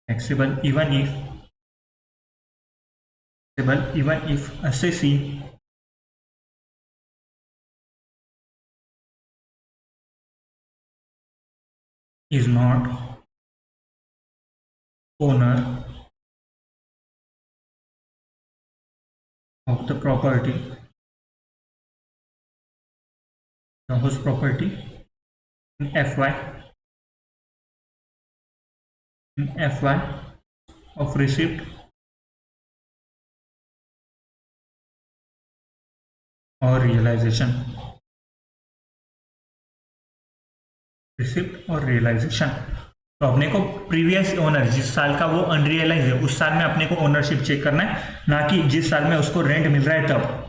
taxable even if assessee is not owner of the property, the host property in FY of receipt और रियलाइजेशन, रिसिप्ट और रियलाइजेशन। तो अपने को प्रीवियस ओनर जिस साल का वो अनरियलाइज है उस साल में अपने को ओनरशिप चेक करना है, ना कि जिस साल में उसको रेंट मिल रहा है तब।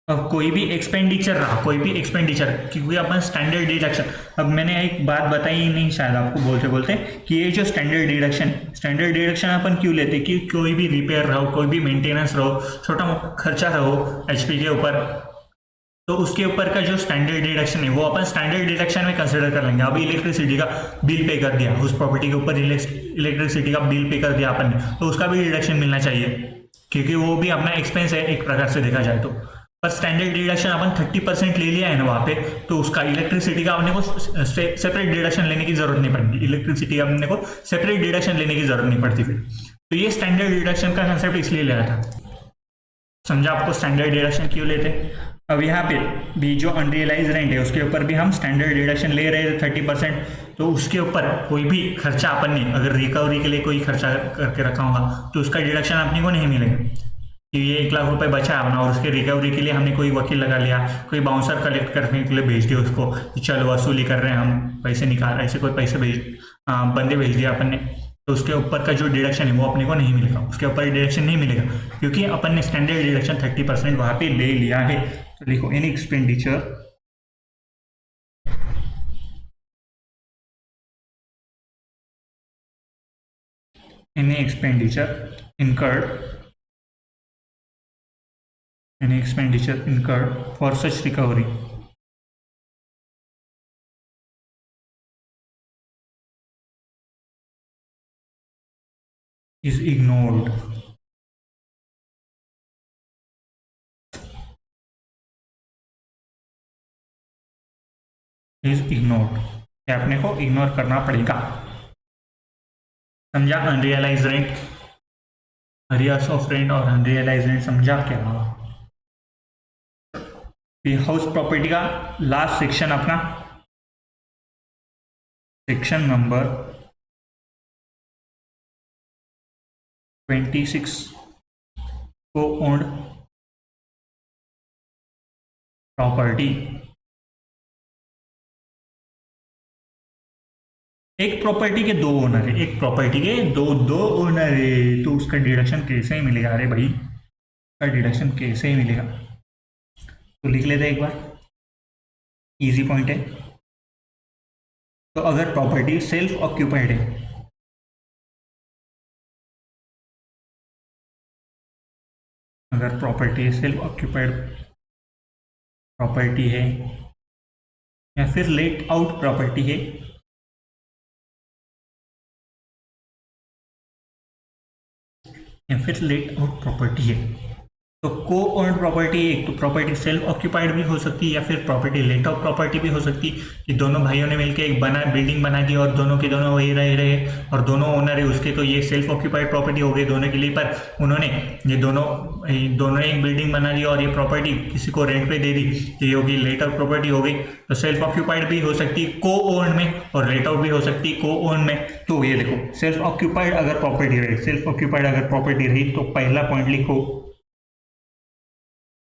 अब कोई भी एक्सपेंडिचर रहा, कोई भी एक्सपेंडिचर, क्योंकि अपन स्टैंडर्ड डिडक्शन, अब मैंने एक बात बताई ही नहीं शायद आपको बोलते बोलते कि ये जो स्टैंडर्ड डिडक्शन अपन क्यों लेते, कि कोई भी रिपेयर रहो, कोई भी मेंटेनेंस रहो, छोटा मोटा खर्चा रहो एचपी के ऊपर, तो उसके ऊपर का जो स्टैंडर्ड डिडक्शन है वो अपन स्टैंडर्ड डिडक्शन में कंसिडर कर लेंगे। अभी इलेक्ट्रिसिटी का बिल पे कर दिया, उस प्रॉपर्टी के ऊपर इलेक्ट्रिसिटी का बिल पे कर दिया अपन ने, तो उसका भी डिडक्शन मिलना चाहिए, क्योंकि वो भी अपना एक्सपेंस है एक प्रकार से देखा जाए तो। पर स्टैंडर्ड डिडक्शन अपन 30% ले लिया है ना वहाँ पे, तो उसका इलेक्ट्रिसिटी का अपने को सेपरेट डिडक्शन लेने की जरूरत नहीं पड़ती, इलेक्ट्रिसिटी का अपने को सेपरेट डिडक्शन लेने की जरूरत नहीं पड़ती फिर। तो ये स्टैंडर्ड डिडक्शन का कंसेप्ट इसलिए लिया था। समझा आपको स्टैंडर्ड डिडक्शन क्यों लेते हैं? अब यहाँ पे भी जो अनरियलाइज रेंट है उसके ऊपर भी हम स्टैंडर्ड डिडक्शन ले रहे थे 30%, तो उसके ऊपर कोई भी खर्चा अपन ने अगर रिकवरी के लिए कोई खर्चा करके रखा होगा तो उसका डिडक्शन अपने को नहीं मिलेगा, कि ये 1 लाख रुपए बचा है अपना और उसके रिकवरी के लिए हमने कोई वकील लगा लिया, कोई बाउंसर कलेक्ट करने के लिए भेज दिया उसको कि चलो वसूली कर रहे हैं हम, पैसे निकाल, ऐसे कोई पैसे बंदे भेज दिया अपन ने, तो उसके ऊपर का जो डिडक्शन है वो अपने को नहीं मिलेगा, उसके ऊपर डिडक्शन नहीं मिलेगा, क्योंकि अपन ने स्टैंडर्ड डिडक्शन 30% वहाँ पे ले लिया है। तो लिखो any expenditure incurred for such recovery is ignored. क्या अपने को इग्नोर करना पड़ेगा। समझा? Unrealise rent, arrears of rent और अनरियलाइज रेंट समझा क्या? हाउस प्रॉपर्टी का लास्ट सेक्शन अपना सेक्शन नंबर 26 को ओन्ड प्रॉपर्टी। एक प्रॉपर्टी के 2 ओनर है, एक प्रॉपर्टी के दो ओनर है, तो उसका डिडक्शन कैसे ही मिलेगा? अरे भाई उसका डिडक्शन कैसे ही मिलेगा? तो लिख लेते हैं एक बार, इजी पॉइंट है। तो अगर प्रॉपर्टी सेल्फ ऑक्यूपाइड है, अगर प्रॉपर्टी सेल्फ ऑक्यूपाइड प्रॉपर्टी है या फिर लेट आउट प्रॉपर्टी है, या फिर लेट आउट प्रॉपर्टी है। तो को ओन्ड प्रॉपर्टी एक तो प्रॉपर्टी सेल्फ ऑक्यूपाइड भी हो सकती है या फिर प्रॉपर्टी लेट आउट प्रॉपर्टी भी हो सकती है कि दोनों भाइयों ने मिलकर एक बिल्डिंग बना दी और दोनों के दोनों वही रहे और दोनों ओनर है उसके, तो ये सेल्फ ऑक्यूपाइड प्रॉपर्टी हो गई दोनों के लिए। पर उन्होंने ये दोनों एक बिल्डिंग बना दी और ये प्रॉपर्टी किसी को रेंट पे दे दी, तो ये होगी लेट आउट प्रॉपर्टी हो गई। तो सेल्फ ऑक्यूपाइड भी हो सकती है को ओन्ड में और लेट आउट भी हो सकती है को ओन्ड में। तो ये देखो सेल्फ ऑक्यूपाइड अगर प्रॉपर्टी रही, सेल्फ ऑक्यूपाइड अगर प्रॉपर्टी रही तो पहला पॉइंट लिखो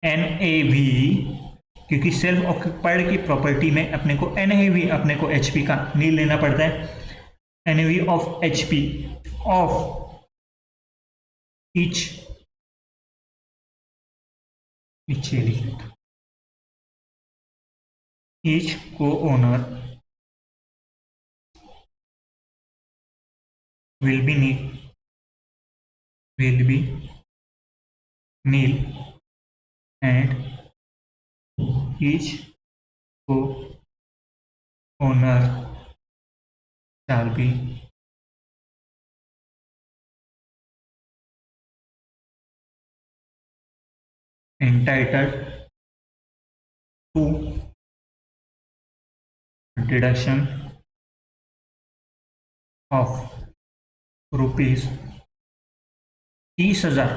NAV, क्योंकि सेल्फ ऑक्यूपाइड की प्रॉपर्टी में अपने को NAV अपने को HP का नील लेना पड़ता है। NAV of HP of each co owner will be nil and each co-owner shall be entitled to deduction of rupees 30,000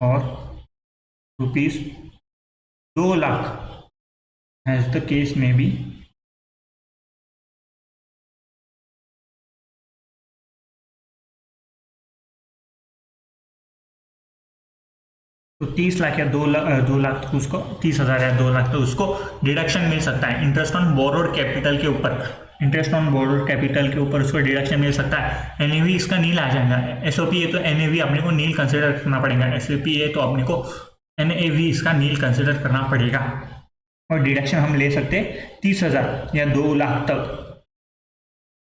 और rupees 2 lakh as the case में भी तो 30 लाख या 2 लाख तो उसको 30,000 या 2 लाख तो उसको डिडक्शन मिल सकता है इंटरेस्ट ऑन बोरोड कैपिटल के ऊपर। इंटरेस्ट ऑन बोरोड कैपिटल के ऊपर उसको डिडक्शन मिल सकता है। एनएवी इसका नील आ जाएगा। एसओपी है तो एनएवी अपने को नील कंसिडर करना पड़ेगा। एसओपी है तो अपने को एनएवी इसका नील कंसिडर करना पड़ेगा और डिडक्शन हम ले सकते हैं 30,000 या 2 लाख तक।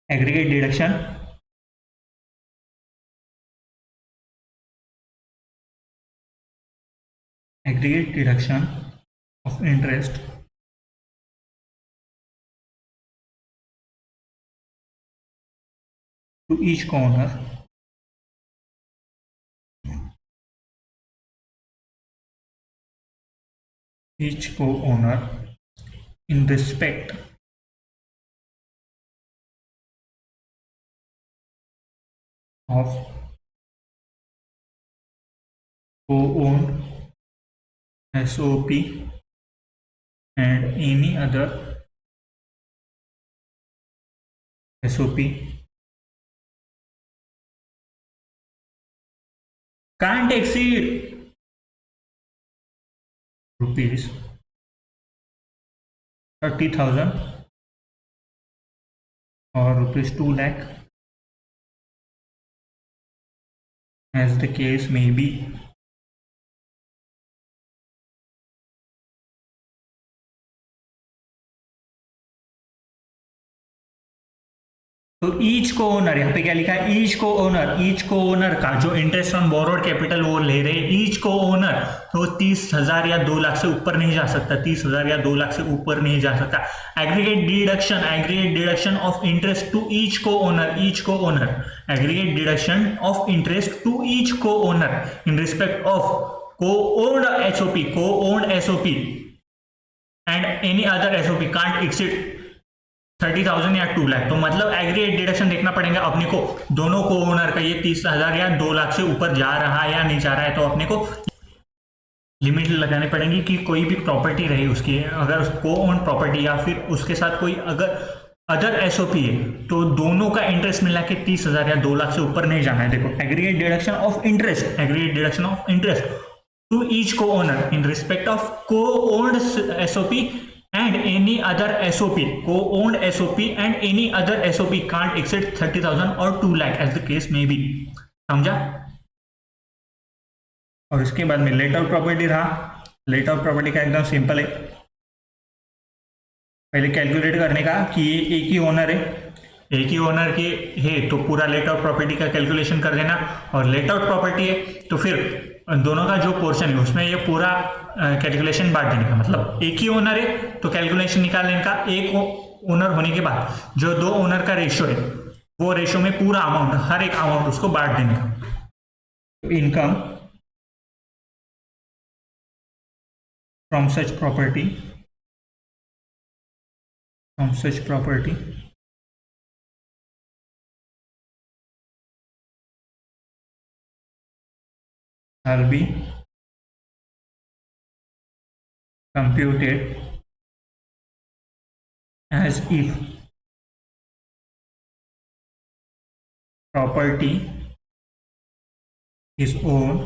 Aggregate deduction of interest to each co-owner in respect of co-owned SOP and any other SOP can't exceed rupees 30,000 or rupees 2 lakh as the case may be। तो ईच को ओनर, यहाँ पे क्या लिखा है, ईच को ओनर का जो interest on borrowed capital वो ले रहे हैं ईच को ओनर, तो 30,000 या 2 लाख से ऊपर नहीं जा सकता। 30,000 या 2 लाख से ऊपर नहीं जा सकता। Aggregate deduction of interest to each co owner, aggregate deduction of interest to each co owner in respect of co owned SOP and any other SOP can't exceed 30,000 या 2 लाख। तो मतलब एग्रीगेट डिडक्शन देखना पड़ेगा अपने को दोनों को ओनर का, ये 30,000 या 2 लाख से ऊपर जा रहा है या नहीं जा रहा है। तो अपने को लिमिट लगाने पड़ेंगी कि कोई भी प्रॉपर्टी रही उसकी, अगर को ओन प्रॉपर्टी या फिर उसके साथ कोई अगर अदर एसओपी है तो दोनों का इंटरेस्ट मिला के 30,000 या 2 लाख से ऊपर नहीं जाना है। देखो aggregate deduction of interest to each co owner in respect of co owned SOP and any other SOP, co-owned SOP and any other SOP can't exceed 30,000 or 2 lakh as the case may be। समझा? और इसके बाद में late out property रहा। Late out property का एकदम simple है, पहले कैलकुलेट करने का कि ये एक ही ओनर है तो पूरा लेट आउट प्रॉपर्टी का कैलकुलेशन कर देना। और लेट आउट प्रॉपर्टी है तो फिर दोनों का जो पोर्शन है उसमें ये पूरा कैलकुलेशन बांट देने का, मतलब एक ही ओनर है तो कैलकुलेशन निकालने का, एक ओनर होने के बाद जो दो ओनर का रेशियो है वो रेशियो में पूरा अमाउंट, हर एक अमाउंट उसको बांट देने का। Income from such property shall be computed as if property is owned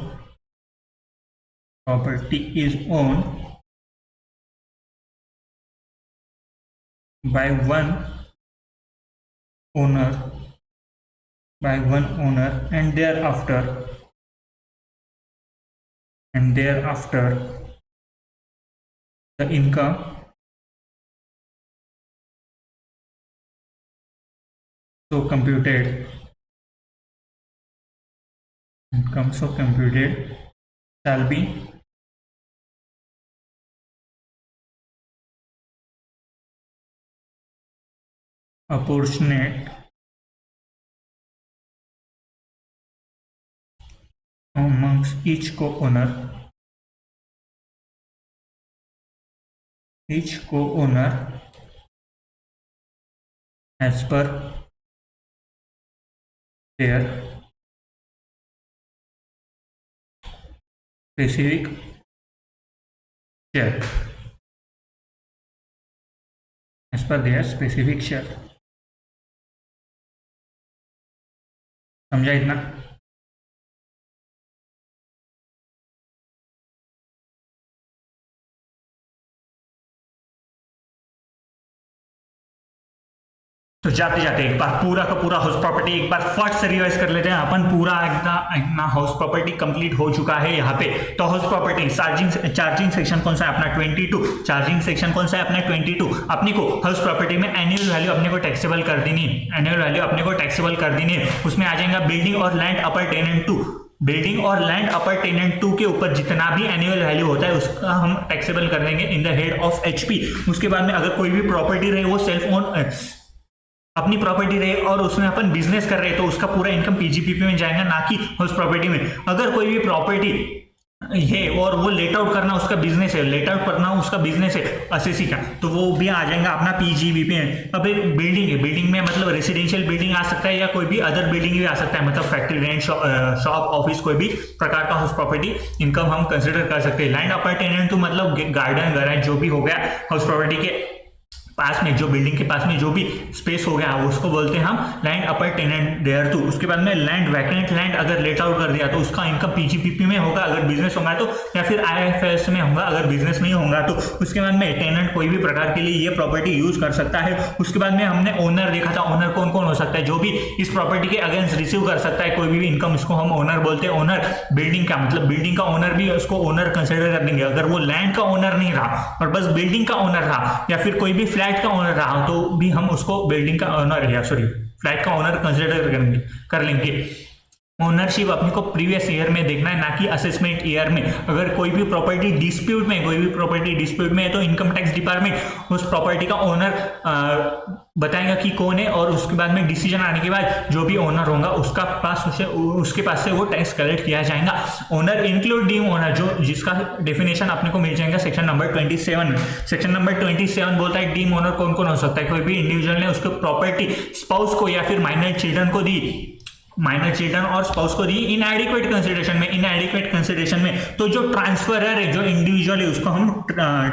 by one owner and thereafter the income so computed shall be apportionate amongst each co-owner as per their specific share, समझा इतना? तो जाते जाते एक बार पूरा का पूरा house property एक बार फट से रिवाइज कर लेते हैं अपन। पूरा अपना हाउस प्रॉपर्टी कंप्लीट हो चुका है यहाँ पे। तो हाउस प्रॉपर्टी चार्जिंग सेक्शन कौन सा है अपना 22, चार्जिंग सेक्शन कौन सा है अपना 22। अपने को हाउस प्रॉपर्टी में एनुअल वैल्यू अपने को टैक्सेबल कर देनी है, उसमें आ जाएगा बिल्डिंग और लैंड अपर टेनेंट 2 के ऊपर जितना भी एनुअल वैल्यू होता है उसका हम टैक्सेबल कर देंगे इन द हेड ऑफ एचपी। उसके बाद में अगर कोई भी प्रॉपर्टी रहे वो सेल्फ ओन अपनी प्रॉपर्टी रहे और उसमें अपन बिजनेस कर रहे हैं तो उसका पूरा इनकम पीजीपीपी में जाएगा, ना कि हाउस प्रॉपर्टी में। अगर कोई भी प्रॉपर्टी है और वो लेट आउट करना उसका बिजनेस है असेसी का, तो वो भी आ जाएगा अपना पीजीबीपी में। अब एक बिल्डिंग में मतलब रेसिडेंशियल बिल्डिंग आ सकता है या कोई भी अदर बिल्डिंग भी आ सकता है, मतलब फैक्ट्री, रेंट, शॉप, ऑफिस, कोई भी प्रकार का हाउस प्रॉपर्टी इनकम हम कंसिडर कर सकते हैं। लैंड अपर टेनेंट तो मतलब गार्डन, गैरेज जो भी हो गया हाउस प्रॉपर्टी के पास में, जो बिल्डिंग के पास में जो भी स्पेस हो गया उसको बोलते हैं हम लैंड अपर टेनेंट देयर टू। उसके बाद में लैंड, वैकेंट लैंड अगर लेट आउट कर दिया तो उसका इनकम पीजीपीपी में होगा अगर बिजनेस होगा तो, या फिर आईएफएस में होगा अगर बिजनेस नहीं होगा तो। उसके बाद में टेनेंट कोई भी प्रकार के लिए ये प्रॉपर्टी यूज कर सकता है। उसके बाद में हमने ओनर देखा था, ओनर कौन कौन हो सकता है, जो भी इस प्रॉपर्टी के अगेंस्ट रिसीव कर सकता है कोई भी इनकम, इसको हम ओनर बोलते हैं। ओनर बिल्डिंग का, मतलब बिल्डिंग का ओनर भी उसको ओनर कंसिडर कर देंगे। अगर वो लैंड का ओनर नहीं रहा और बस बिल्डिंग का ओनर रहा या फिर कोई भी फ्लैट का ओनर रहा तो भी हम उसको बिल्डिंग का ओनर या फ्लैट का ओनर कंसिडर कर लेंगे। ओनरशिप अपने को प्रीवियस ईयर में देखना है, ना कि असेसमेंट ईयर में। अगर कोई भी प्रॉपर्टी डिस्प्यूट में है तो इनकम टैक्स डिपार्टमेंट उस प्रॉपर्टी का ओनर बताएगा कि कौन है, और उसके बाद में डिसीजन आने के बाद जो भी ओनर होगा उसके पास से वो टैक्स कलेक्ट किया जाएगा। ओनर इंक्लूड डीम ओनर, जिसका डेफिनेशन अपने को मिल जाएगा सेक्शन नंबर 27 में। सेक्शन नंबर 27 बोलता है डीम ओनर कौन कौन हो सकता है। कोई भी इंडिविजुअल ने उसको प्रॉपर्टी स्पाउस को या फिर माइनर चिल्ड्रन और स्पाउस को दी इनएडिक्वेट कंसिडरेशन में, तो जो ट्रांसफरर है, जो इंडिविजुअल है, उसको हम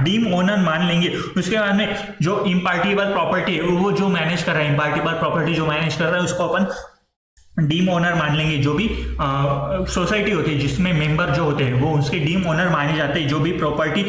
डीम ओनर मान लेंगे। उसके बाद में जो इम्पार्टिबल प्रॉपर्टी है वो जो मैनेज कर रहा है उसको अपन डीम ओनर मान लेंगे। जो भी सोसाइटी होती है जिसमें मेंबर जो होते हैं वो उसके डीम ओनर माने जाते हैं। जो भी प्रॉपर्टी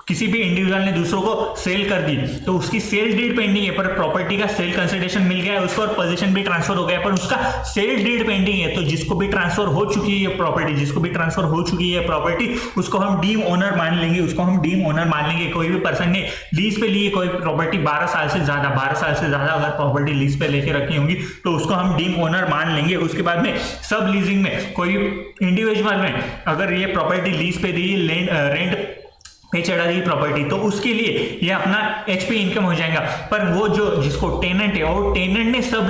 किसी भी इंडिविजुअल ने दूसरों को सेल कर दी तो उसकी सेल डीड पेंडिंग है, पर प्रॉपर्टी का सेल कंसिडरेशन मिल गया है उसको और पोजीशन भी ट्रांसफर हो गया, पर उसका सेल डीड पेंडिंग है। तो जिसको भी ट्रांसफर हो चुकी है प्रॉपर्टी, उसको हम डीम ओनर मान लेंगे, कोई भी पर्सन ने लीज पे ली कोई प्रॉपर्टी 12 साल से ज्यादा अगर प्रॉपर्टी लीज पे लेके रखी होंगी तो उसको हम डीम ओनर मान लेंगे। उसके बाद में सब लीजिंग में कोई इंडिविजुअल में अगर ये प्रॉपर्टी लीज पे दी, रेंट पे चढ़ा दी प्रॉपर्टी, तो उसके लिए ये अपना एचपी इनकम हो जाएगा। पर वो जो जिसको टेनेंट है और टेनेंट ने सब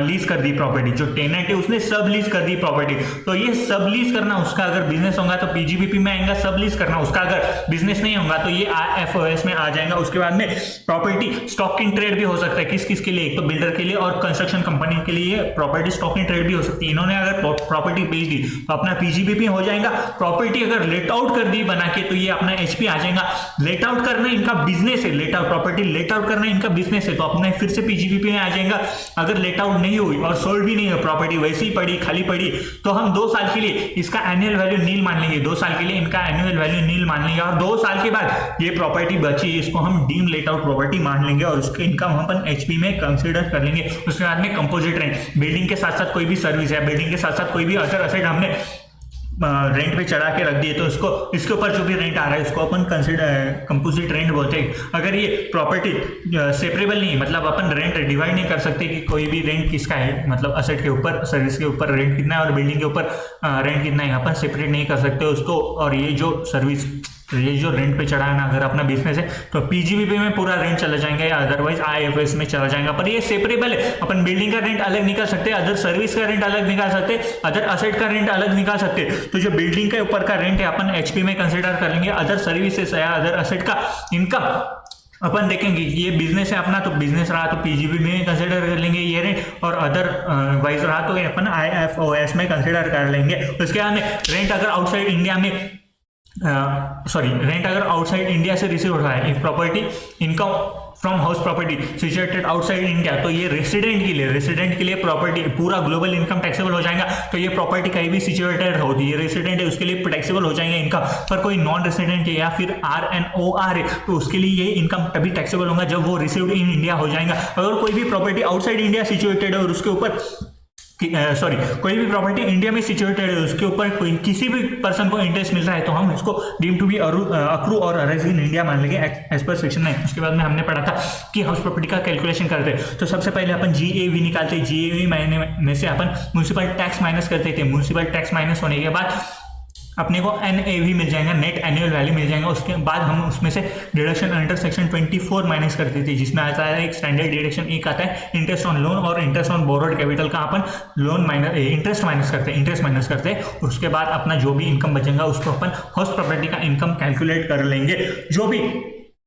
लीज कर दी प्रॉपर्टी, जो टेनेंट है उसने सब लीज कर दी प्रॉपर्टी, तो ये सब लीज करना उसका अगर बिजनेस होगा तो पीजीबीपी में आएगा, सब लीज करना उसका अगर बिजनेस नहीं होगा तो ये आईएफओएस में आ जाएगा। उसके बाद में प्रॉपर्टी स्टॉक इन ट्रेड भी हो सकता है, किस के लिए, एक तो बिल्डर के लिए और कंस्ट्रक्शन कंपनी के लिए प्रॉपर्टी स्टॉक इन ट्रेड भी हो सकती है। इन्होंने अगर प्रॉपर्टी बेच दी तो अपना पीजीबीपी हो जाएगा। प्रॉपर्टी अगर लेट आउट कर दी बना के तो ये अपना एचपी आ जाएगा। लेट आउट करना इनका बिजनेस है, प्रॉपर्टी लेट आउट करना इनका बिजनेस है तो अपने फिर से पीजीबीपी में आ जाएगा। अगर लेट आउट नहीं हुई और सोल्ड भी नहीं है प्रॉपर्टी, वैसे ही पड़ी खाली पड़ी, तो हम 2 साल के लिए इसका एनुअल वैल्यू नील मान लेंगे, 2 साल के लिए इनका एनुअल वैल्यू नील मान लेंगे और 2 साल के बाद ये प्रॉपर्टी बची इसको हम डीम लेट आउट प्रॉपर्टी मान लेंगे और उसके इनकम हम अपन एचपी में कंसीडर कर लेंगे। उसके बाद में कंपोजिट रेंट, बिल्डिंग के साथ साथ कोई भी सर्विस है, बिल्डिंग के साथ साथ कोई भी अदर असेट हमने रेंट पे चढ़ा के रख दिए तो इसको इसके ऊपर जो भी रेंट आ रहा है इसको अपन कंपोजिट रेंट बोलते हैं। अगर ये प्रॉपर्टी सेपरेबल नहीं, मतलब अपन रेंट डिवाइड नहीं कर सकते कि कोई भी रेंट किसका है, मतलब असेट के ऊपर, सर्विस के ऊपर रेंट कितना है और बिल्डिंग के ऊपर रेंट कितना है, अपन सेपरेट नहीं कर सकते उसको। और ये जो सर्विस, ये जो रेंट पे चढ़ा है ना, अगर अपना बिजनेस है तो पीजीबीपी में पूरा रेंट चला जाएगा या अदरवाइज आईएफएस में चला जाएगा। पर ये सेपरेबल है, अपन बिल्डिंग का रेंट अलग निकाल सकते, अदर सर्विस का रेंट अलग निकाल सकते, अदर असेट का रेंट अलग निकाल सकते। तो जो बिल्डिंग के ऊपर का रेंट है अपन एचपी में कंसिडर कर लेंगे, अदर सर्विसेज या अदर असेट का इनकम अपन देखेंगे कि ये बिजनेस है अपना तो बिजनेस रहा तो पीजीबी में कंसिडर कर लेंगे ये रेंट, और अदर वाइज रहा तो अपन आईएफओएस में कंसिडर कर लेंगे। उसके बाद में रेंट अगर आउटसाइड इंडिया में रेंट अगर आउटसाइड इंडिया से रिसीव हो रहा है, if property income from house property situated outside India, तो ये रेसिडेंट के लिए प्रॉपर्टी पूरा ग्लोबल इनकम टैक्सेबल हो जाएगा। तो ये प्रॉपर्टी कहीं भी सिचुएटेड होती है, रेसिडेंट है उसके लिए टैक्सेबल हो जाएगा इनकम। पर कोई नॉन रेसिडेंट है या फिर RNOR है तो उसके लिए ये इनकम तभी टैक्सेबल होगा जब वो रिसीव्ड इन इंडिया हो जाएगा। अगर कोई भी प्रॉपर्टी आउटसाइड इंडिया सिचुएटेड है और उसके ऊपर कोई भी प्रॉपर्टी इंडिया में सिचुएटेड है उसके ऊपर कोई किसी भी पर्सन को इंटरेस्ट मिल रहा है तो हम इसको डीम टू बी अक्रू और अरेज इन इंडिया मान लेंगे एज पर सेक्शन 9। उसके बाद में हमने पढ़ा था कि हाउस प्रॉपर्टी का कैलकुलेशन करते हैं तो सबसे पहले अपन जीएवी निकालते हैं, जीएवी में से अपन म्युनिसिपल टैक्स माइनस करते थे। म्युनिसिपल टैक्स माइनस होने के बाद अपने को एनएवी मिल जाएगा, नेट एनुअल वैल्यू मिल जाएगा। उसके बाद हम उसमें से डिडक्शन अंडर सेक्शन 24 माइनस करते थे, जिसमें आता है एक स्टैंडर्ड डिडक्शन एक आता है इंटरेस्ट ऑन लोन और इंटरेस्ट ऑन बोरोड कैपिटल का अपन लोन माइनस इंटरेस्ट माइनस करते हैं। उसके बाद अपना जो भी इनकम बचेगा उसको अपन हाउस प्रॉपर्टी का इनकम कैलकुलेट कर लेंगे। जो भी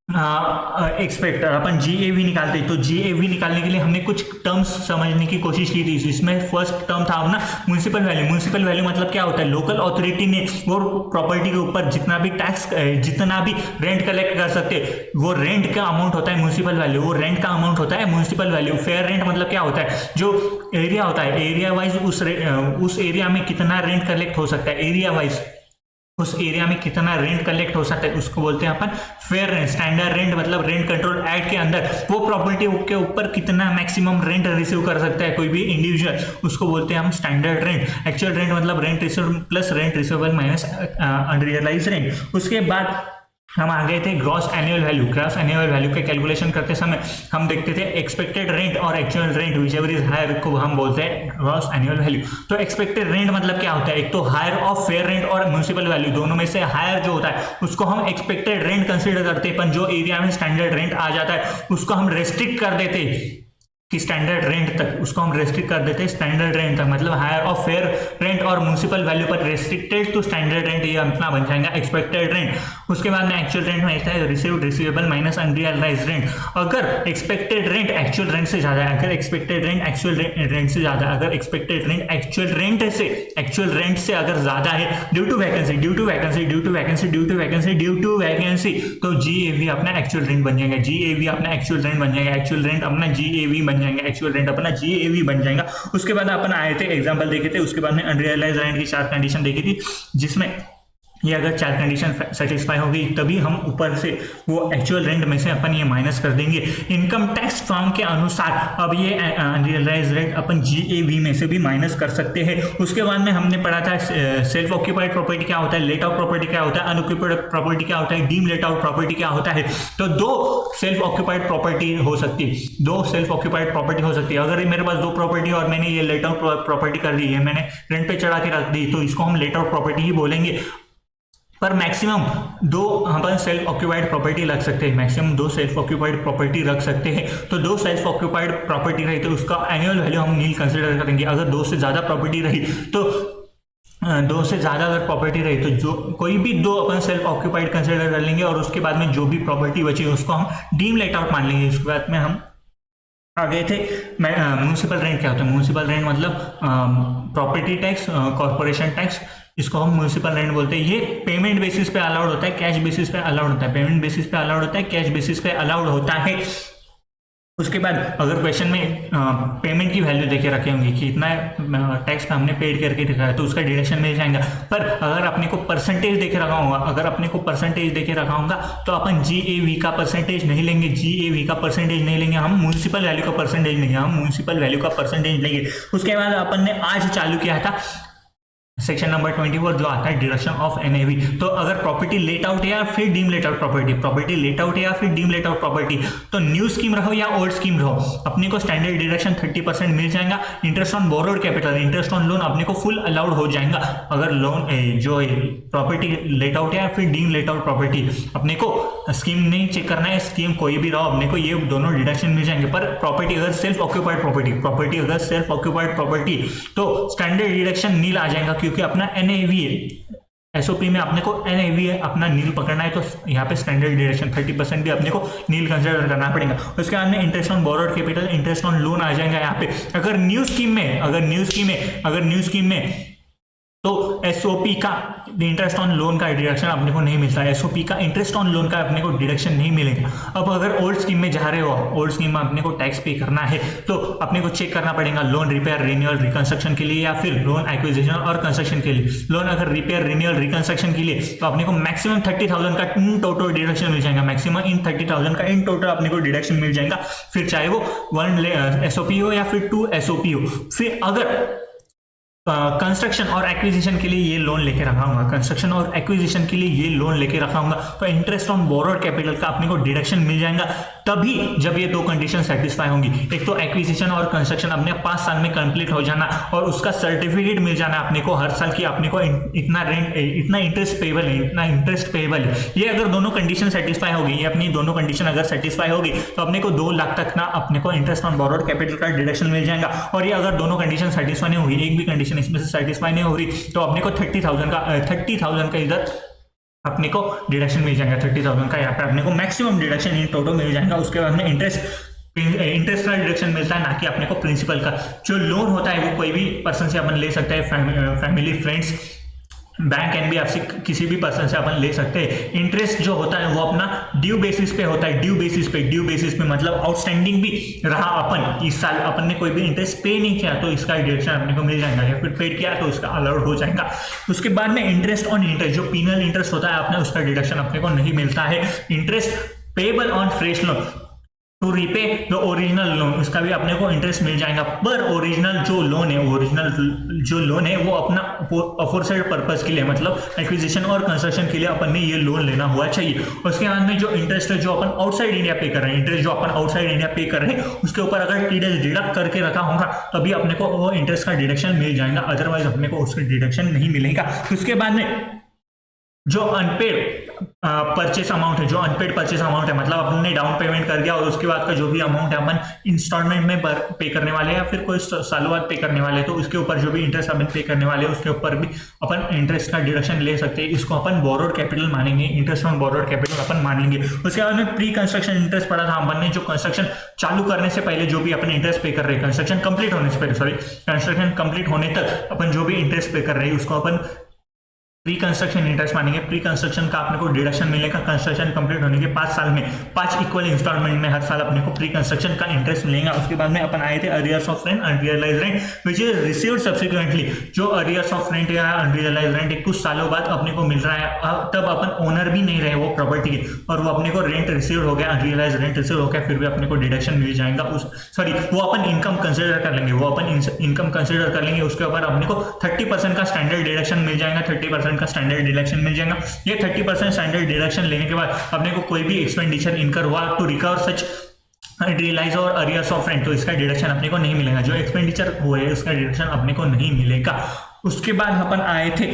एक्सपेक्ट अपन जीएवी निकालते तो जीएवी निकालने के लिए हमने कुछ टर्म्स समझने की कोशिश की थी। इसमें फर्स्ट टर्म था अपना म्युनिसिपल वैल्यू। म्युनिसिपल वैल्यू मतलब क्या होता है, लोकल अथॉरिटी ने वो प्रॉपर्टी के ऊपर जितना भी टैक्स जितना भी रेंट कलेक्ट कर सकते वो रेंट का अमाउंट होता है म्युनिसिपल वैल्यू, वो रेंट का अमाउंट होता है म्युनिसिपल वैल्यू। फेयर रेंट मतलब क्या होता है, जो एरिया होता है एरिया वाइज उस एरिया में कितना रेंट कलेक्ट हो सकता है, एरिया वाइज उस एरिया में कितना रेंट कलेक्ट हो सकता है उसको बोलते हैं अपन फेयर रेंट। स्टैंडर्ड रेंट मतलब रेंट कंट्रोल एक्ट के अंदर वो प्रॉपर्टी के ऊपर कितना मैक्सिमम रेंट रिसीव कर सकता है कोई भी इंडिविजुअल, उसको बोलते हैं हम स्टैंडर्ड रेंट। एक्चुअल रेंट मतलब rent receive plus rent receivable minus unrealise rent. उसके बाद हम आ गए थे gross annual value. Gross annual value के कैलकुलेशन करते समय हम देखते थे एक्सपेक्टेड रेंट और actual rent whichever is higher को हम बोलते हैं ग्रॉस एनुअल वैल्यू। तो एक्सपेक्टेड रेंट मतलब क्या होता है, एक तो हायर ऑफ फेयर रेंट और म्युनिसिपल वैल्यू दोनों में से हायर जो होता है उसको हम एक्सपेक्टेड रेंट कंसीडर करते हैं। जो एरिया में स्टैंडर्ड रेंट आ जाता है उसको हम रेस्ट्रिक्ट कर देते कि स्टैंडर्ड रेंट तक, उसको हम रेस्ट्रिक्ट कर देते हैं स्टैंडर्ड रेंट तक, मतलब हायर ऑफ फेयर रेंट और म्युनिसिपल वैल्यू पर रेस्ट्रिक्टेड टू स्टैंडर्ड रेंट, ये अपना बन जाएगा एक्सपेक्टेड रेंट। उसके बाद में एक्चुअल रेंट में आता है received receivable minus unrealised rent. अगर एक्सपेक्टेड रेंट एक्चुअल रेंट से ज्यादा है, अगर एक्सपेक्टेड रेंट एक्चुअल रेंट से ज्यादा है, अगर एक्सपेक्टेड रेंट एक्चुअल रेंट से अगर ज्यादा है ड्यू टू वैकेंसी तो जीएवी अपना एक्चुअल रेंट बन जाएगा, जीएवी अपना एक्चुअल रेंट बन जाएगा, एक्चुअल रेंट अपना जीएवी बन जाएगा, एक्चुअल रेंट अपना जीएवी बन जाएगा। उसके बाद अपन आए थे एग्जांपल देखे थे, उसके बाद में अनरियलाइज्ड रेंट की 4 कंडीशन देखी थी, जिसमें ये अगर 4 कंडीशन सेटिस्फाई होगी तभी हम ऊपर से वो एक्चुअल रेंट में से अपन ये माइनस कर देंगे। इनकम टैक्स फॉर्म के अनुसार अब ये अनरियलाइज रेंट अपन GAV में से भी माइनस कर सकते हैं। उसके बाद में हमने पढ़ा था सेल्फ ऑक्यूपाइड प्रॉपर्टी क्या होता है, लेट आउट प्रॉपर्टी क्या होता है, अनऑक्यूपाइड प्रॉपर्टी क्या होता है, डीम लेट आउट प्रॉपर्टी क्या होता है। तो 2 सेल्फ ऑक्यूपाइड प्रॉपर्टी हो सकती है, 2 सेल्फ ऑक्यूपाइड प्रॉपर्टी हो सकती है। अगर मेरे पास 2 प्रॉपर्टी और मैंने ये लेट आउट प्रॉपर्टी कर दी है, मैंने रेंट पे चढ़ा के रख दी, तो इसको हम लेट आउट प्रॉपर्टी ही बोलेंगे। पर मैक्सिमम 2 अपन सेल्फ ऑक्यूपाइड प्रॉपर्टी रख सकते हैं, मैक्सिमम 2 सेल्फ ऑक्यूपाइड प्रॉपर्टी रख सकते हैं। तो 2 सेल्फ ऑक्यूपाइड प्रॉपर्टी रही तो उसका एनुअल वैल्यू हम नील कंसिडर करेंगे। अगर 2 से ज्यादा प्रॉपर्टी रही तो 2 से ज्यादा अगर प्रॉपर्टी रही तो जो कोई भी 2 अपन सेल्फ ऑक्यूपाइड कंसिडर कर लेंगे और उसके बाद में जो भी प्रॉपर्टी बची उसको हम डीम लेट आउट मान लेंगे। उसके बाद में हम आ गए थे म्यूनिसिपल रेंट क्या होता है। म्यूनिसिपल रेंट मतलब प्रॉपर्टी टैक्स, कॉर्पोरेशन टैक्स, इसको हम म्यूनिसिपल रेंट बोलते हैं। ये पेमेंट बेसिस पे अलाउड होता है, कैश बेसिस पे अलाउड होता है, पेमेंट बेसिस पे अलाउड होता है, कैश बेसिस पे अलाउड होता है। उसके बाद अगर क्वेश्चन में पेमेंट की वैल्यू देके रखे होंगे कि इतना टैक्स पे हमने पेड करके दिखा है तो उसका डिडक्शन मिल जाएगा। पर अगर अपने को परसेंटेज देके रखा होगा, अगर अपने को परसेंटेज देके रखा होगा तो अपन GAV का परसेंटेज नहीं लेंगे, GAV का परसेंटेज नहीं लेंगे, हम म्यूनिसिपल वैल्यू का परसेंटेज लेंगे, हम म्यूनिसिपल वैल्यू का परसेंटेज लेंगे। उसके बाद अपन ने आज चालू किया था सेक्शन नंबर 24 जो आता है डिडक्शन ऑफ NAV। तो अगर प्रॉपर्टी लेट आउट है या फिर deem let out property let out है या फिर डीम लेट आउट प्रॉपर्टी, तो न्यू स्कीम रहो या ओल्ड स्कीम रहो, अपने को स्टैंडर्ड डिडक्शन 30% मिल जाएगा। Interest on borrowed capital, interest on loan अपने को फुल अलाउड हो जाएगा। अगर लोन जो प्रॉपर्टी लेट आउट है या फिर डीम लेट आउट प्रॉपर्टी, अपने को स्कीम नहीं चेक करना है, स्कीम कोई भी रहो, अपने को ये दोनों डिडक्शन मिल जाएंगे। पर प्रॉपर्टी अगर सेल्फ ऑक्यूपाइड प्रॉपर्टी अगर सेल्फ ऑक्यूपाइड प्रॉपर्टी तो स्टैंडर्ड डिडक्शन नील आ जाएगा, क्योंकि अपना NAV है, SOP में अपने को NAV है, अपना नील पकड़ना है, तो यहाँ पे स्टैंडर्ड डिडक्शन 30% भी अपने को नील कंसिडर करना पड़ेगा। उसके बाद में interest on borrowed capital, interest on loan आ जाएगा यहाँ पे। अगर न्यू स्कीम में तो SOP का इंटरेस्ट ऑन लोन का डिडक्शन अपने को नहीं मिलता, SOP का इंटरेस्ट ऑन लोन का अपने को डिडक्शन नहीं मिलेगा। अब अगर ओल्ड स्कीम में जा रहे हो, ओल्ड स्कीम में अपने को टैक्स पे करना है तो अपने को चेक करना पड़ेगा लोन रिपेयर रिन्यूअल रिकंस्ट्रक्शन के लिए या फिर लोन एक्विजिशन और कंस्ट्रक्शन के लिए। लोन अगर रिपेयर रिन्यूअल रिकंस्ट्रक्शन के लिए तो अपने को मैक्सिमम 30,000 का इन टोटल डिडक्शन मिल जाएगा, मैक्सिमम इन 30,000 का इन टोटल अपने को डिडक्शन मिल जाएगा। फिर चाहे वो 1 SOP हो या फिर 2 SOP हो। फिर अगर कंस्ट्रक्शन और एक्विजिशन के लिए ये लोन लेके रखा हूँ, कंस्ट्रक्शन और एक्विजिशन के लिए ये लोन लेके रखा हूँ, तो इंटरेस्ट ऑन बोरोड कैपिटल का अपने को डिडक्शन मिल जाएगा तभी जब ये 2 कंडीशन सेटिस्फाई होंगी। एक तो एक्विजिशन और कंस्ट्रक्शन अपने 5 साल में कंप्लीट हो जाना और उसका सर्टिफिकेट मिल जाना अपने को हर साल की, अपने को इतना रेंट, इतना इंटरेस्ट पेबल है, इतना इंटरेस्ट पेबल है। ये अगर दोनों कंडीशन सेटिस्फाई होगी, ये अपनी दोनों कंडीशन अगर सेटिस्फाई होगी तो अपने को 2 लाख तक ना अपने को इंटरेस्ट ऑन बोरोड कैपिटल का डिडक्शन मिल जाएगा। और ये अगर दोनों कंडीशन सेटिस्फाई नहीं होगी, एक भी कंडीशन इसमें से सेटिस्फाई नहीं हो रही, तो अपने को 30,000 का इधर अपने को डिडक्शन मिल जाएगा। 30,000 का यहाँ पे अपने को मैक्सिमम डिडक्शन इन टोटल मिल जाएगा। उसके बाद में इंटरेस्ट का डिडक्शन मिलता है, ना कि अपने को प्रिंसिपल का। जो लोन होता है वो कोई भी पर्सन से अपन ले सकते हैं, फैमिली, फ्रेंड्स, बैंक कैन भी आपसे किसी भी पर्सन से अपन ले सकते हैं। इंटरेस्ट जो होता है वो अपना ड्यू बेसिस पे होता है, ड्यू बेसिस पे मतलब आउटस्टैंडिंग भी रहा अपन इस साल, अपन ने कोई भी इंटरेस्ट पे नहीं किया तो इसका डिडक्शन अपने को मिल जाएगा, या फिर पेड किया तो उसका अलाउड हो जाएगा। उसके बाद में इंटरेस्ट ऑन इंटरेस्ट, जो पीनल इंटरेस्ट होता है अपने उसका डिडक्शन अपने को नहीं मिलता है। Interest payable on fresh loan to repay the original loan, उसका भी अपने को इंटरेस्ट मिल जाएगा। पर ओरिजिनल जो लोन है वो अपना अफोरसेड पर्पस के लिए, मतलब एक्विजिशन और कंस्ट्रक्शन के लिए अपन ने ये लोन लेना हुआ चाहिए। उसके बाद में जो इंटरेस्ट है जो अपन आउटसाइड इंडिया पे कर रहे हैं, इंटरेस्ट जो अपन आउटसाइड इंडिया पे कर रहे हैं उसके ऊपर अगर TDS डिडक्ट करके रखा होगा तभी अपने को वो इंटरेस्ट का डिडक्शन मिल जाएगा, अदरवाइज अपने को उसका डिडक्शन नहीं मिलेगा। उसके बाद में जो अनपेड परचेस अमाउंट है, जो अनपेड परचेस अमाउंट है, मतलब अपने डाउन पेमेंट कर दिया और उसके बाद का जो भी अमाउंट है अपन इंस्टॉलमेंट में पे करने वाले या फिर कोई सालों बाद पे करने वाले, तो उसके ऊपर जो भी इंटरेस्ट अपन पे करने वाले उसके ऊपर भी अपन इंटरेस्ट का डिडक्शन ले सकते हैं। इसको अपन बोरोड कैपिटल मानेंगे, इंटरेस्ट ऑन बोरोड कैपिटल अपन मानेंगे। उसके बाद में प्री कंस्ट्रक्शन इंटरेस्ट पड़ा था अपन ने, जो कंस्ट्रक्शन चालू करने से पहले जो भी अपन इंटरेस्ट पे कर रहे हैं, कंस्ट्रक्शन कंप्लीट होने तक अपन जो भी इंटरेस्ट पे कर रहे हैं उसको अपन प्री कंस्ट्रक्शन इंटरेस्ट मानेंगे। प्री कंस्ट्रक्शन का अपने को डिडक्शन मिलेगा कंस्ट्रक्शन कंप्लीट होने के 5 साल में, 5 इक्वल इंस्टॉलमेंट में हर साल अपने को प्री कंस्ट्रक्शन का इंटरेस्ट मिलेगा। उसके बाद में अपन आए थे arrears of rent, unrealise rent which is received subsequently. जो अरियर्स ऑफ रेंट या अनरियलाइज रेंट कुछ सालों बाद अपने को मिल रहा है, तब अपन ओनर भी नहीं रहे वो प्रॉपर्टी के, और वो अपने को रेंट रिसीव हो गया, अनरियलाइज रेंट रिसीव हो गया, फिर भी अपने को डिडक्शन मिल जाएगा। वो अपन इनकम कंसिडर कर लेंगे, वो अपन इनकम कंसिडर कर लेंगे। उसके ऊपर अपने को 30% का स्टैंडर्ड डिडक्शन मिल जाएगा, 30% का स्टैंडर्ड डिडक्शन मिल जाएगा। ये 30% स्टैंडर्ड डिडक्शन लेने के बाद अपने को कोई भी एक्सपेंडिचर इनकर हुआ टू रिकवर सच रियलाइज और अरियर्स ऑफ रेंट, तो इसका डिडक्शन अपने को नहीं मिलेगा। जो एक्सपेंडिचर हुए उसका डिडक्शन अपने को नहीं मिलेगा। उसके बाद अपन आए थे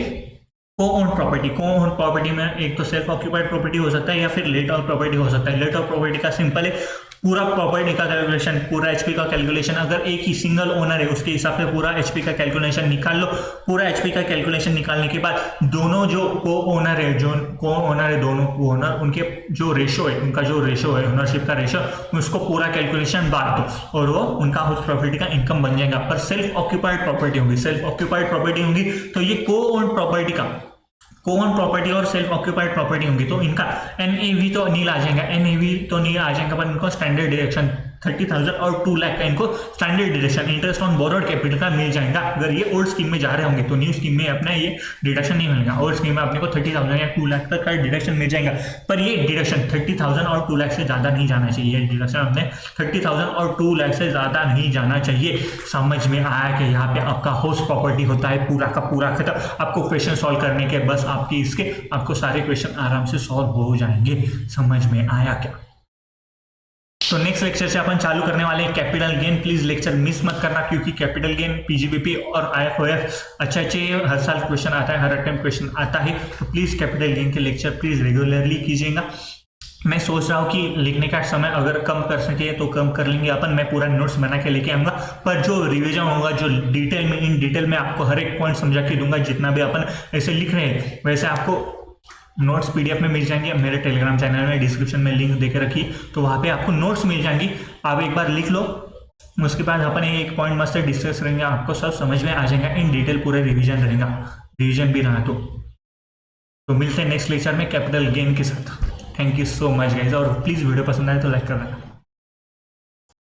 को ओन प्रॉपर्टी। को ओन प्रॉपर्टी में एक तो सेल्फ ऑक्यूपाइड प्रॉपर्टी हो सकता है या फिर लेट ऑफ प्रॉपर्टी हो सकता है। लेट ऑफ प्रॉपर्टी का सिंपल है, पूरा प्रॉपर्टी का कैलकुलेशन, पूरा एचपी का कैलकुलेशन, अगर एक ही सिंगल ओनर है उसके हिसाब से पूरा एचपी का कैलकुलेशन निकाल लो। पूरा एचपी का कैलकुलेशन निकालने के बाद दोनों जो को ओनर है, जो को ओनर है, दोनों को ओनर, उनके जो रेशो है, उनका जो रेशो है ओनरशिप का रेशो, उसको पूरा कैलकुलेशन बांट दो और वो उनका उस प्रॉपर्टी का इनकम बन जाएगा। पर सेल्फ ऑक्यूपाइड प्रॉपर्टी होगी, सेल्फ ऑक्यूपाइड प्रॉपर्टी होगी तो ये को ओन प्रॉपर्टी का, को ओन प्रॉपर्टी और सेल्फ ऑक्यूपाइड प्रॉपर्टी होंगी तो इनका एनएवी तो नील आ जाएगा, एनएवी तो नील आ जाएगा, पर इनको स्टैंडर्ड डिडक्शन 30,000 और 2 लाख का इनको standard deduction interest on borrowed capital का मिल जाएगा। अगर ये ओल्ड स्कीम में जा रहे होंगे तो न्यू स्कीम में अपना ये डिडक्शन नहीं मिलेगा। ओल्ड स्कीम में अपने को 30,000 या 2 लाख तक का डिडक्शन मिल जाएगा, पर ये डिडक्शन 30,000 और 2 लाख से ज़्यादा नहीं जाना चाहिए। डिडक्शन अपने 30,000 और 2 लाख से ज़्यादा नहीं जाना चाहिए। समझ में आया कि यहाँ पे आपका हाउस प्रॉपर्टी होता है पूरा का पूरा खत्म। आपको क्वेश्चन सॉल्व करने के बस आपकी इसके आपको सारे क्वेश्चन आराम से सॉल्व हो जाएंगे। समझ में आया क्या? तो नेक्स्ट लेक्चर से अपन चालू करने वाले हैं capital gain. Please lecture miss मत करना क्योंकि कैपिटल गेन पीजीबीपी और आईएफओएफ अच्छे हर साल क्वेश्चन आता है, हर अटेम्प्ट क्वेश्चन आता है। तो प्लीज कैपिटल गेन के लेक्चर प्लीज रेगुलरली कीजिएगा। मैं सोच रहा हूँ कि लिखने का समय अगर कम कर सके तो कम कर लेंगे अपन। मैं पूरा नोट्स बना के लेके आऊँगा, पर जो रिवीजन होगा, जो डिटेल में इन डिटेल में आपको हर एक पॉइंट समझा के दूंगा। जितना भी अपन ऐसे लिख रहे हैं वैसे आपको नोट्स पीडीएफ में मिल जाएंगे। मेरे टेलीग्राम चैनल में डिस्क्रिप्शन में लिंक देकर रखिए, तो वहाँ पे आपको नोट्स मिल जाएंगी। आप एक बार लिख लो, उसके बाद अपन एक पॉइंट मस्त डिस्कस करेंगे, आपको सब समझ में आ जाएगा। इन डिटेल पूरे रिवीजन रहेगा, रिवीजन भी रहा तो मिलते हैं नेक्स्ट लेक्चर में कैपिटल गेन के साथ। Thank you so much guys, और प्लीज़ वीडियो पसंद आए तो लाइक करना।